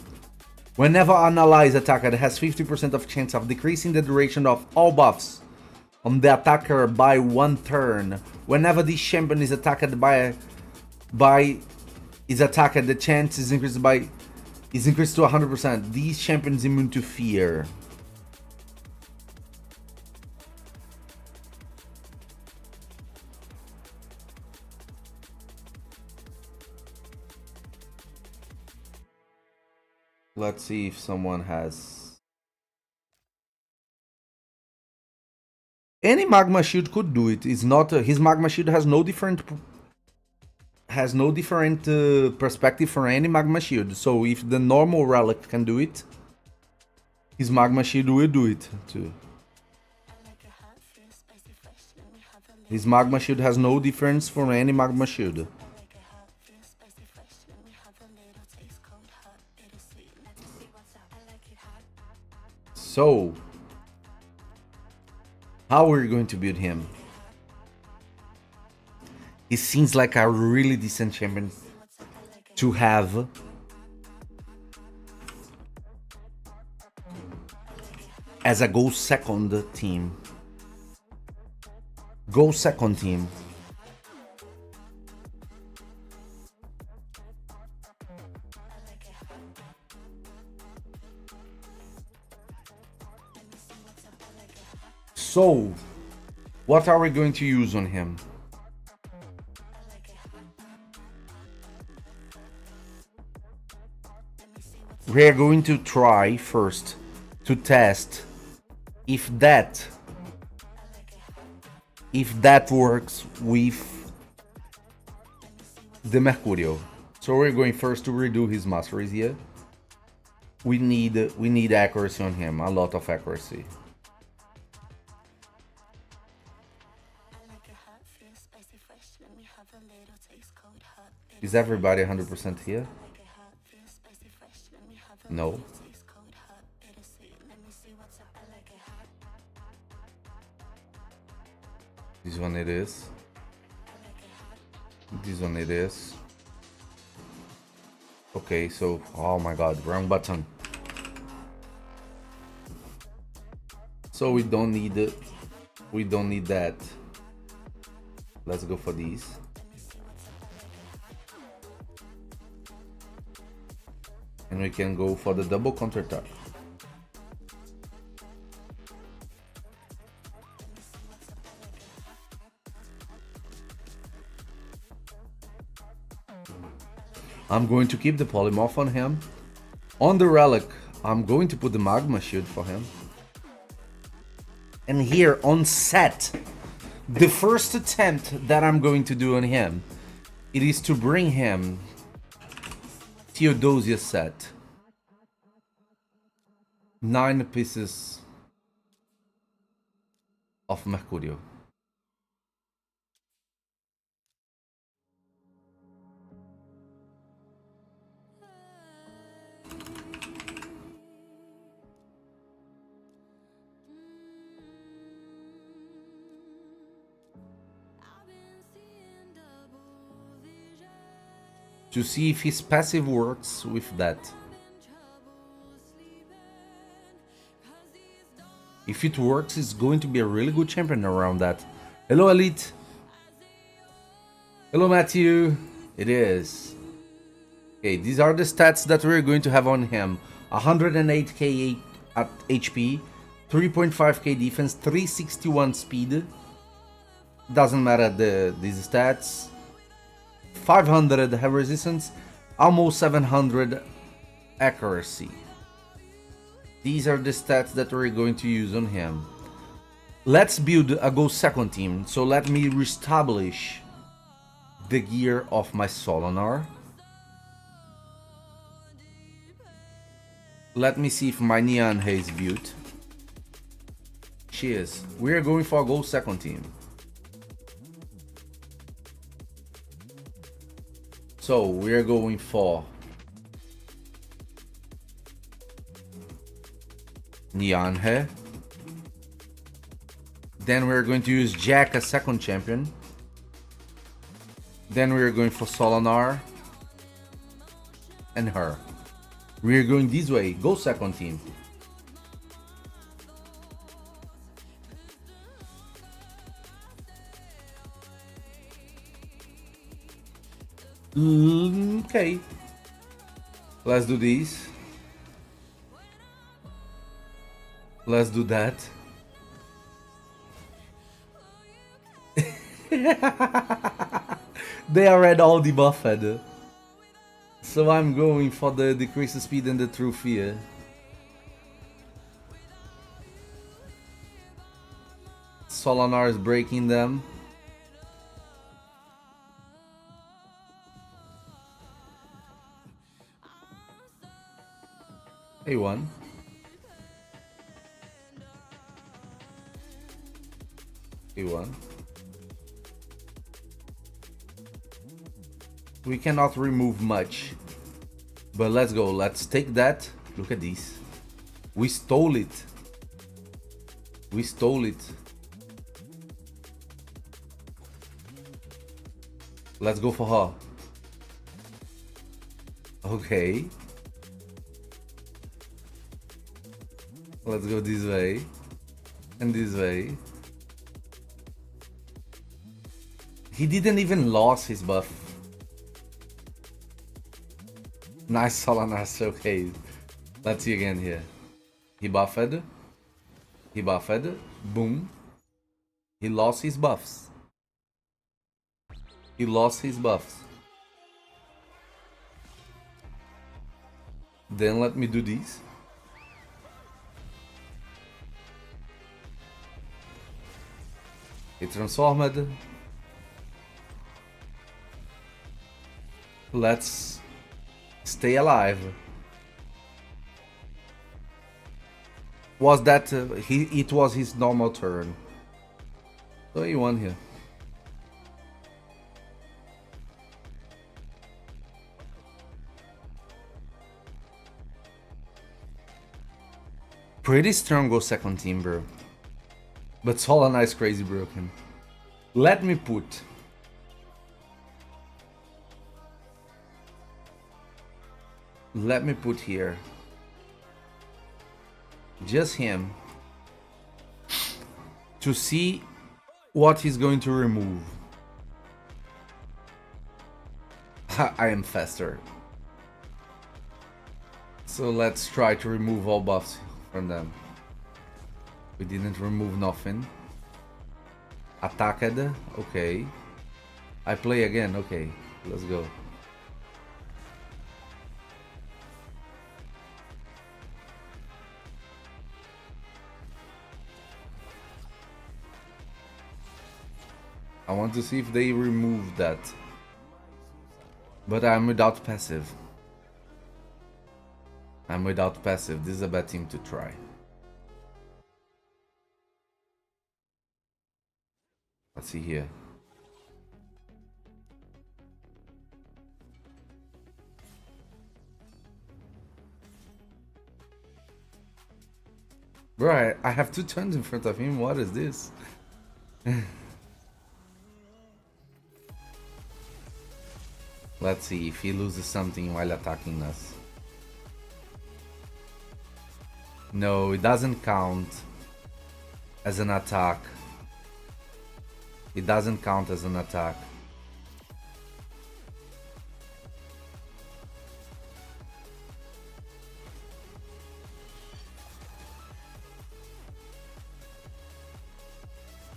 Whenever an allied attacker has 50% of chance of decreasing the duration of all buffs on the attacker by 1 turn. Whenever this champion is attacked the chance is increased to 100%. These champions immune to fear. Let's see if someone has... Any magma shield could do it. It's not his magma shield has no different perspective for any magma shield. So if the normal relic can do it, his magma shield will do it too. His magma shield has no difference from any magma shield. So, how are we going to build him? He seems like a really decent champion to have. As a go second team. Go second team. So, what are we going to use on him? We are going to try first to test if that works with the Mercurial. So we're going first to redo his masteries here. We need accuracy on him, a lot of accuracy. Is everybody 100% here? No. This one it is. This one it is. Okay, so oh my god, wrong button. So we don't need it. We don't need that. Let's go for these. And we can go for the double counter attack. I'm going to keep the polymorph on him. On the relic, I'm going to put the magma shield for him. And here on set, the first attempt that I'm going to do on him, it is to bring him Theodosia set. 9 pieces of Mercurial. To see if his passive works with that. If it works, it's going to be a really good champion around that. Hello, Elite. Hello, Matthew. It is. Okay, these are the stats that we're going to have on him. 108k at HP, 3.5k defense, 361 speed. Doesn't matter these stats. 500 heavy resistance, almost 700 accuracy. These are the stats that we're going to use on him. Let's build a go second team. So let me reestablish the gear of my Solonar. Let me see if my Neon is built. She is. We're going for a go second team. So we're going for Neonhe. Then we're going to use Jack as second champion. Then we're going for Solonar and her. We're going this way. Go second team. Okay. Let's do this. Let's do that. They are red all debuffed. So I'm going for the decreased speed and the true fear. Solonar is breaking them. A1. A1. We cannot remove much. But let's go. Let's take that. Look at this. We stole it. We stole it. Let's go for her. Okay. Let's go this way. And this way. He didn't even lose his buff. Nice Solanas, okay. Let's see again here. He buffed. He buffed. Boom. He lost his buffs. He lost his buffs. Then let me do this. He transformed. Let's stay alive. Was that it was his normal turn. So he won here. Pretty strong go second team, bro. But Solana is crazy broken. Let me put here just him to see what he's going to remove. I am faster. So let's try to remove all buffs from them. We didn't remove nothing. Attacked. Okay. I play again. Okay. Let's go. I want to see if they remove that. But I'm without passive. I'm without passive. This is a bad team to try. Let's see here. Bro, I have 2 turns in front of him. What is this? Let's see if he loses something while attacking us. No, it doesn't count as an attack. It doesn't count as an attack.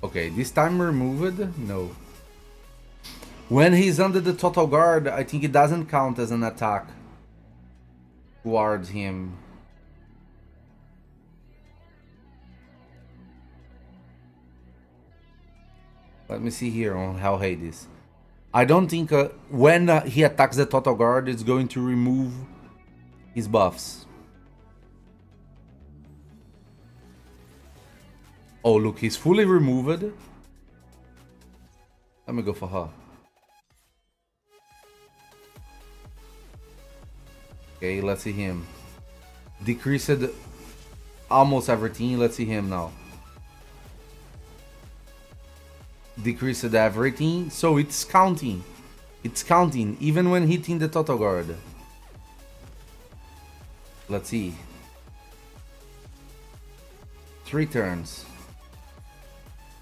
Okay, this time removed? No. When he's under the total guard, I think it doesn't count as an attack towards him. Let me see here on how Hades. I don't think when he attacks the total guard, it's going to remove his buffs. Oh, look, he's fully removed. Let me go for her. Okay, let's see him. Decreased almost everything. Let's see him now. Decreased everything. So it's counting. It's counting even when hitting the total guard. Let's see. 3 turns.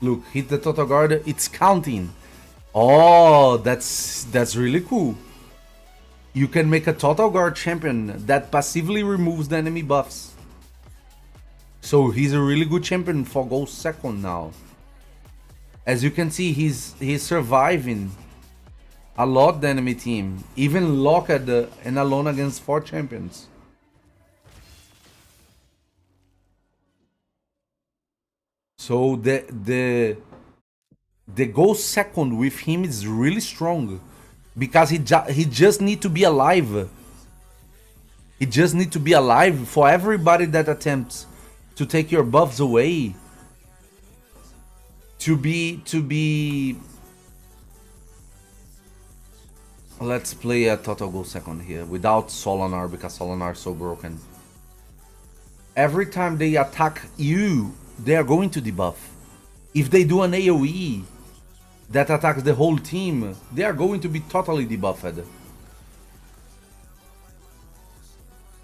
Look, hit the total guard. It's counting. Oh, that's really cool. You can make a total guard champion that passively removes the enemy buffs. So he's a really good champion for gold second now. As you can see, he's surviving a lot the enemy team, even locked and alone against 4 champions. So the gold second with him is really strong. Because he just need to be alive. He just need to be alive for everybody that attempts to take your buffs away. To be Let's play a total go second here without Solinar because Solinar is so broken. Every time they attack you, they are going to debuff. If they do an AoE that attacks the whole team, they are going to be totally debuffed.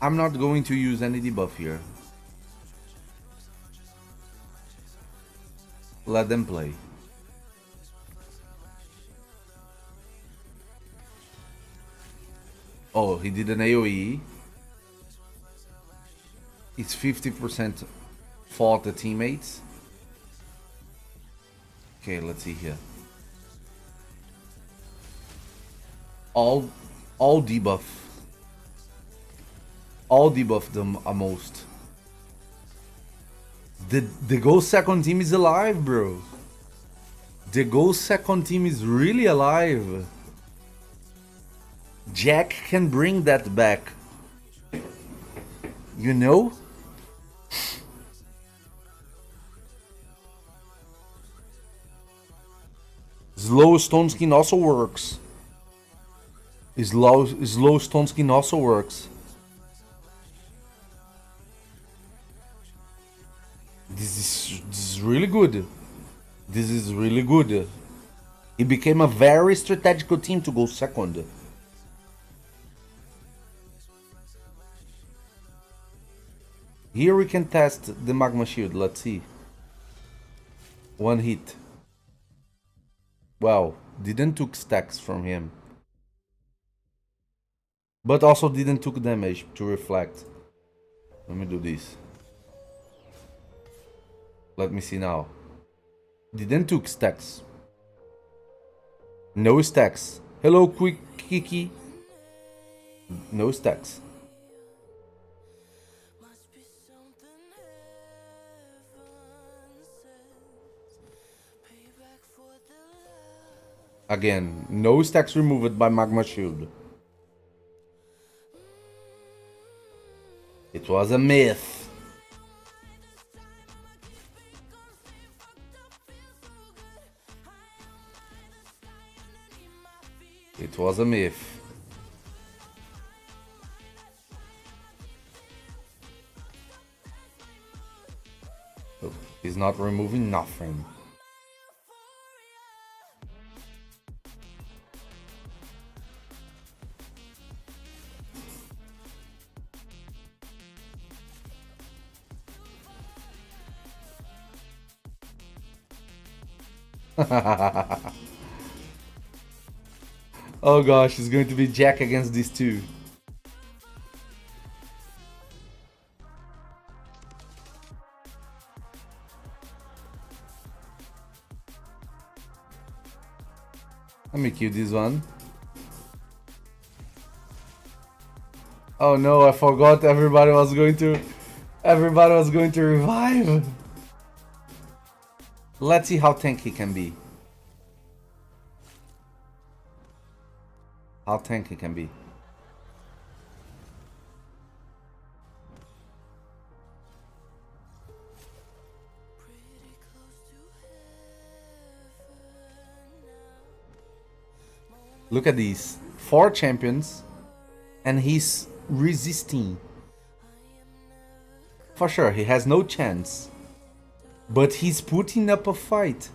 I'm not going to use any debuff here. Let them play. Oh, he did an AoE. It's 50% fault the teammates. Okay, let's see here. All debuff. All debuff them almost. The Ghost second team is alive, bro. The Ghost second team is really alive. Jack can bring that back. You know? Slow Stone Skin also works. Slow Stone Skin also works. This is really good. This is really good. It became a very strategical team to go second. Here we can test the Magma Shield. Let's see. One hit. Wow, didn't took stacks from him. But also didn't took damage to reflect. Let me do this. Let me see now. Didn't took stacks. No stacks. Hello, quick Kiki. No stacks. Again, no stacks removed by Magma Shield. It was a myth. It was a myth. Oh, he's not removing nothing. Oh gosh, it's going to be Jack against these two. Let me kill this one. Oh no, I forgot everybody was going to revive. Let's see how tanky he can be. How tanky he can be. Look at these. 4 champions. And he's resisting. For sure, he has no chance. But he's putting up a fight.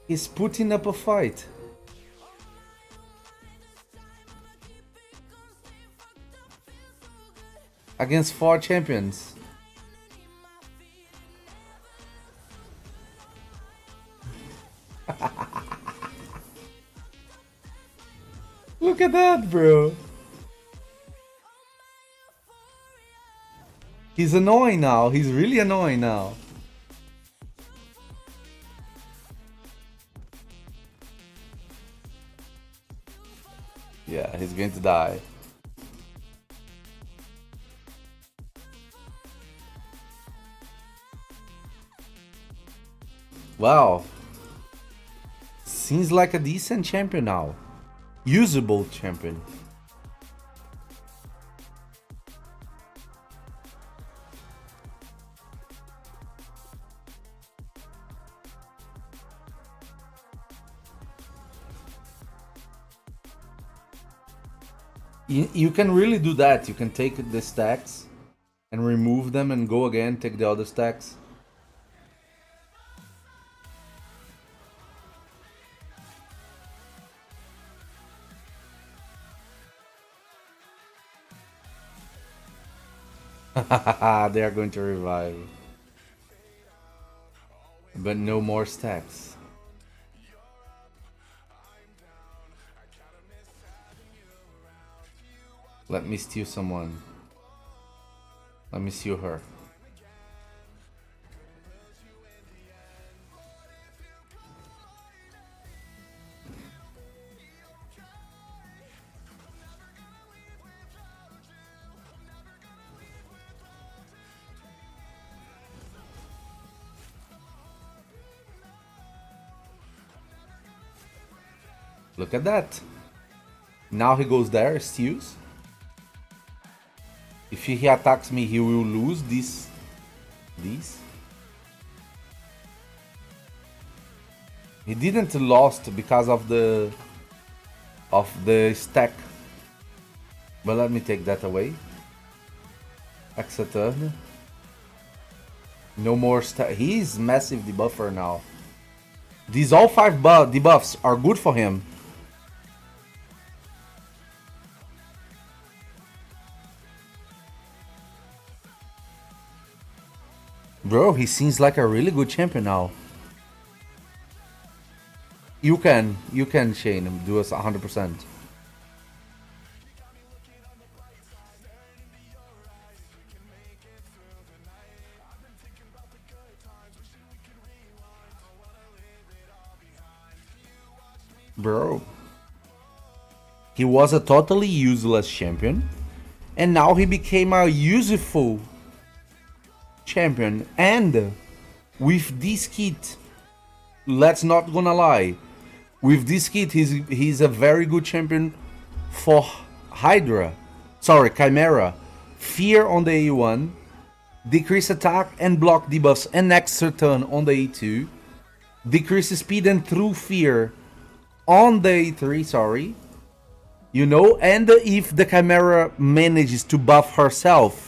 He's putting up a fight. Against 4 champions. Look at that, bro. He's annoying now. He's really annoying now. Yeah, he's going to die. Wow. Seems like a decent champion now. Usable champion. You can really do that. You can take the stacks and remove them and go again, take the other stacks. They are going to revive. But no more stacks. Let me steal someone. Let me steal her. Look at that. Now he goes there, steals. If he attacks me, he will lose this. He didn't lost because of the stack. But let me take that away. Extra turn. No more stack. He's massive debuffer now. These all 5 debuffs are good for him. Bro, he seems like a really good champion now. You can, Shane, do us 100%. Bro. He was a totally useless champion. And now he became a useful champion. And with this kit, let's not gonna lie, with this kit he's a very good champion for Hydra. Sorry, Chimera. Fear on the E1, decrease attack and block debuffs and extra turn on the E2, decrease speed and through fear on the E3, sorry. You know, and if the Chimera manages to buff herself,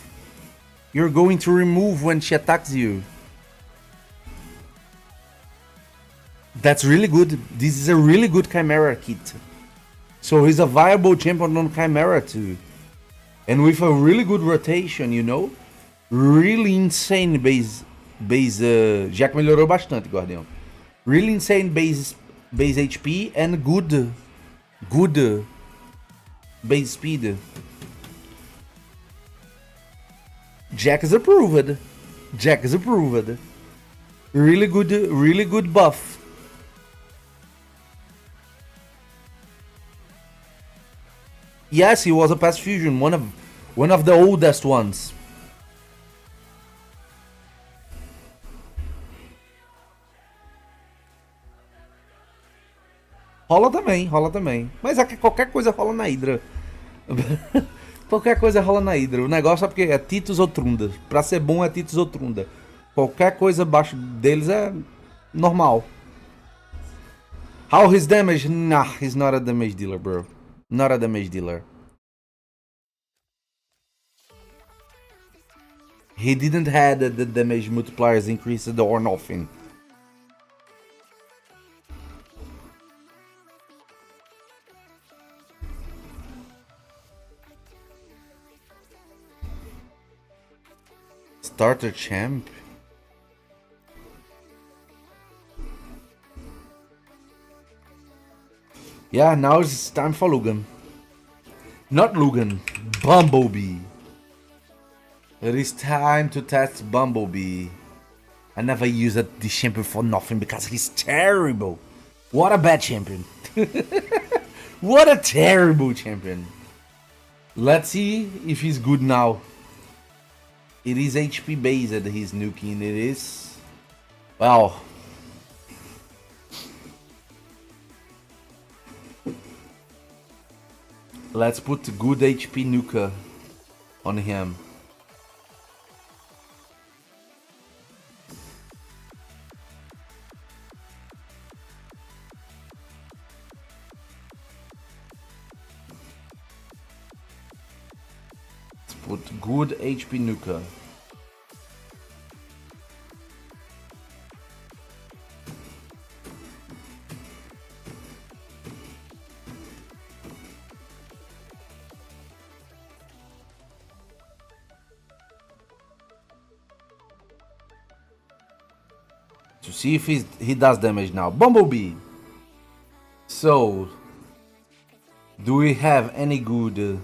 you're going to remove when she attacks you. That's really good. This is a really good Chimera kit. So he's a viable champion on Chimera too. And with a really good rotation, you know. Really insane base já que melhorou bastante, Guardião. Really insane base HP and good base speed. Jack is approved. Really good buff. Yes, he was a past fusion, one of the oldest ones. Rola também. Mas é que qualquer coisa rola na Hydra. Qualquer coisa rola na Hydra. O negócio é porque é Titus ou Trunda. Pra ser bom é Titus ou Trunda. Qualquer coisa abaixo deles é normal. How his damage? Nah, he's not a damage dealer, bro. Not a damage dealer. He didn't have the damage multipliers increased or nothing. Starter champ? Yeah, now it's time for Lugan. Not Lugan, Bumblebee. It is time to test Bumblebee. I never used this champion for nothing because he's terrible. What a bad champion. What a terrible champion. Let's see if he's good now. It is HP based, he's nuking. It is. Well. Let's put good HP nuker on him. put good HP nuker. To see if he does damage now. Bumblebee! So, do we have any good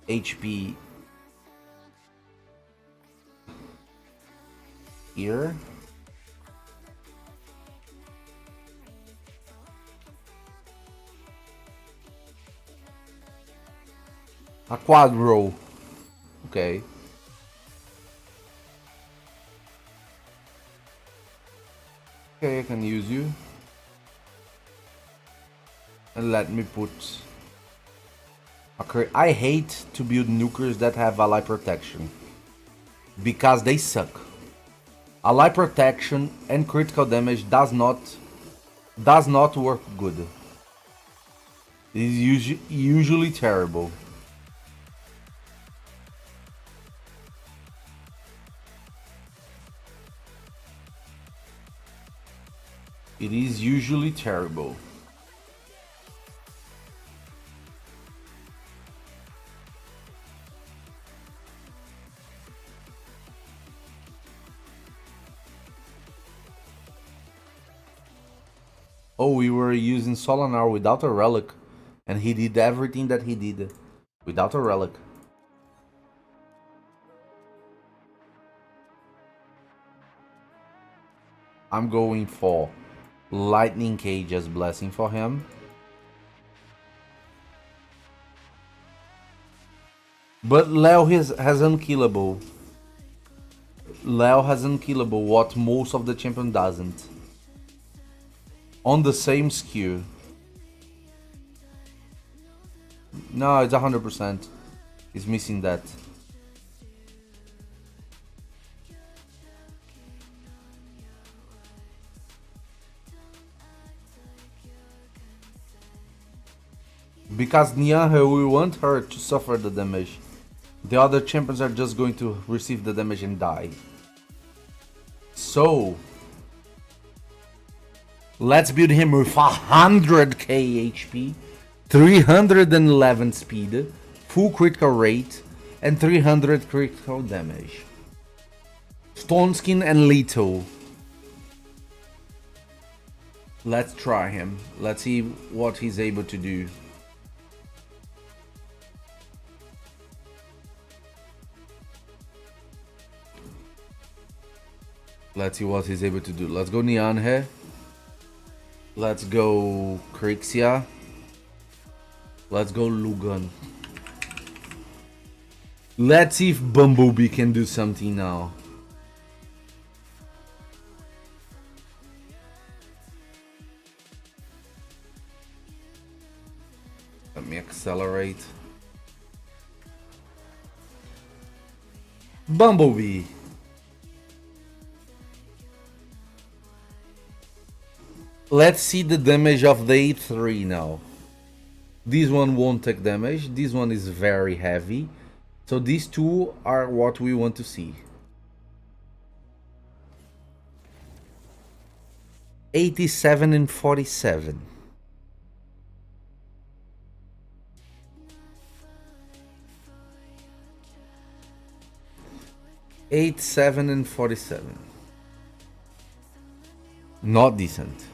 HP here? A quadro. Okay. Okay, I can use you. And let me put... Okay, I hate to build nukers that have ally protection. Because they suck. Ally protection and critical damage does not work good. It is usually terrible. It is usually terrible. Oh, we were using Solinar without a relic, and he did everything that he did without a relic. I'm going for Lightning Cage as blessing for him. But Leo has unkillable. Leo has unkillable, what most of the champion doesn't. On the same skill. No, it's 100%. He's missing that. Because Nianhe, we want her to suffer the damage. The other champions are just going to receive the damage and die. So, let's build him with 100k HP, 311 speed, full critical rate, and 300 critical damage. Stone Skin and Lethal. Let's try him. Let's see what he's able to do. Let's see what he's able to do. Let's go Nianhe. Let's go Krixia. Let's go Lugan. Let's see if Bumblebee can do something now. Let me accelerate. Bumblebee. Let's see the damage of the A3 now. This one won't take damage. This one is very heavy. So these two are what we want to see. 87 and 47. Eight, 7 and 47. Not decent.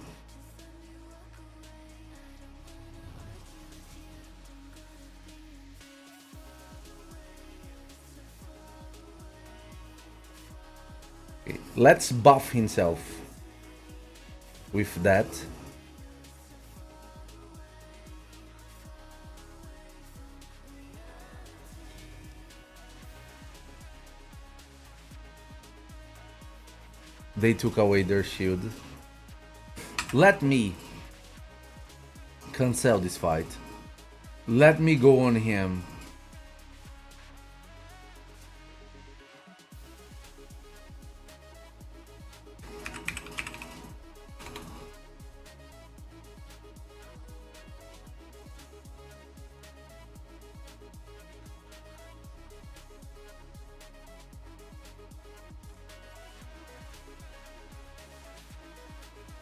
Okay, let's buff himself with that. They took away their shield. Let me cancel this fight. Let me go on him.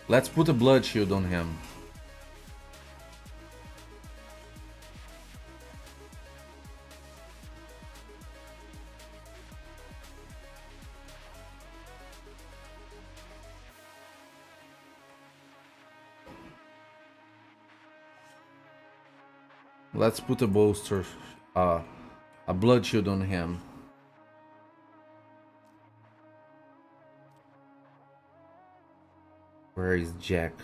Let's put a blood shield on him. Let's put a bolster, a blood shield on him. Where is Jack?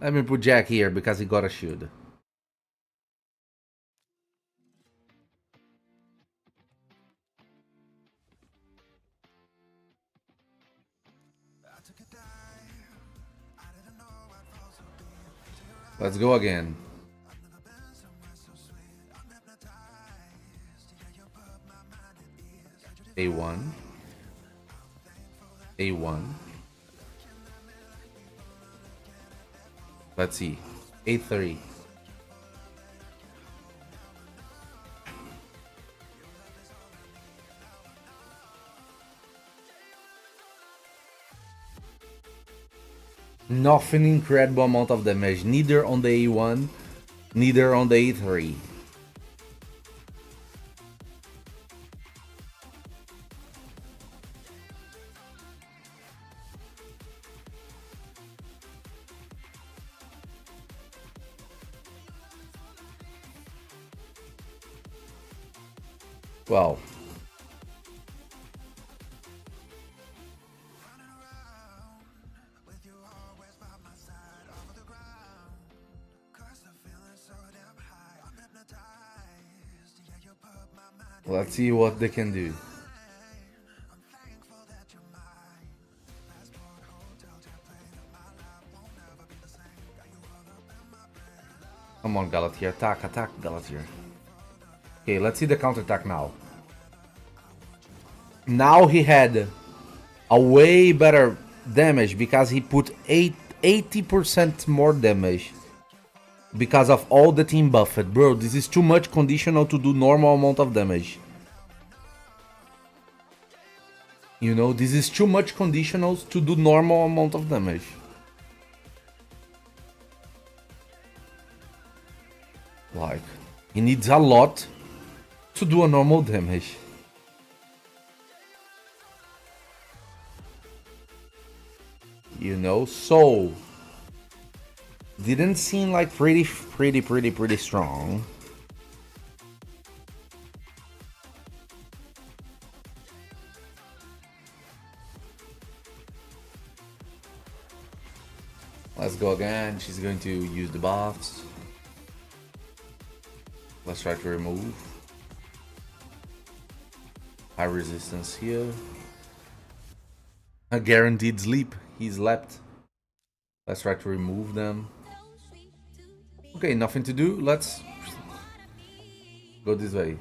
Let me put Jack here because he got a shield. Let's go again. A1. A1. Let's see. A3. Nothing incredible amount of damage, neither on the A1, neither on the A3. Well, let's see what they can do. Come on, Galatir, attack, attack, Galatir. Okay, let's see the counterattack now. Now he had a way better damage because he put 80% more damage because of all the team buffed. Bro, this is too much conditional to do normal amount of damage. You know, this is too much conditionals to do normal amount of damage. Like, he needs a lot to do a normal damage. You know, so didn't seem like pretty strong. Let's go again. She's going to use the buffs. Let's try to remove. High resistance here. A guaranteed sleep. He slept. Let's try to remove them. Okay, nothing to do. Let's go this way.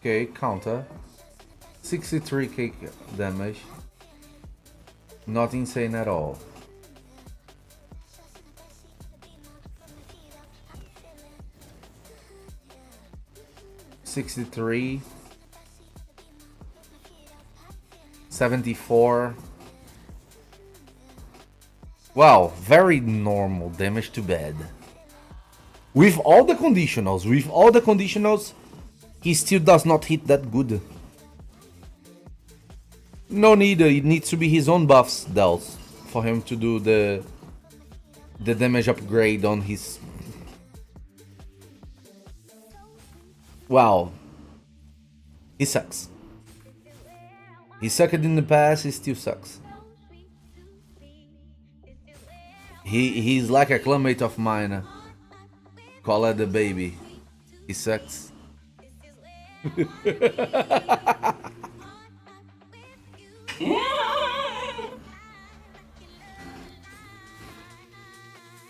Okay, counter. 63k damage. Not insane at all. $63, 74. Wow, very normal damage to bed. With all the conditionals, he still does not hit that good. No need, it needs to be his own buffs dealt for him to do the damage upgrade on his. Wow, he sucks. He sucked in the past, he still sucks. He's like a clanmate of mine. Call it the baby. He sucks.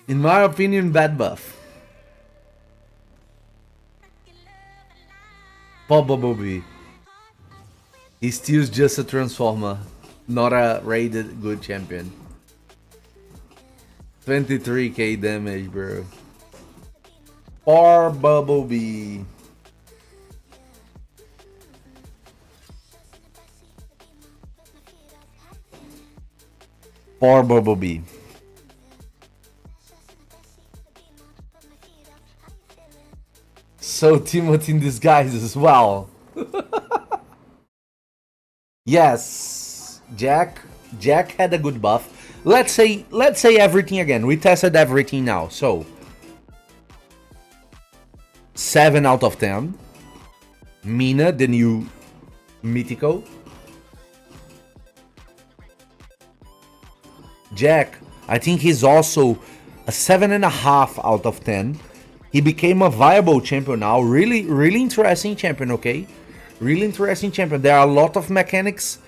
In my opinion, bad buff. Probably. He's still just a transformer, not a rated good champion. 23k damage, bro. For Bumblebee. For Bumblebee. So Timothy in disguise as well. Yes, Jack had a good buff. Let's say everything again. We tested everything now. So 7 out of 10. Mina, the new mythical. Jack, I think he's also a 7.5 out of 10. He became a viable champion now. Really interesting champion, okay? Really interesting champion. There are a lot of mechanics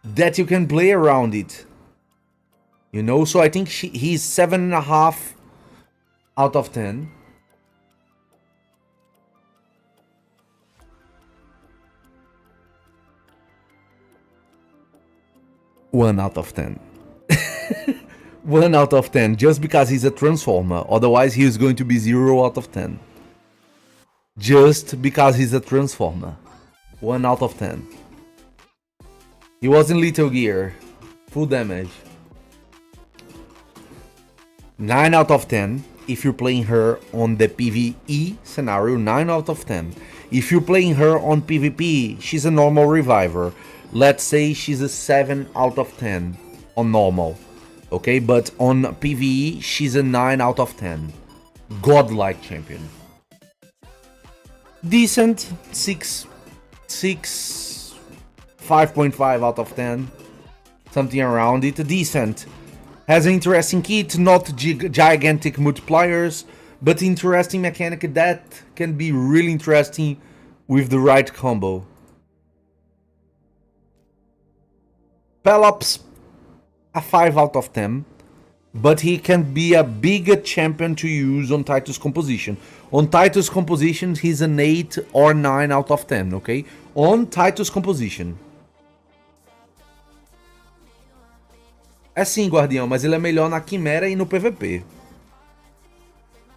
that you can play around it. You know, so I think he's 7.5 out of 10. One out of 10. 1 out of 10, just because he's a transformer. Otherwise, he is going to be 0 out of 10. Just because he's a transformer. 1 out of 10. He was in Little Gear. Full damage. 9 out of 10. If you're playing her on the PvE scenario, 9 out of 10. If you're playing her on PvP, she's a normal reviver. Let's say she's a 7 out of 10 on normal. Okay, but on PvE, she's a 9 out of 10. Godlike champion. Decent, 6, 5.5 out of 10. Something around it. Decent. Has an interesting kit, not gigantic multipliers, but interesting mechanic that can be really interesting with the right combo. Pelops, a 5 out of 10, but he can be a bigger champion to use on Titus composition. On Titus composition, he's an 8 or 9 out of 10, okay? On Titus composition. É sim, Guardião, mas ele é melhor na Quimera e no PVP.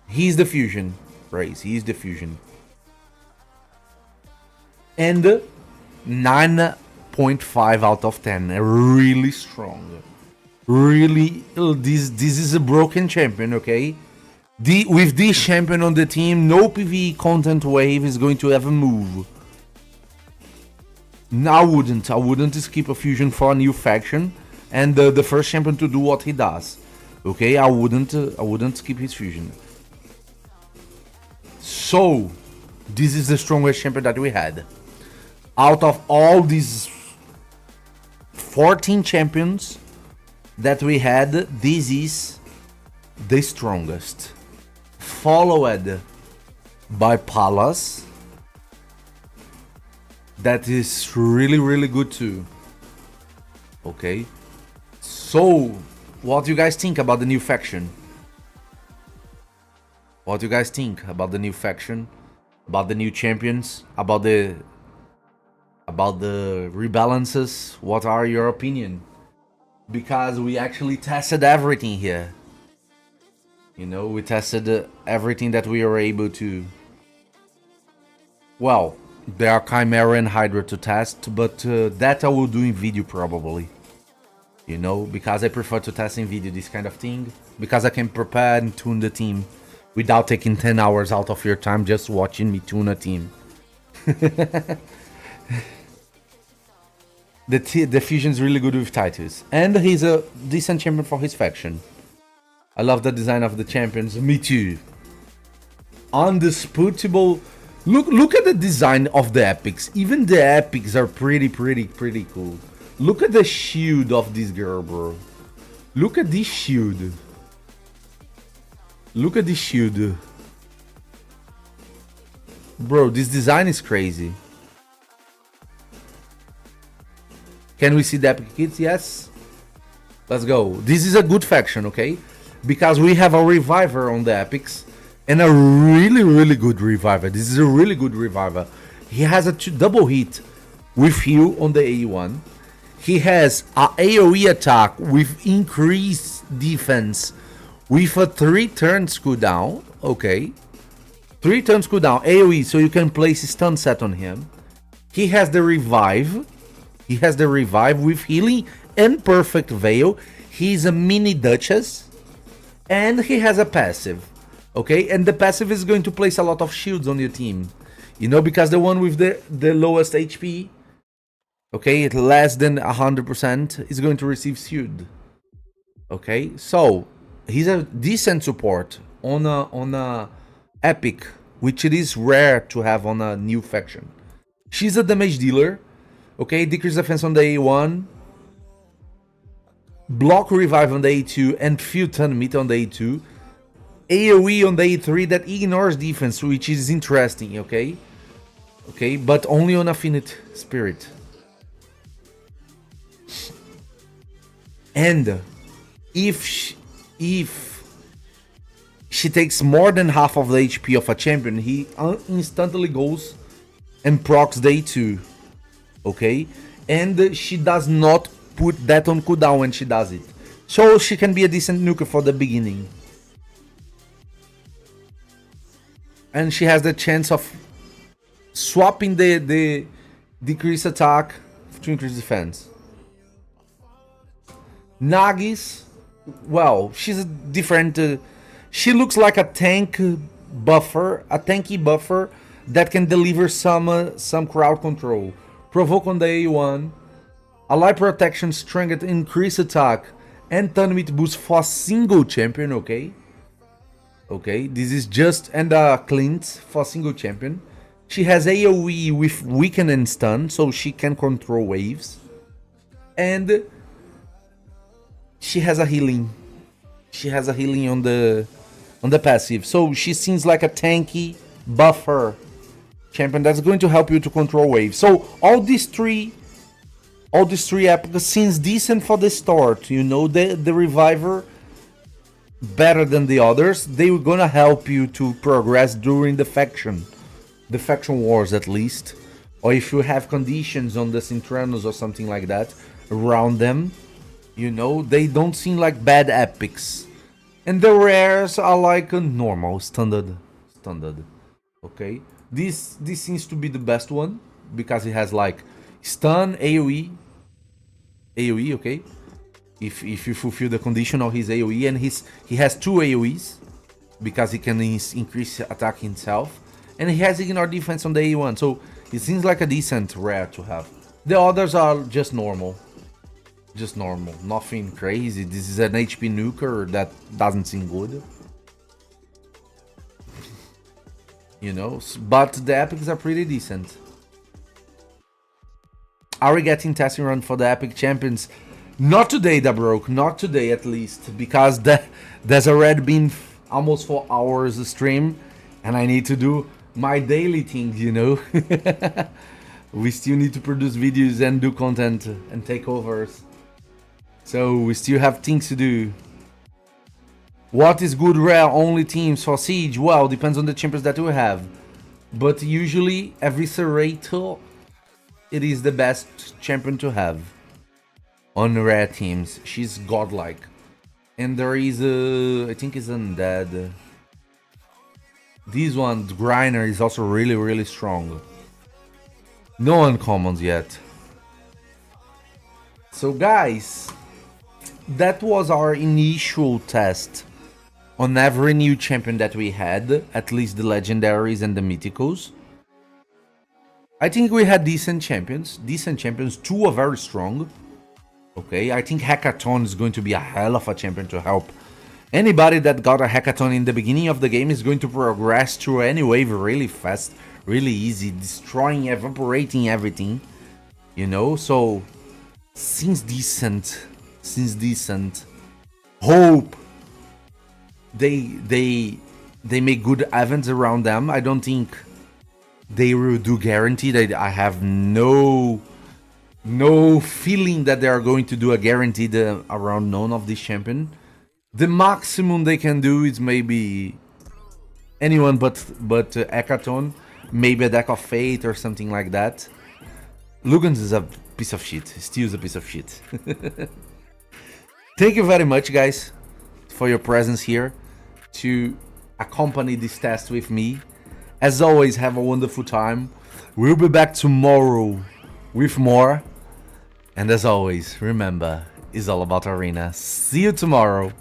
He's the fusion, Race, he's the fusion. And 9.5 out of 10, really strong. Really, this is a broken champion, okay? With this champion on the team, no PvE content wave is going to ever move. I wouldn't skip a fusion for a new faction and the first champion to do what he does. Okay, I wouldn't skip his fusion. So, this is the strongest champion that we had. Out of all these 14 champions that we had, this is the strongest. Followed by Palas. That is really good too. Okay. So, what do you guys think about the new faction? What do you guys think about the new faction? About the new champions? About the rebalances? What are your opinion? Because we actually tested everything here. You know, we tested everything that we were able to. Well, there are Chimera and Hydra to test, but that I will do in video probably. You know, because I prefer to test in video this kind of thing. Because I can prepare and tune the team without taking 10 hours out of your time just watching me tune a team. The fusion is really good with Titus. And he's a decent champion for his faction. I love the design of the champions. Me too. Undisputable. Look at the design of the epics. Even the epics are pretty cool. Look at the shield of this girl, bro. Look at this shield. Look at this shield. Bro, this design is crazy. Can we see the epic kits? Yes. Let's go. This is a good faction, okay? Because we have a reviver on the epics. And a really good reviver. This is a really good reviver. He has a double hit with heal on the AE1. He has a AoE attack with increased defense with a 3 turns cooldown. Okay. 3 turns cooldown, AoE, so you can place stun set on him. He has the revive. He has the revive with healing and perfect veil. He's a mini Duchess. And he has a passive. Okay, and the passive is going to place a lot of shields on your team. You know, because the one with the lowest HP, okay, less than 100%, is going to receive shield. Okay, so he's a decent support on a epic, which it is rare to have on a new faction. She's a damage dealer. Okay, decrease defense on the A1, block revive on the A2, and field turn meter on the A2. AoE on the A3 that ignores defense, which is interesting, okay? Okay, but only on Affinite Spirit. And if she takes more than half of the HP of a champion, he instantly goes and procs the A2. Okay? And she does not put that on cooldown when she does it. So she can be a decent nuker for the beginning. And she has the chance of swapping the decrease attack to increase defense. Nagi's, well, she's a different. She looks like a tank buffer, a tanky buffer that can deliver some crowd control. Provoke on the A1, ally protection, strength, increase attack, and turn meter boost for a single champion. Okay. Okay, this is just and Clint for a single champion. She has AoE with weaken and stun, so she can control waves. And she has a healing. She has a healing on the passive. So she seems like a tanky buffer champion that's going to help you to control waves. So all these three epics seems decent for the start. You know, the reviver better than the others. They were gonna help you to progress during the faction wars at least, or if you have conditions on the Cintranos or something like that around them, you know, they don't seem like bad epics. And the rares are like a normal standard. Okay, this seems to be the best one because it has like stun, AoE, okay. If you fulfill the condition of his AoE, and he has 2 AoEs because he can increase attack himself, and he has ignore defense on the A1, so it seems like a decent rare to have. The others are just normal, nothing crazy. This is an HP nuker that doesn't seem good, you know, but the epics are pretty decent. Are we getting testing run for the epic champions? Not today, Da Broke. Not today, at least, because there's already been almost 4 hours of stream, and I need to do my daily things, you know. We still need to produce videos and do content and takeovers, so we still have things to do. What is good rare only teams for Siege? Well, depends on the champions that we have, but usually Eviscerator, it is the best champion to have on rare teams. She's godlike. And there is I think it's undead. This one, Griner, is also really strong. No uncommons yet. So guys, that was our initial test on every new champion that we had, at least the legendaries and the mythicals. I think we had decent champions. 2 are very strong. Okay, I think Hecaton is going to be a hell of a champion to help. Anybody that got a Hecaton in the beginning of the game is going to progress through any wave really fast, really easy, destroying, evaporating everything, you know. So seems decent. Hope they make good events around them. I don't think they will do guaranteed. I have no feeling that they are going to do a guaranteed around none of this champion. The maximum they can do is maybe anyone but Hecaton, maybe a deck of Fate or something like that. Lugan is a piece of shit. Still is a piece of shit. Thank you very much, guys, for your presence here to accompany this test with me. As always, have a wonderful time. We'll be back tomorrow with more. And as always, remember, it's all about arena. See you tomorrow.